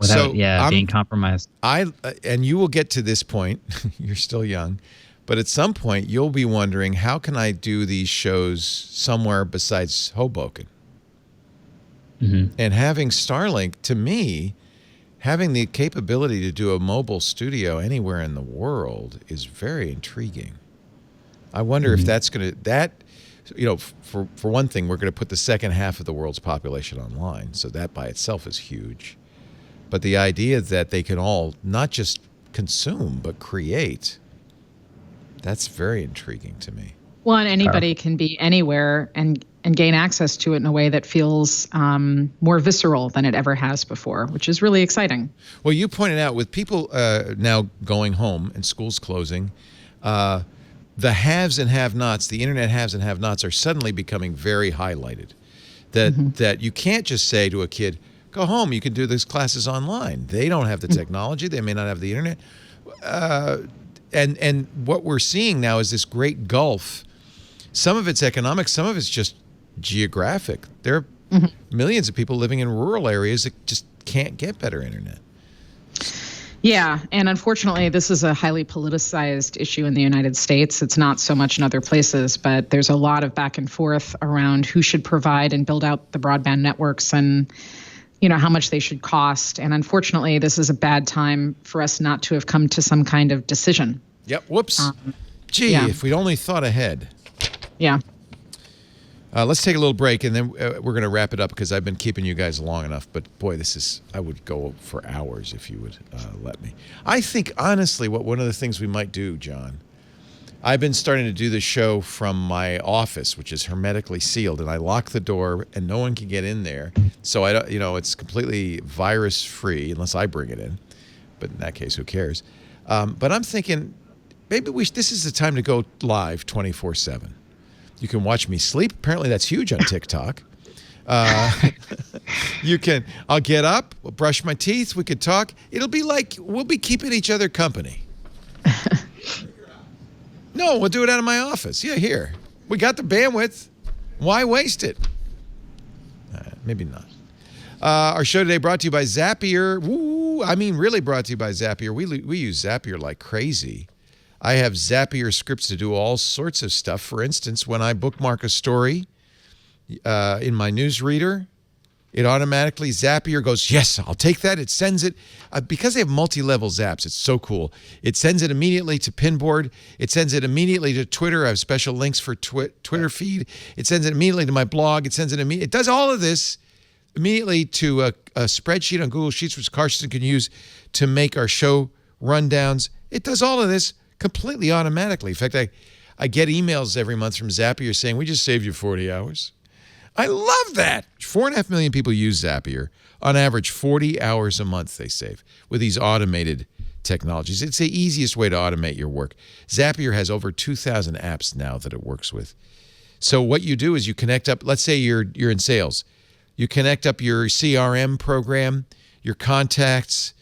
Without being compromised. And you will get to this point. You're still young, but at some point you'll be wondering, how can I do these shows somewhere besides Hoboken? And having Starlink, to me, having the capability to do a mobile studio anywhere in the world is very intriguing. I wonder if that's going to, for one thing, we're going to put the second half of the world's population online. So that by itself is huge. But the idea that they can all not just consume, but create, that's very intriguing to me. Well, and anybody can be anywhere and gain access to it in a way that feels more visceral than it ever has before, which is really exciting. Well, you pointed out with people now going home and schools closing, the haves and have-nots, the internet haves and have-nots are suddenly becoming very highlighted. That you can't just say to a kid, go home, you can do these classes online. They don't have the technology. They may not have the internet. And what we're seeing now is this great gulf. Some of it's economic, some of it's just geographic. There are millions of people living in rural areas that just can't get better internet. Yeah, and unfortunately, this is a highly politicized issue in the United States. It's not so much in other places, but there's a lot of back and forth around who should provide and build out the broadband networks and, you know, how much they should cost. And unfortunately, this is a bad time for us not to have come to some kind of decision. Yep. Whoops. If we'd only thought ahead. Yeah. Let's take a little break, and then we're going to wrap it up because I've been keeping you guys long enough. But, boy, I would go for hours if you would let me. I think, honestly, one of the things we might do, John, I've been starting to do the show from my office, which is hermetically sealed, and I lock the door, and no one can get in there. So, it's completely virus-free unless I bring it in. But in that case, who cares? But I'm thinking maybe this is the time to go live 24/7. You can watch me sleep. Apparently that's huge on TikTok. I'll get up, we'll brush my teeth, we could talk. It'll be like we'll be keeping each other company. No, we'll do it out of my office. Yeah, here. We got the bandwidth. Why waste it? Maybe not. Our show today brought to you by Zapier. Woo, I mean really brought to you by Zapier. We use Zapier like crazy. I have Zapier scripts to do all sorts of stuff. For instance, when I bookmark a story in my newsreader, it automatically, Zapier goes, yes, I'll take that. It sends it, because they have multi-level zaps, it's so cool. It sends it immediately to Pinboard. It sends it immediately to Twitter. I have special links for Twitter feed. It sends it immediately to my blog. It does all of this immediately to a spreadsheet on Google Sheets, which Carson can use to make our show rundowns. It does all of this completely automatically. In fact, I get emails every month from Zapier saying, we just saved you 40 hours. I love that. 4.5 million people use Zapier. On average, 40 hours a month they save with these automated technologies. It's the easiest way to automate your work. Zapier has over 2,000 apps now that it works with. So what you do is you connect up, let's say you're in sales. You connect up your CRM program, your contacts,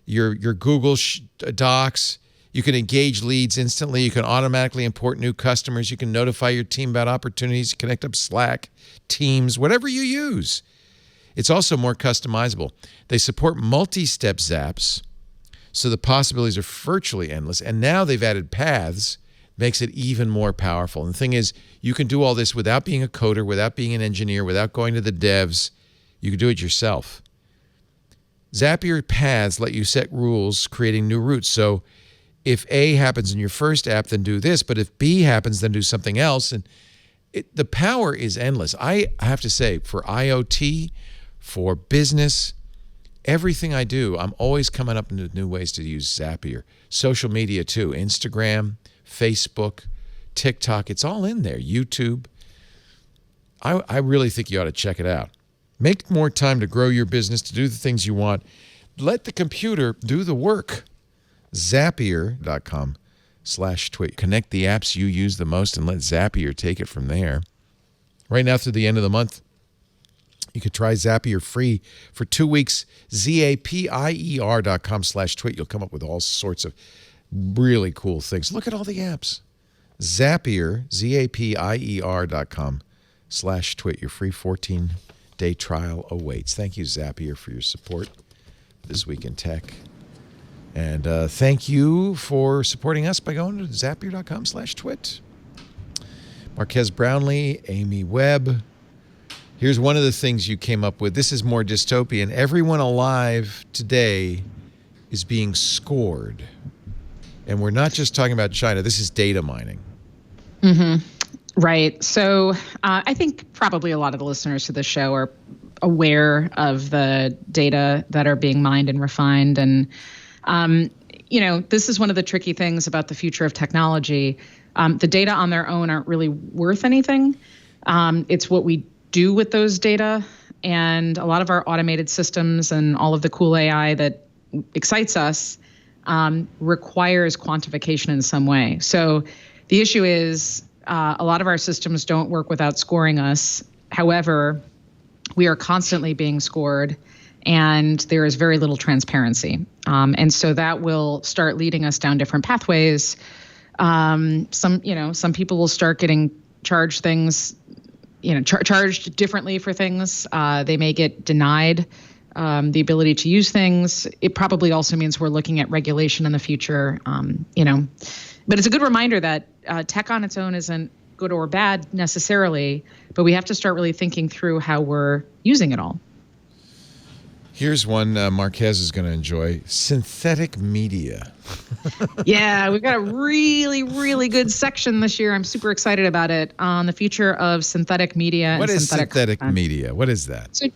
your Google Docs. You can engage leads instantly. You can automatically import new customers. You can notify your team about opportunities, connect up Slack, Teams, whatever you use. It's also more customizable. They support multi-step zaps, so the possibilities are virtually endless. And now they've added paths, makes it even more powerful. And the thing is, you can do all this without being a coder, without being an engineer, without going to the devs. You can do it yourself. Zapier paths let you set rules, creating new routes. So if A happens in your first app, then do this. But if B happens, then do something else. And the power is endless. I have to say, for IoT, for business, everything I do, I'm always coming up with new ways to use Zapier. Social media too, Instagram, Facebook, TikTok, it's all in there, YouTube. I really think you ought to check it out. Make more time to grow your business, to do the things you want. Let the computer do the work. Zapier.com/tweet. Connect the apps you use the most and let Zapier take it from there. Right now through the end of the month, you could try Zapier free for 2 weeks. Zapier.com/tweet. You'll come up with all sorts of really cool things. Look at all the apps. Zapier, Zapier.com/tweet. Your free 14-day trial awaits. Thank you, Zapier, for your support this week in tech. And thank you for supporting us by going to Zapier.com/twit. Marquez Brownlee, Amy Webb. Here's one of the things you came up with. This is more dystopian. Everyone alive today is being scored. And we're not just talking about China. This is data mining. Mm-hmm. Right. So I think probably a lot of the listeners to this show are aware of the data that are being mined and refined. And, this is one of the tricky things about the future of technology. The data on their own aren't really worth anything. It's what we do with those data. And a lot of our automated systems and all of the cool AI that excites us requires quantification in some way. So the issue is a lot of our systems don't work without scoring us. However, we are constantly being scored, and there is very little transparency. And so that will start leading us down different pathways. Some people will start getting charged things, charged differently for things. They may get denied the ability to use things. It probably also means we're looking at regulation in the future, But it's a good reminder that tech on its own isn't good or bad necessarily, but we have to start really thinking through how we're using it all. Here's one Marquez is going to enjoy: synthetic media. Yeah, we've got a really, really good section this year. I'm super excited about it on the future of synthetic media. What is synthetic media? What is that? So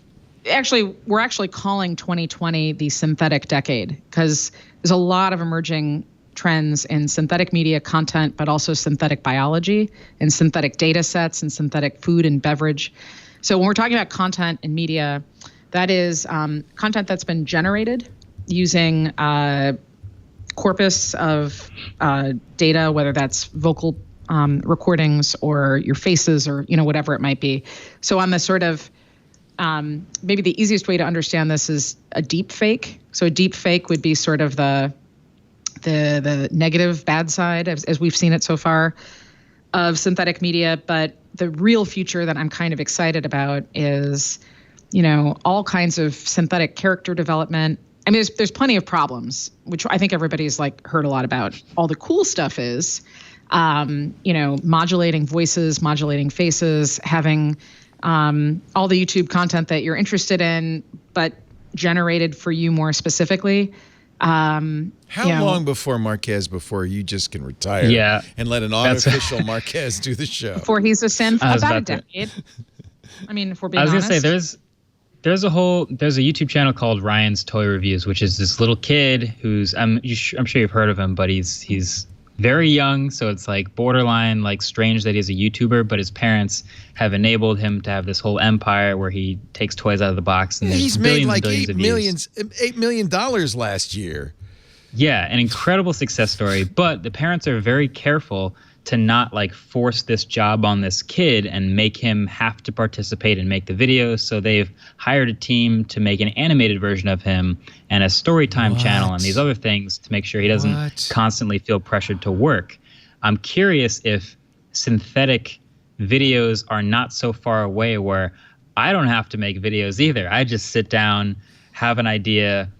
we're actually calling 2020 the synthetic decade because there's a lot of emerging trends in synthetic media content, but also synthetic biology and synthetic data sets and synthetic food and beverage. So when we're talking about content and media, that is content that's been generated using corpus of data, whether that's vocal recordings or your faces or whatever it might be. So on the sort of maybe the easiest way to understand this is a deep fake. So a deep fake would be sort of the negative, bad side, as we've seen it so far, of synthetic media. But the real future that I'm kind of excited about is, all kinds of synthetic character development. I mean, there's plenty of problems, which I think everybody's heard a lot about. All the cool stuff is, modulating voices, modulating faces, having all the YouTube content that you're interested in, but generated for you more specifically. How long before you just can retire and let an artificial Marquez do the show? Before he's a synth? About a decade. I mean, if we're being honest. I was going to say, there's a YouTube channel called Ryan's Toy Reviews, which is this little kid who's, I'm sure you've heard of him, but he's very young, so it's borderline strange that he's a YouTuber, but his parents have enabled him to have this whole empire where he takes toys out of the box, and he's made $8 million last year. Yeah, an incredible success story, but the parents are very careful to not force this job on this kid and make him have to participate and make the videos. So they've hired a team to make an animated version of him and a storytime channel and these other things to make sure he doesn't constantly feel pressured to work. I'm curious if synthetic videos are not so far away where I don't have to make videos either. I just sit down, have an idea,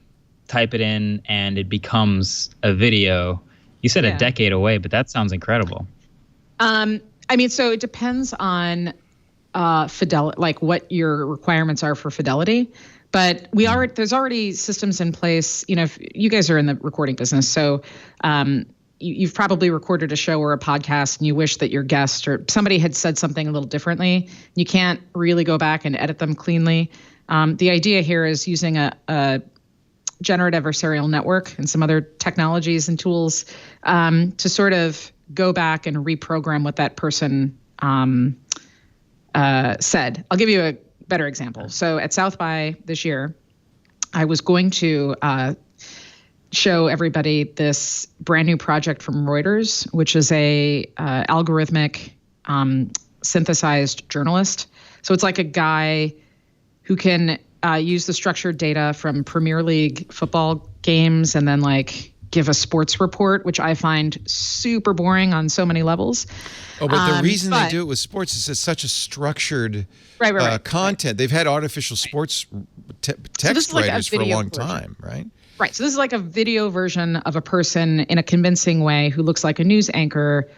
type it in, and it becomes a video. You said a decade away, but that sounds incredible. So it depends on fidelity, what your requirements are for fidelity. But there's already systems in place. If you guys are in the recording business, so you've probably recorded a show or a podcast, and you wish that your guest or somebody had said something a little differently. You can't really go back and edit them cleanly. The idea here is using a generative adversarial network and some other technologies and tools to sort of go back and reprogram what that person said. I'll give you a better example. So at South by this year, I was going to show everybody this brand new project from Reuters, which is a algorithmic synthesized journalist. So it's like a guy who can use the structured data from Premier League football games and then give a sports report, which I find super boring on so many levels. Oh, but the reason they do it with sports is it's such a structured content. Right. They've had artificial sports text writers for a long time, right? Right. So this is a video version of a person in a convincing way who looks like a news anchor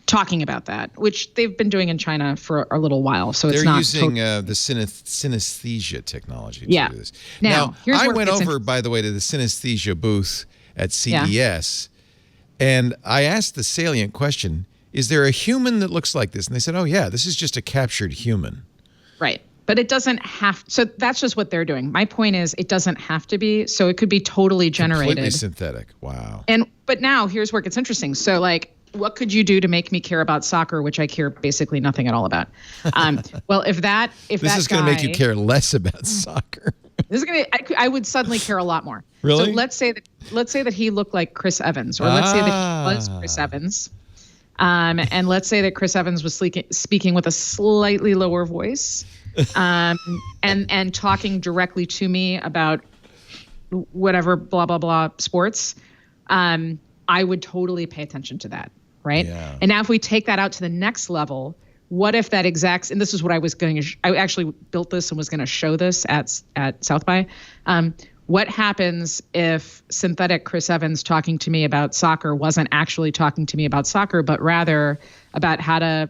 talking about that, which they've been doing in China for a little while. So it's not using the synesthesia technology to do this. Now I went over, by the way, to the synesthesia booth at CES, and I asked the salient question, is there a human that looks like this? And they said, oh, yeah, this is just a captured human. Right. But it doesn't have – so that's just what they're doing. My point is it doesn't have to be. So it could be totally generated. Completely synthetic. Wow. But now here's where it gets interesting. So what could you do to make me care about soccer, which I care basically nothing at all about? Well, if this is going to make you care less about soccer. This is I would suddenly care a lot more. Really? So let's say that he looked like Chris Evans, or let's say that he was Chris Evans, and let's say that Chris Evans was speaking with a slightly lower voice, and talking directly to me about whatever blah blah blah sports. I would totally pay attention to that, right? Yeah. And now if we take that out to the next level, what if that and this is what I was going to, I actually built this and was going to show this at South by. What happens if synthetic Chris Evans talking to me about soccer wasn't actually talking to me about soccer, but rather about how to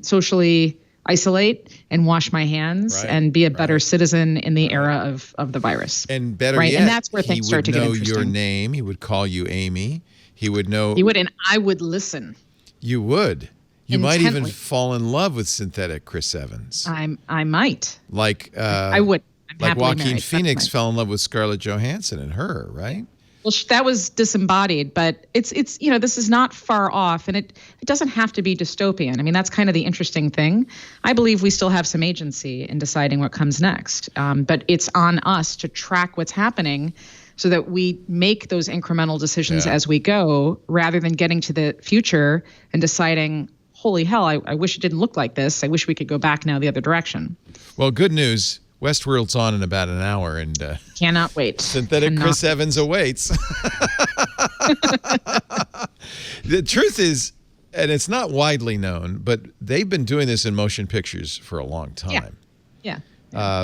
socially isolate and wash my hands and be a better citizen in the era of the virus. And better yet, and that's where things start to get interesting. He would know your name. He would call you Amy. He would know. He would, and I would listen. You would. You Intently. might even fall in love with synthetic Chris Evans. I might. Like I would. I'm like happily Joaquin married. Phoenix fell in love with Scarlett Johansson and her, right? Well, that was disembodied, but it's this is not far off, and it doesn't have to be dystopian. I mean, that's kind of the interesting thing. I believe we still have some agency in deciding what comes next, but it's on us to track what's happening so that we make those incremental decisions as we go, rather than getting to the future and deciding, holy hell, I wish it didn't look like this. I wish we could go back now the other direction. Well, good news. Westworld's on in about an hour, and cannot wait. Synthetic Chris Evans awaits. The truth is, and it's not widely known, but they've been doing this in motion pictures for a long time. Yeah.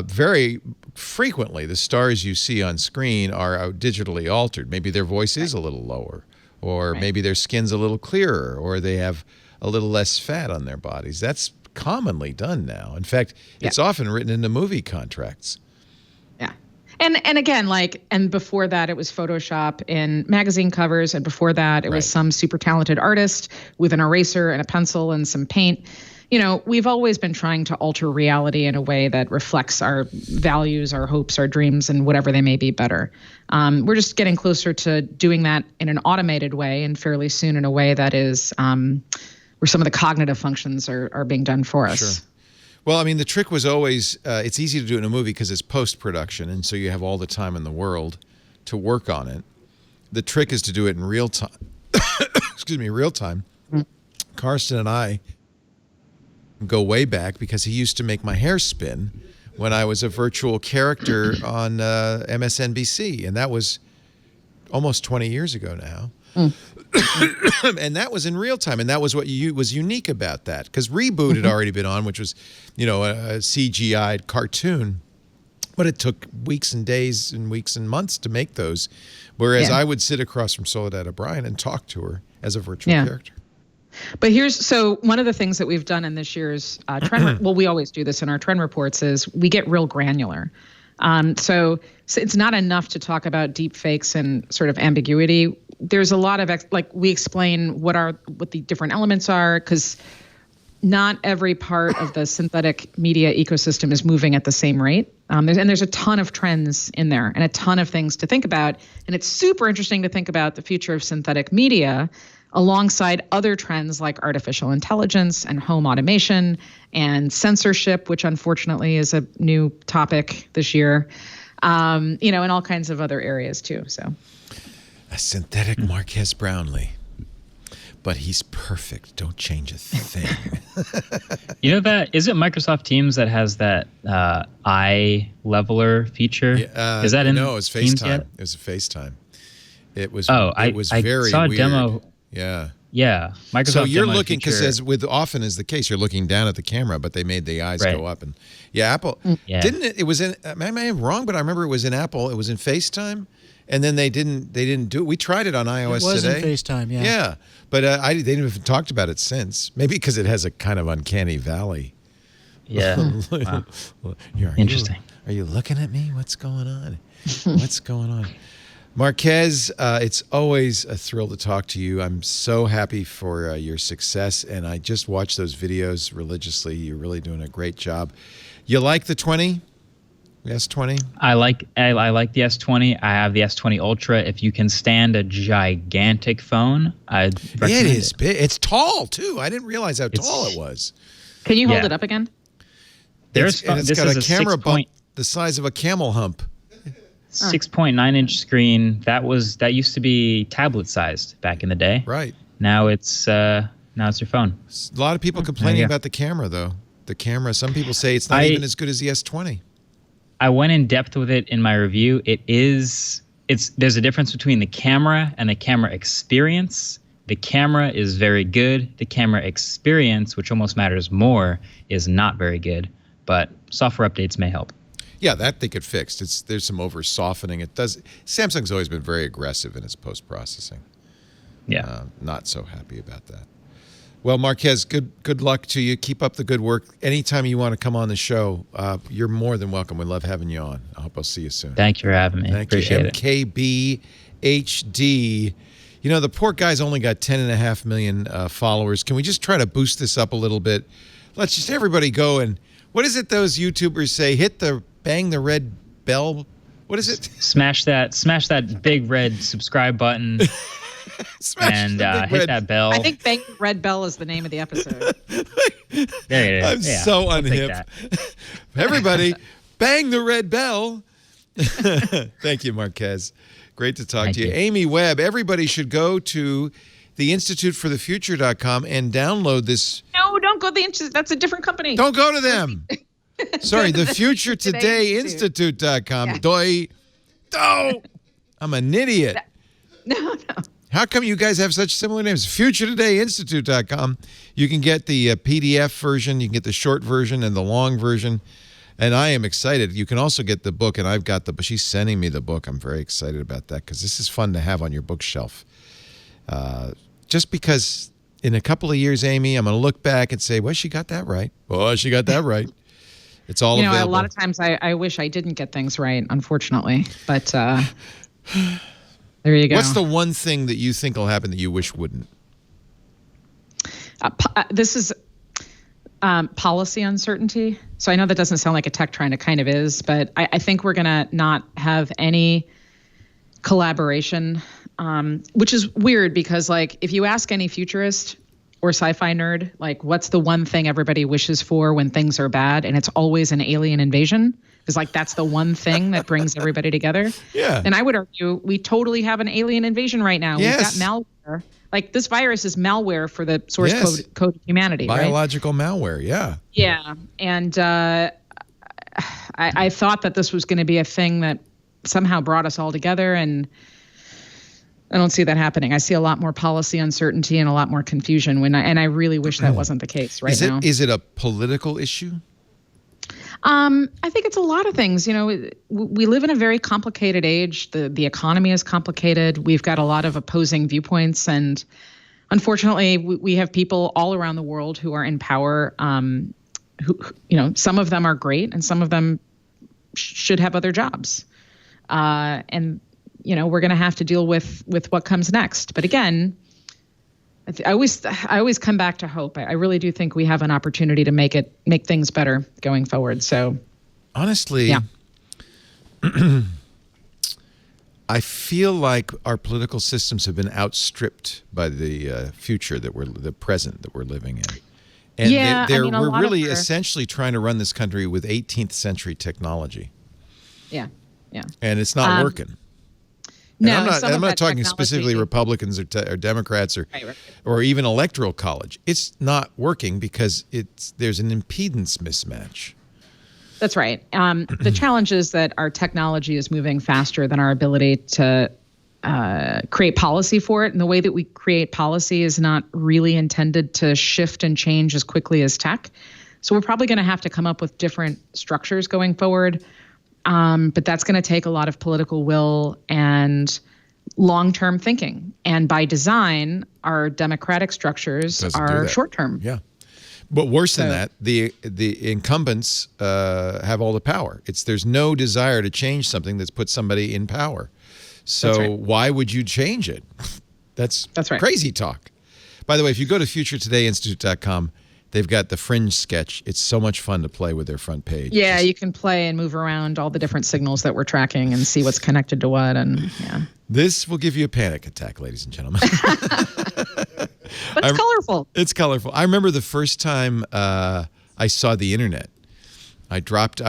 Very frequently, the stars you see on screen are digitally altered. Maybe their voice is a little lower, or maybe their skin's a little clearer, or they have a little less fat on their bodies. That's commonly done now. In fact, it's often written into movie contracts. Yeah. And again, and before that, it was Photoshop in magazine covers. And before that, it was some super talented artist with an eraser and a pencil and some paint. We've always been trying to alter reality in a way that reflects our values, our hopes, our dreams, and whatever they may be better. We're just getting closer to doing that in an automated way, and fairly soon in a way that is where some of the cognitive functions are being done for us. Sure. Well, I mean, the trick was always, it's easy to do it in a movie because it's post-production, and so you have all the time in the world to work on it. The trick is to do it in real time. Excuse me, real time. Karsten and I go way back because he used to make my hair spin when I was a virtual character on MSNBC, and that was almost 20 years ago now. And that was in real time, and that was what was unique about that, because Reboot had already been on, which was, a CGI'd cartoon, but it took weeks and days and weeks and months to make those, whereas I would sit across from Soledad O'Brien and talk to her as a virtual character. But so one of the things that we've done in this year's trend, well, we always do this in our trend reports, is we get real granular. So it's not enough to talk about deep fakes and sort of ambiguity. There's a lot of we explain what the different elements are, because not every part of the synthetic media ecosystem is moving at the same rate. There's a ton of trends in there and a ton of things to think about. And it's super interesting to think about the future of synthetic media alongside other trends like artificial intelligence and home automation and censorship, which unfortunately is a new topic this year, and all kinds of other areas too. So, a synthetic Marquez Brownlee, but he's perfect. Don't change a thing. That is it Microsoft Teams that has that eye leveler feature? Is that in? No, it was Teams FaceTime. yet? It was a FaceTime. It was. I very saw a weird. demo. Yeah. Yeah, Microsoft. So you're demoed looking, because feature. often is the case, you're looking down at the camera, but they made the eyes go up, and Apple didn't it? It was in. I may be wrong, but I remember it was in Apple. It was in FaceTime, and then they didn't do it. We tried it on iOS It was today. in FaceTime, yeah. Yeah, but they didn't even talked about it since. Maybe because it has a kind of uncanny valley. Yeah. Wow. Interesting. Are you looking at me? What's going on? What's going on? Marquez, it's always a thrill to talk to you. I'm so happy for your success, and I just watch those videos religiously. You're really doing a great job. You like the 20? The S20? I like the S20. I have the S20 Ultra. If you can stand a gigantic phone, I'd recommend it is big. It's tall too. I didn't realize how tall it was. Can you hold it up again? It's got a camera bump the size of a camel hump. 6.9-inch screen. That used to be tablet sized back in the day. Right. Now it's your phone. A lot of people complaining about the camera though. The camera. Some people say it's not even as good as the S20. I went in depth with it in my review. There's a difference between the camera and the camera experience. The camera is very good. The camera experience, which almost matters more, is not very good. But software updates may help. Yeah, that they could fix. There's some over softening. Samsung's always been very aggressive in its post processing. Yeah, not so happy about that. Well, Marquez, good luck to you. Keep up the good work. Anytime you want to come on the show, you're more than welcome. We love having you on. I hope I'll see you soon. Thank you for having me. Appreciate it. MKBHD. You know, the poor guy's only got 10.5 million followers. Can we just try to boost this up a little bit? Let's just everybody go and, what is it those YouTubers say? Bang the red bell. What is it? Smash that big red subscribe button. And hit that bell. I think Bang the Red Bell is the name of the episode. There it is. I'm so unhip. Everybody, bang the red bell. Thank you, Marquez. Great to talk to you. Amy Webb, everybody should go to theinstituteforthefuture.com and download this. No, don't go to the Institute. That's a different company. Don't go to them. Sorry, thefuturetodayinstitute.com. Yeah. Oh, I'm an idiot. No. How come you guys have such similar names? FutureTodayInstitute.com. You can get the PDF version, you can get the short version and the long version. And I am excited. You can also get the book, and I've got the book. She's sending me the book. I'm very excited about that because this is fun to have on your bookshelf. Just because in a couple of years, Amy, I'm going to look back and say, well, she got that right. Well, she got that right. It's all available. A lot of times I wish I didn't get things right, unfortunately. But there you go. What's the one thing that you think will happen that you wish wouldn't? This is policy uncertainty. So I know that doesn't sound like a tech trend. It kind of is. But I think we're going to not have any collaboration, which is weird because, like, if you ask any futurist or sci-fi nerd, like, what's the one thing everybody wishes for when things are bad? And it's always an alien invasion. Because, like, that's the one thing that brings everybody together. Yeah. And I would argue we totally have an alien invasion right now. Yes. We've got malware. Like, this virus is malware for the source code of humanity, Biological malware, yeah. Yeah. And I thought that this was going to be a thing that somehow brought us all together, and I don't see that happening. I see a lot more policy uncertainty and a lot more confusion, and I really wish that wasn't the case now. Is it a political issue? I think it's a lot of things. You know, we live in a very complicated age. The economy is complicated. We've got a lot of opposing viewpoints, and unfortunately, we have people all around the world who are in power. Who, you know, some of them are great, and some of them should have other jobs. And you know, we're going to have to deal with what comes next. But again, I always come back to hope. I really do think we have an opportunity to make things better going forward. So, honestly, yeah. I feel like our political systems have been outstripped by the the present that we're living in. And we're really essentially trying to run this country with 18th century technology. Yeah. And it's not working. No, I'm not talking specifically Republicans or Democrats or even electoral college. It's not working because there's an impedance mismatch. That's right. The challenge is that our technology is moving faster than our ability to create policy for it. And the way that we create policy is not really intended to shift and change as quickly as tech. So we're probably going to have to come up with different structures going forward. But that's going to take a lot of political will and long-term thinking. And by design, our democratic structures are short-term. Yeah. But worse than that, the incumbents have all the power. There's no desire to change something that's put somebody in power. So why would you change it? That's right. Crazy talk. By the way, if you go to futuretodayinstitute.com, they've got the Fringe sketch. It's so much fun to play with their front page. Yeah, you can play and move around all the different signals that we're tracking and see what's connected to what. And yeah, this will give you a panic attack, ladies and gentlemen. But it's colorful. It's colorful. I remember the first time I saw the internet. I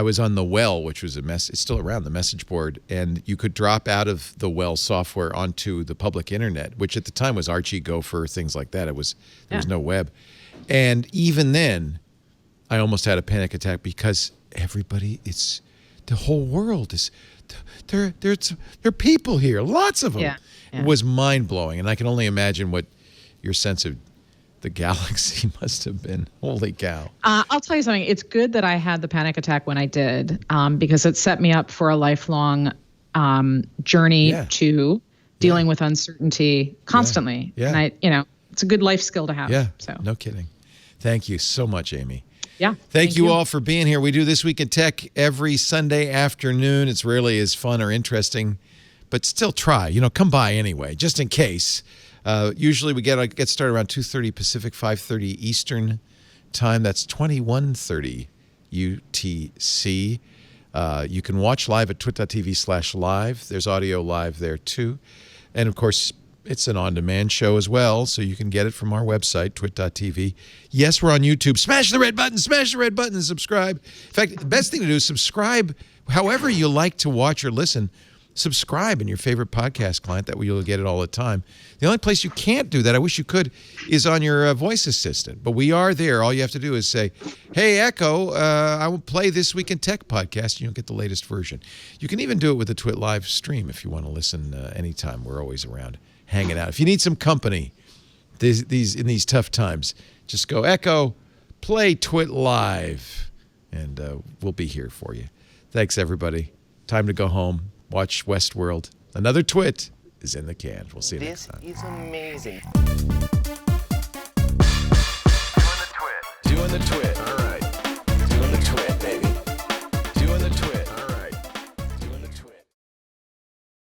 was on the Well, which was it's still around, the message board, and you could drop out of the Well software onto the public internet, which at the time was Archie, Gopher, things like that. There was no web. And even then, I almost had a panic attack because the whole world is, there are people here, lots of them. Yeah. It was mind-blowing, and I can only imagine what your sense of the galaxy must have been. Holy cow. I'll tell you something. It's good that I had the panic attack when I did, because it set me up for a lifelong journey to dealing with uncertainty constantly. Yeah. And it's a good life skill to have. Yeah, So no kidding. Thank you so much, Amy. Yeah. Thank you all for being here. We do This Week in Tech every Sunday afternoon. It's rarely as fun or interesting, but still try. Come by anyway, just in case. Usually we get started around 2:30 Pacific, 5:30 Eastern time. That's 21:30 UTC. You can watch live at twit.tv/live. There's audio live there too. And of course, it's an on-demand show as well, so you can get it from our website, twit.tv. Yes, we're on YouTube. Smash the red button, and subscribe. In fact, the best thing to do is subscribe however you like to watch or listen. Subscribe in your favorite podcast client. That way you'll get it all the time. The only place you can't do that, I wish you could, is on your voice assistant. But we are there. All you have to do is say, hey, Echo, I will play This Week in Tech podcast, and you'll get the latest version. You can even do it with the Twit live stream if you want to listen anytime. We're always around hanging out. If you need some company in these tough times, just go, Echo, play Twit live, and we'll be here for you. Thanks, everybody. Time to go home. Watch Westworld. Another Twit is in the can. We'll see you next time. This is amazing. Doing the Twit.